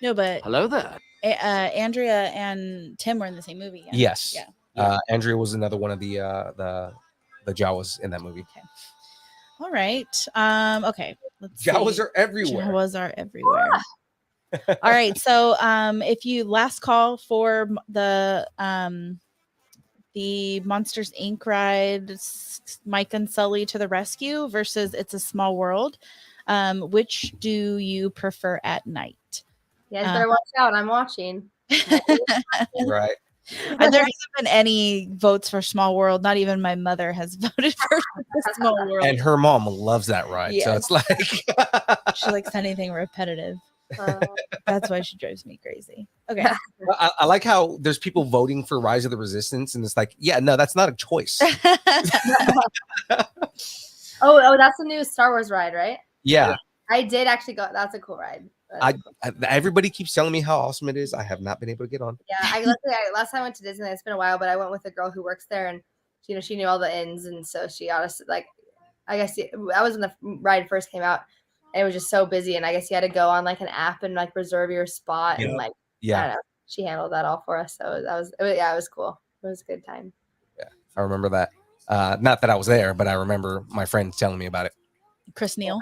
No, but Hello there. Andrea and Tim were in the same movie. Yeah. Yes. Yeah. Andrea was another one of the Jawas in that movie. Okay. All right. Okay. Let's Jawas see. are everywhere. Jawas are everywhere. All right. So if you last call for the the Monsters Inc. ride, Mike and Sully to the Rescue versus It's a Small World. Which do you prefer at night? You guys better watch out. I'm watching. Right. And there hasn't been any votes for Small World. Not even my mother has voted for Small World. And her mom loves that ride. So Yes. it's like She likes anything repetitive. That's why she drives me crazy. Okay. I like how there's people voting for Rise of the Resistance, and it's like, yeah, no, that's not a choice. Oh, that's the new Star Wars ride, right? Yeah. I did actually go. That's a cool ride. Everybody keeps telling me how awesome it is. I have not been able to get on. Yeah, last time I went to Disneyland, it's been a while, but I went with a girl who works there, and she knew all the ins, and so she honestly, like, I guess I was when the ride first came out, and it was just so busy, and I guess you had to go on like an app and like reserve your spot, and like, I don't know, she handled that all for us, so it was cool. It was a good time. Yeah, I remember that. Not that I was there, but I remember my friends telling me about it. Chris Neal.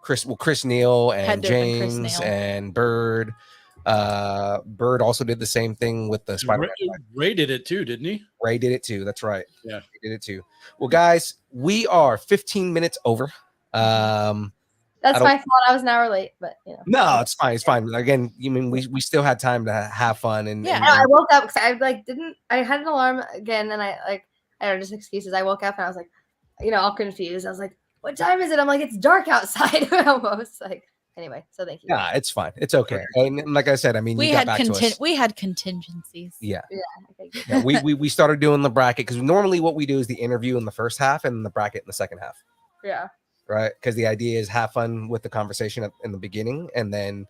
Chris Neal and Had to have been Chris James Neal. and Bird. Bird also did the same thing with the Spider-Man. Ray did it too, didn't he? Ray did it too. That's right. Yeah, he did it too. Well, guys, we are 15 minutes over. That's my fault. I was an hour late, but no, it's fine. It's fine. Again, you mean we still had time to have fun and yeah. I woke up because I had an alarm again, and I don't know, just excuses. I woke up and I was like, all confused. I was like, what time is it? I'm like, it's dark outside almost. Like, anyway, so thank you. Yeah, it's fine. It's okay. And like I said, I mean, we you got had back to us. we had contingencies. Yeah. Okay, good. Yeah, we started doing the bracket because normally what we do is the interview in the first half and the bracket in the second half. Yeah. Right. Because the idea is have fun with the conversation in the beginning, and then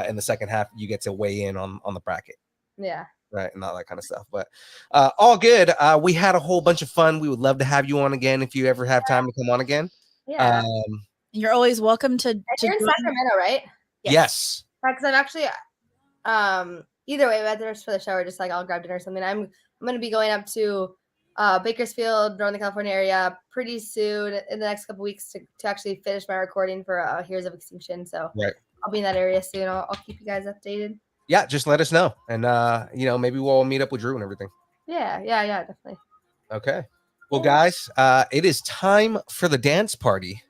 in the second half you get to weigh in on the bracket. Yeah. Right, and all that kind of stuff. But all good. We had a whole bunch of fun. We would love to have you on again if you ever have time to come on again. Yeah. You're always welcome to you're in Sacramento, right? Yes. Because I'm actually either way, whether it's for the show or just like I'll grab dinner or something. I'm gonna be going up to Bakersfield, Northern California area pretty soon in the next couple weeks to actually finish my recording for Heroes of Extinction. So I'll be in that area soon. I'll keep you guys updated. Yeah, just let us know, and maybe we'll meet up with Drew and everything. Yeah, definitely. Okay. Well, guys, it is time for the dance party.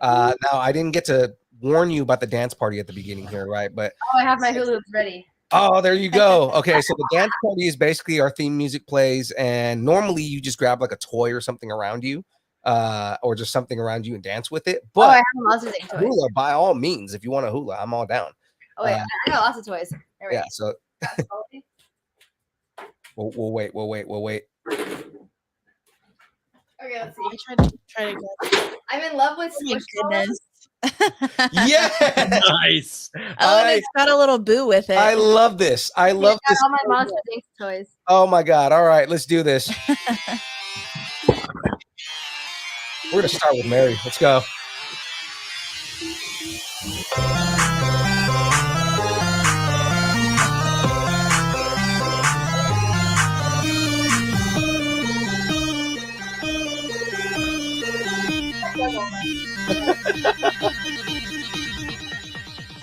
Now, I didn't get to warn you about the dance party at the beginning here, right? But I have my hula hoops ready. Oh, there you go. Okay, so the dance party is basically our theme music plays, and normally you just grab like a toy or something around you, or just something around you and dance with it. But I have lots of toys. Hula, by all means, if you want a hula, I'm all down. Oh wait, I got lots of toys. Yeah, so we'll wait. Okay, let's see. Try to go. I'm in love with Goodness. Yeah, nice. Oh, and it's got a little boo with it. I love this. I love this. All my Monster Inc. toys. Oh my god! All right, let's do this. We're gonna start with Mary. Let's go.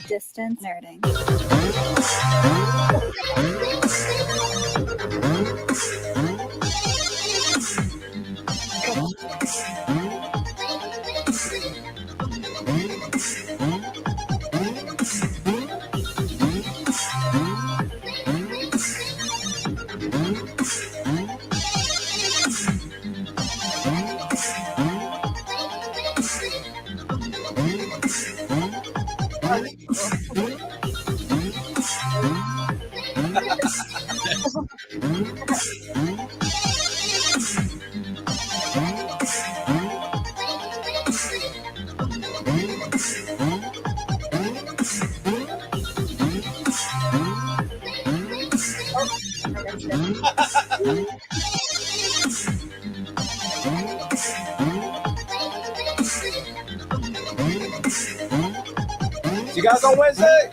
Distance nerding. See you guys on Wednesday.